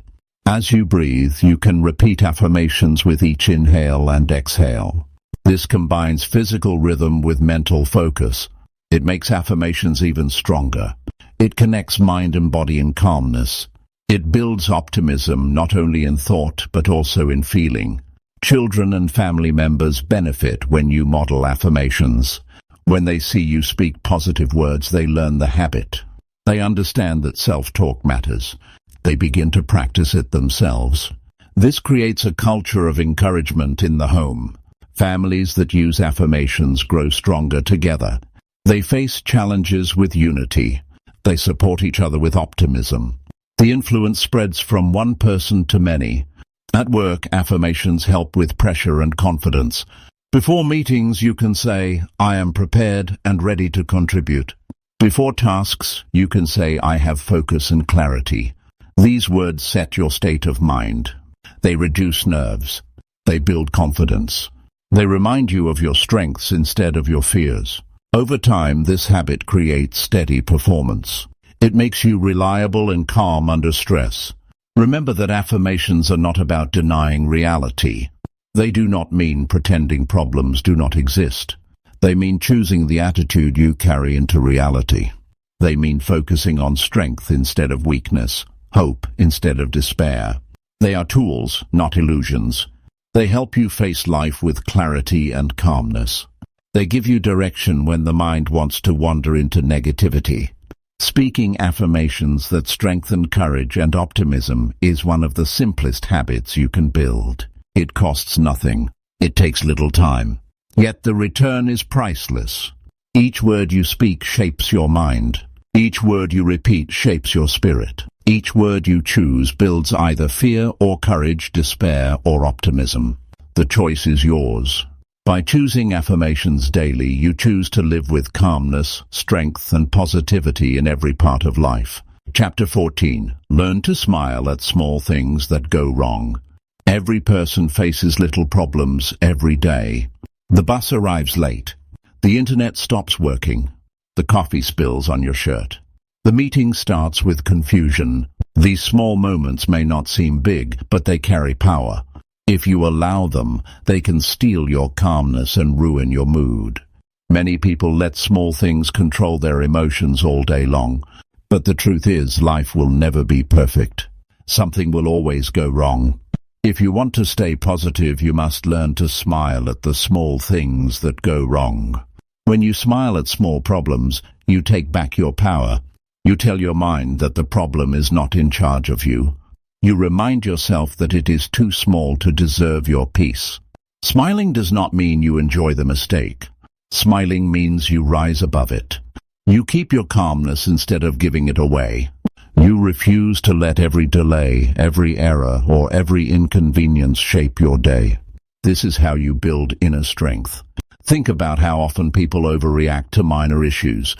As you breathe, you can repeat affirmations with each inhale and exhale. This combines physical rhythm with mental focus. It makes affirmations even stronger. It connects mind and body in calmness. It builds optimism not only in thought but also in feeling. Children and family members benefit when you model affirmations. When they see you speak positive words, they learn the habit. They understand that self-talk matters. They begin to practice it themselves. This creates a culture of encouragement in the home. Families that use affirmations grow stronger together. They face challenges with unity. They support each other with optimism. The influence spreads from one person to many. At work, affirmations help with pressure and confidence. Before meetings, you can say, "I am prepared and ready to contribute." Before tasks, you can say, "I have focus and clarity." These words set your state of mind. They reduce nerves. They build confidence. They remind you of your strengths instead of your fears. Over time, this habit creates steady performance. It makes you reliable and calm under stress. Remember that affirmations are not about denying reality. They do not mean pretending problems do not exist. They mean choosing the attitude you carry into reality. They mean focusing on strength instead of weakness, hope instead of despair. They are tools, not illusions. They help you face life with clarity and calmness. They give you direction when the mind wants to wander into negativity. Speaking affirmations that strengthen courage and optimism is one of the simplest habits you can build. It costs nothing. It takes little time. Yet the return is priceless. Each word you speak shapes your mind. Each word you repeat shapes your spirit. Each word you choose builds either fear or courage, despair or optimism. The choice is yours. By choosing affirmations daily, you choose to live with calmness, strength and positivity in every part of life. Chapter 14. Learn to smile at small things that go wrong. Every person faces little problems every day. The bus arrives late. The internet stops working. The coffee spills on your shirt. The meeting starts with confusion. These small moments may not seem big, but they carry power. If you allow them, they can steal your calmness and ruin your mood. Many people let small things control their emotions all day long. But the truth is, life will never be perfect. Something will always go wrong. If you want to stay positive, you must learn to smile at the small things that go wrong. When you smile at small problems, you take back your power. You tell your mind that the problem is not in charge of you. You remind yourself that it is too small to deserve your peace. Smiling does not mean you enjoy the mistake. Smiling means you rise above it. You keep your calmness instead of giving it away. You refuse to let every delay, every error, or every inconvenience shape your day. This is how you build inner strength. Think about how often people overreact to minor issues.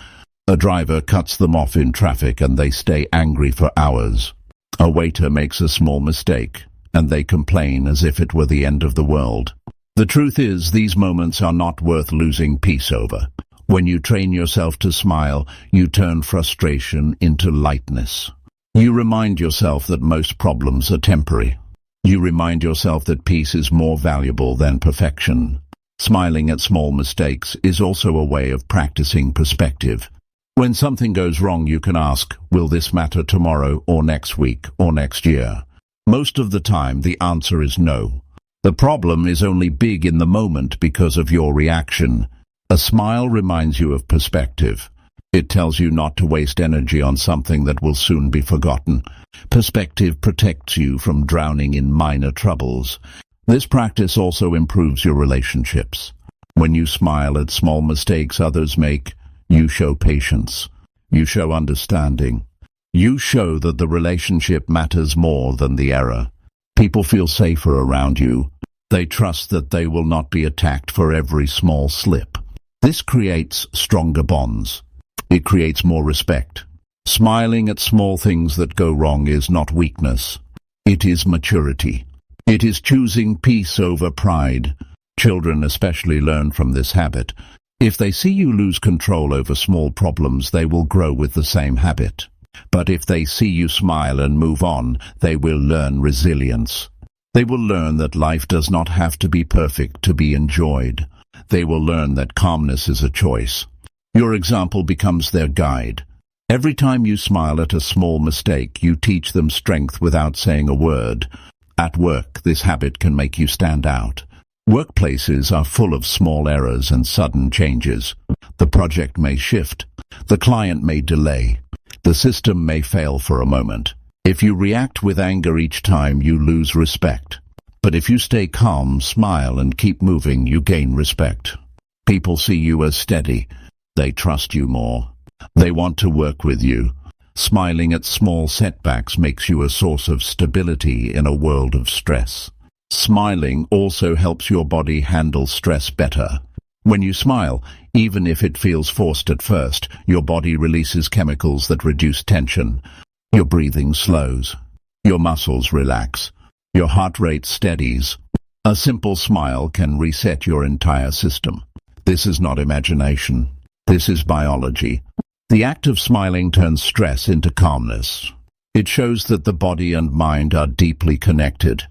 A driver cuts them off in traffic and they stay angry for hours. A waiter makes a small mistake and they complain as if it were the end of the world. The truth is, these moments are not worth losing peace over. When you train yourself to smile, you turn frustration into lightness. You remind yourself that most problems are temporary. You remind yourself that peace is more valuable than perfection. Smiling at small mistakes is also a way of practicing perspective. When something goes wrong, you can ask, will this matter tomorrow or next week or next year? Most of the time, the answer is no. The problem is only big in the moment because of your reaction. A smile reminds you of perspective. It tells you not to waste energy on something that will soon be forgotten. Perspective protects you from drowning in minor troubles. This practice also improves your relationships. When you smile at small mistakes others make, you show patience. You show understanding. You show that the relationship matters more than the error. People feel safer around you. They trust that they will not be attacked for every small slip. This creates stronger bonds. It creates more respect. Smiling at small things that go wrong is not weakness. It is maturity. It is choosing peace over pride. Children especially learn from this habit. If they see you lose control over small problems, they will grow with the same habit. But if they see you smile and move on, they will learn resilience. They will learn that life does not have to be perfect to be enjoyed. They will learn that calmness is a choice. Your example becomes their guide. Every time you smile at a small mistake, you teach them strength without saying a word. At work, this habit can make you stand out. Workplaces are full of small errors and sudden changes. The project may shift. The client may delay. The system may fail for a moment. If you react with anger each time, you lose respect. But if you stay calm, smile, and keep moving, you gain respect. People see you as steady. They trust you more. They want to work with you. Smiling at small setbacks makes you a source of stability in a world of stress. Smiling also helps your body handle stress better. When you smile, even if it feels forced at first, your body releases chemicals that reduce tension. Your breathing slows. Your muscles relax. Your heart rate steadies. A simple smile can reset your entire system. This is not imagination. This is biology. The act of smiling turns stress into calmness. It shows that the body and mind are deeply connected.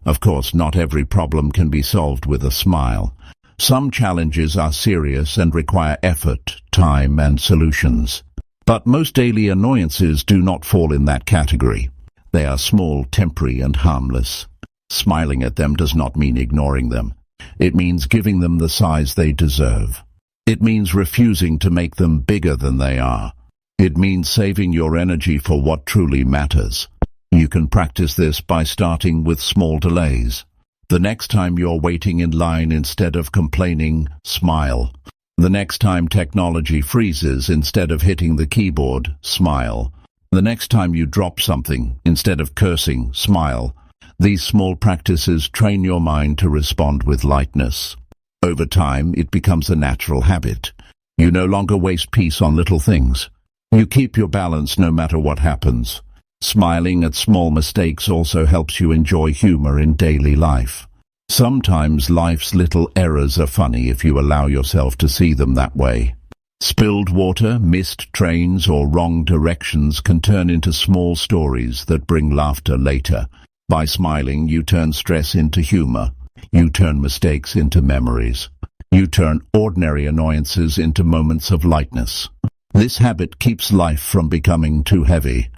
Of course, not every problem can be solved with a smile. Some challenges are serious and require effort, time, and solutions. But most daily annoyances do not fall in that category. They are small, temporary, and harmless. Smiling at them does not mean ignoring them. It means giving them the size they deserve. It means refusing to make them bigger than they are. It means saving your energy for what truly matters. You can practice this by starting with small delays. The next time you're waiting in line, instead of complaining, smile. The next time technology freezes, instead of hitting the keyboard, smile. The next time you drop something, instead of cursing, smile. These small practices train your mind to respond with lightness. Over time, it becomes a natural habit. You no longer waste peace on little things. You keep your balance no matter what happens. Smiling at small mistakes also helps you enjoy humor in daily life. Sometimes life's little errors are funny if you allow yourself to see them that way. Spilled water, missed trains, or wrong directions can turn into small stories that bring laughter later. By smiling, you turn stress into humor. You turn mistakes into memories. You turn ordinary annoyances into moments of lightness. This habit keeps life from becoming too heavy.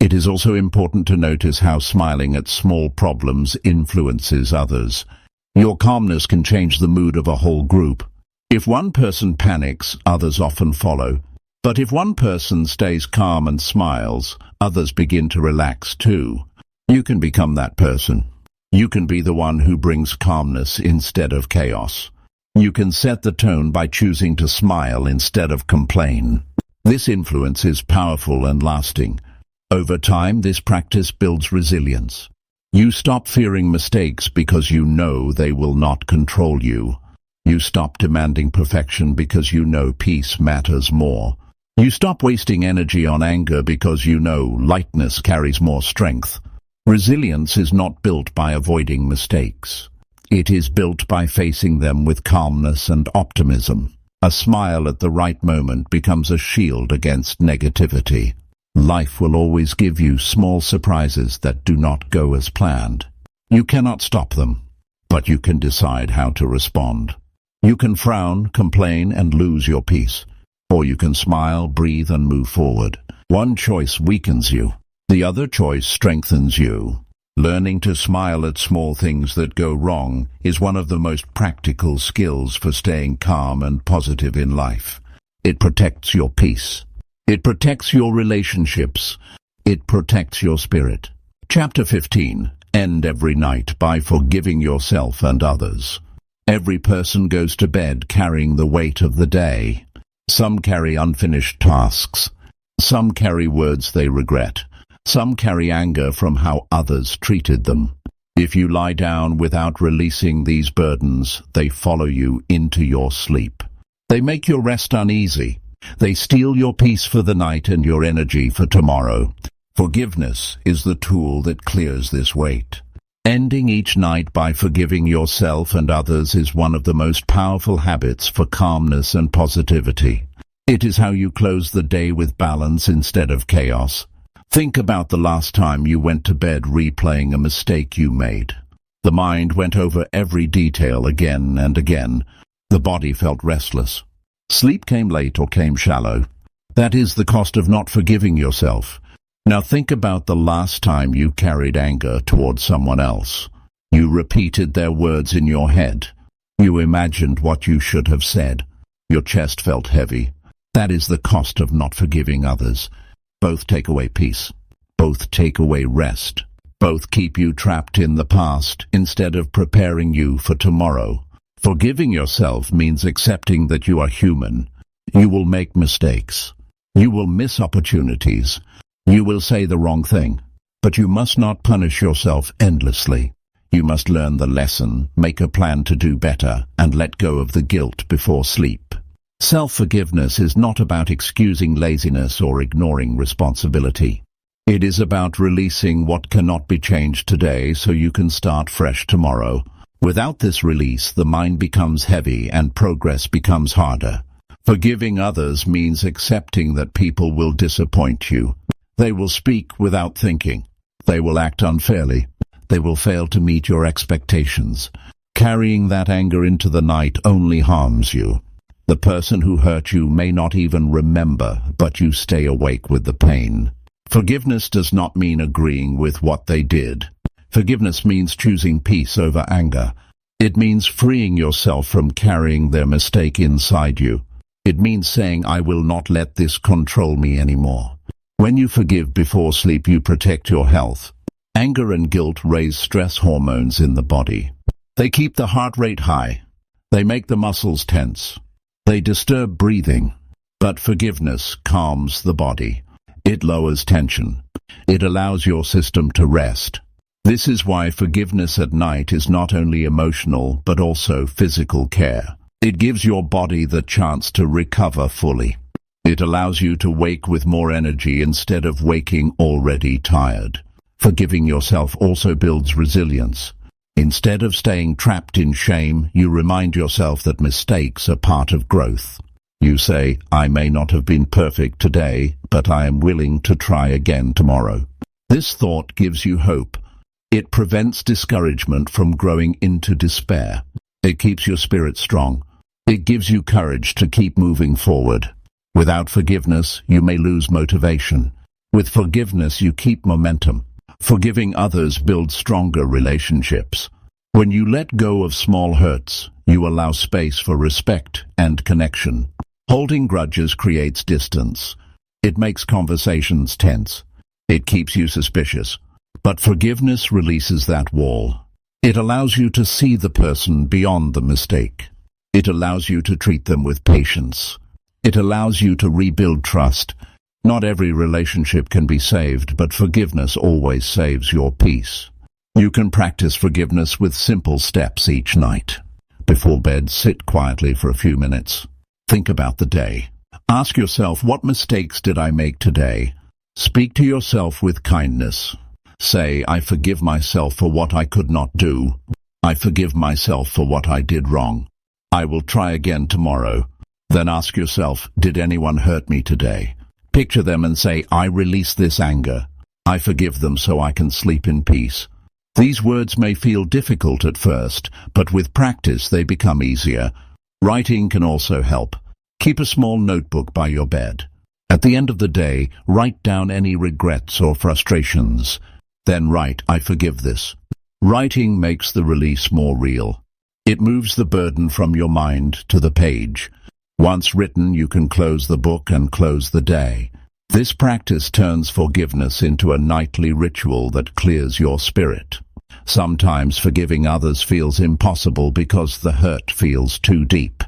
It is also important to notice how smiling at small problems influences others. Your calmness can change the mood of a whole group. If one person panics, others often follow. But if one person stays calm and smiles, others begin to relax too. You can become that person. You can be the one who brings calmness instead of chaos. You can set the tone by choosing to smile instead of complain. This influence is powerful and lasting. Over time, this practice builds resilience. You stop fearing mistakes because you know they will not control you. You stop demanding perfection because you know peace matters more. You stop wasting energy on anger because you know lightness carries more strength. Resilience is not built by avoiding mistakes. It is built by facing them with calmness and optimism. A smile at the right moment becomes a shield against negativity. Life will always give you small surprises that do not go as planned. You cannot stop them, but you can decide how to respond. You can frown, complain, and lose your peace. Or you can smile, breathe, and move forward. One choice weakens you. The other choice strengthens you. Learning to smile at small things that go wrong is one of the most practical skills for staying calm and positive in life. It protects your peace. It protects your relationships. It protects your spirit. Chapter 15. End every night by forgiving yourself and others. Every person goes to bed carrying the weight of the day. Some carry unfinished tasks. Some carry words they regret. Some carry anger from how others treated them. If you lie down without releasing these burdens, they follow you into your sleep. They make your rest uneasy. They steal your peace for the night and your energy for tomorrow. Forgiveness is the tool that clears this weight. Ending each night by forgiving yourself and others is one of the most powerful habits for calmness and positivity. It is how you close the day with balance instead of chaos. Think about the last time you went to bed replaying a mistake you made. The mind went over every detail again and again. The body felt restless. Sleep came late or came shallow. That is the cost of not forgiving yourself. Now think about the last time you carried anger towards someone else. You repeated their words in your head. You imagined what you should have said. Your chest felt heavy. That is the cost of not forgiving others. Both take away peace. Both take away rest. Both keep you trapped in the past instead of preparing you for tomorrow. Forgiving yourself means accepting that you are human. You will make mistakes. You will miss opportunities. You will say the wrong thing. But you must not punish yourself endlessly. You must learn the lesson, make a plan to do better, and let go of the guilt before sleep. Self-forgiveness is not about excusing laziness or ignoring responsibility. It is about releasing what cannot be changed today so you can start fresh tomorrow. Without this release, the mind becomes heavy and progress becomes harder. Forgiving others means accepting that people will disappoint you. They will speak without thinking. They will act unfairly. They will fail to meet your expectations. Carrying that anger into the night only harms you. The person who hurt you may not even remember, but you stay awake with the pain. Forgiveness does not mean agreeing with what they did. Forgiveness means choosing peace over anger. It means freeing yourself from carrying their mistake inside you. It means saying, I will not let this control me anymore. When you forgive before sleep, you protect your health. Anger and guilt raise stress hormones in the body. They keep the heart rate high. They make the muscles tense. They disturb breathing. But forgiveness calms the body. It lowers tension. It allows your system to rest. This is why forgiveness at night is not only emotional but also physical care. It gives your body the chance to recover fully. It allows you to wake with more energy instead of waking already tired. Forgiving yourself also builds resilience. Instead of staying trapped in shame, you remind yourself that mistakes are part of growth. You say, I may not have been perfect today, but I am willing to try again tomorrow. This thought gives you hope. It prevents discouragement from growing into despair. It keeps your spirit strong. It gives you courage to keep moving forward. Without forgiveness, you may lose motivation. With forgiveness, you keep momentum. Forgiving others builds stronger relationships. When you let go of small hurts, you allow space for respect and connection. Holding grudges creates distance. It makes conversations tense. It keeps you suspicious. But forgiveness releases that wall. It allows you to see the person beyond the mistake. It allows you to treat them with patience. It allows you to rebuild trust. Not every relationship can be saved, but forgiveness always saves your peace. You can practice forgiveness with simple steps each night. Before bed, sit quietly for a few minutes. Think about the day. Ask yourself, what mistakes did I make today? Speak to yourself with kindness. Say, I forgive myself for what I could not do. I forgive myself for what I did wrong. I will try again tomorrow. Then ask yourself, did anyone hurt me today? Picture them and say, I release this anger. I forgive them so I can sleep in peace. These words may feel difficult at first, but with practice they become easier. Writing can also help. Keep a small notebook by your bed. At the end of the day, write down any regrets or frustrations. Then write, I forgive this. Writing makes the release more real. It moves the burden from your mind to the page. Once written, you can close the book and close the day. This practice turns forgiveness into a nightly ritual that clears your spirit. Sometimes forgiving others feels impossible because the hurt feels too deep.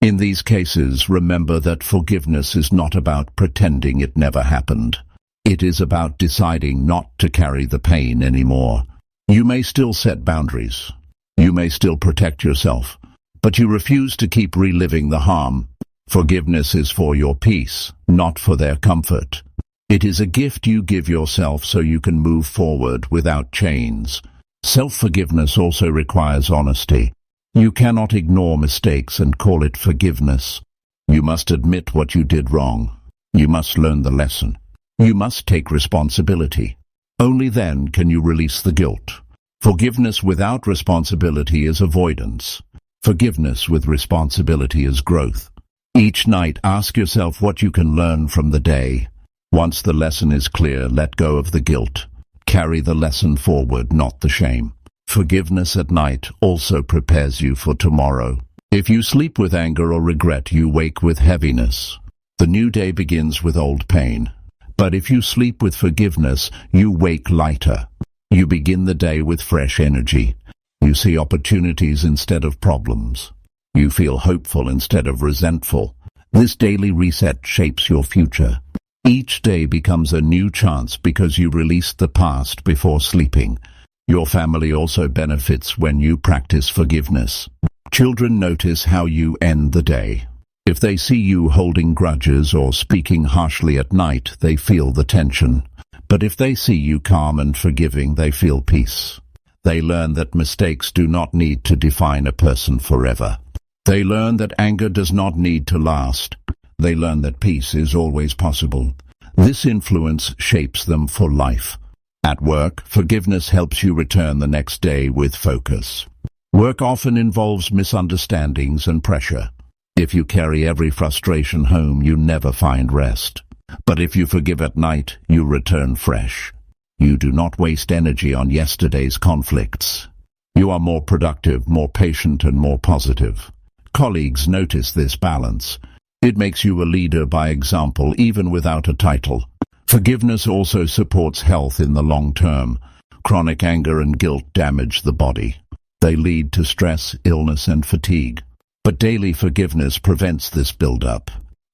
In these cases, remember that forgiveness is not about pretending it never happened. It is about deciding not to carry the pain anymore. You may still set boundaries. You may still protect yourself, but you refuse to keep reliving the harm. Forgiveness is for your peace, not for their comfort. It is a gift you give yourself so you can move forward without chains. Self-forgiveness also requires honesty. You cannot ignore mistakes and call it forgiveness. You must admit what you did wrong. You must learn the lesson. You must take responsibility. Only then can you release the guilt. Forgiveness without responsibility is avoidance. Forgiveness with responsibility is growth. Each night, ask yourself what you can learn from the day. Once the lesson is clear, let go of the guilt. Carry the lesson forward, not the shame. Forgiveness at night also prepares you for tomorrow. If you sleep with anger or regret, you wake with heaviness. The new day begins with old pain. But if you sleep with forgiveness, you wake lighter. You begin the day with fresh energy. You see opportunities instead of problems. You feel hopeful instead of resentful. This daily reset shapes your future. Each day becomes a new chance because you released the past before sleeping. Your family also benefits when you practice forgiveness. Children notice how you end the day. If they see you holding grudges or speaking harshly at night, they feel the tension. But if they see you calm and forgiving, they feel peace. They learn that mistakes do not need to define a person forever. They learn that anger does not need to last. They learn that peace is always possible. This influence shapes them for life. At work, forgiveness helps you return the next day with focus. Work often involves misunderstandings and pressure. If you carry every frustration home, you never find rest. But if you forgive at night, you return fresh. You do not waste energy on yesterday's conflicts. You are more productive, more patient, and more positive. Colleagues notice this balance. It makes you a leader by example, even without a title. Forgiveness also supports health in the long term. Chronic anger and guilt damage the body. They lead to stress, illness, and fatigue. But daily forgiveness prevents this build-up.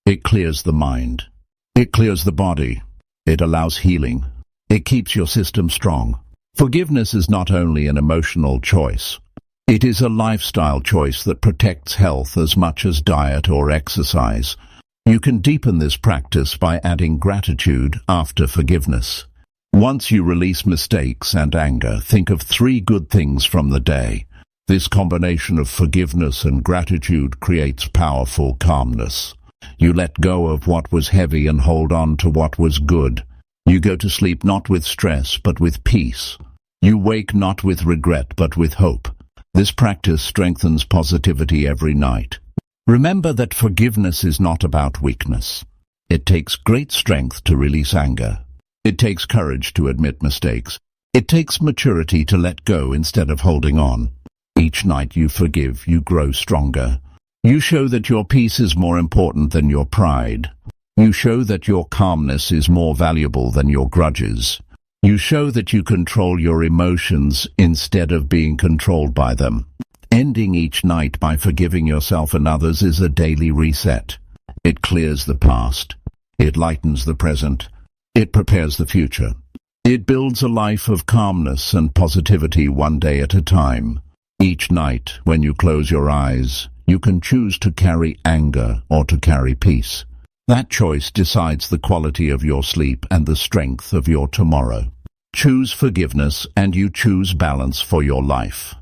It clears the mind. It clears the body. It allows healing. It keeps your system strong. Forgiveness is not only an emotional choice. It is a lifestyle choice that protects health as much as diet or exercise. You can deepen this practice by adding gratitude after forgiveness. Once you release mistakes and anger, think of 3 good things from the day. This combination of forgiveness and gratitude creates powerful calmness. You let go of what was heavy and hold on to what was good. You go to sleep not with stress but with peace. You wake not with regret but with hope. This practice strengthens positivity every night. Remember that forgiveness is not about weakness. It takes great strength to release anger. It takes courage to admit mistakes. It takes maturity to let go instead of holding on. Each night you forgive, you grow stronger. You show that your peace is more important than your pride. You show that your calmness is more valuable than your grudges. You show that you control your emotions instead of being controlled by them. Ending each night by forgiving yourself and others is a daily reset. It clears the past. It lightens the present. It prepares the future. It builds a life of calmness and positivity one day at a time. Each night, when you close your eyes, you can choose to carry anger or to carry peace. That choice decides the quality of your sleep and the strength of your tomorrow. Choose forgiveness and you choose balance for your life.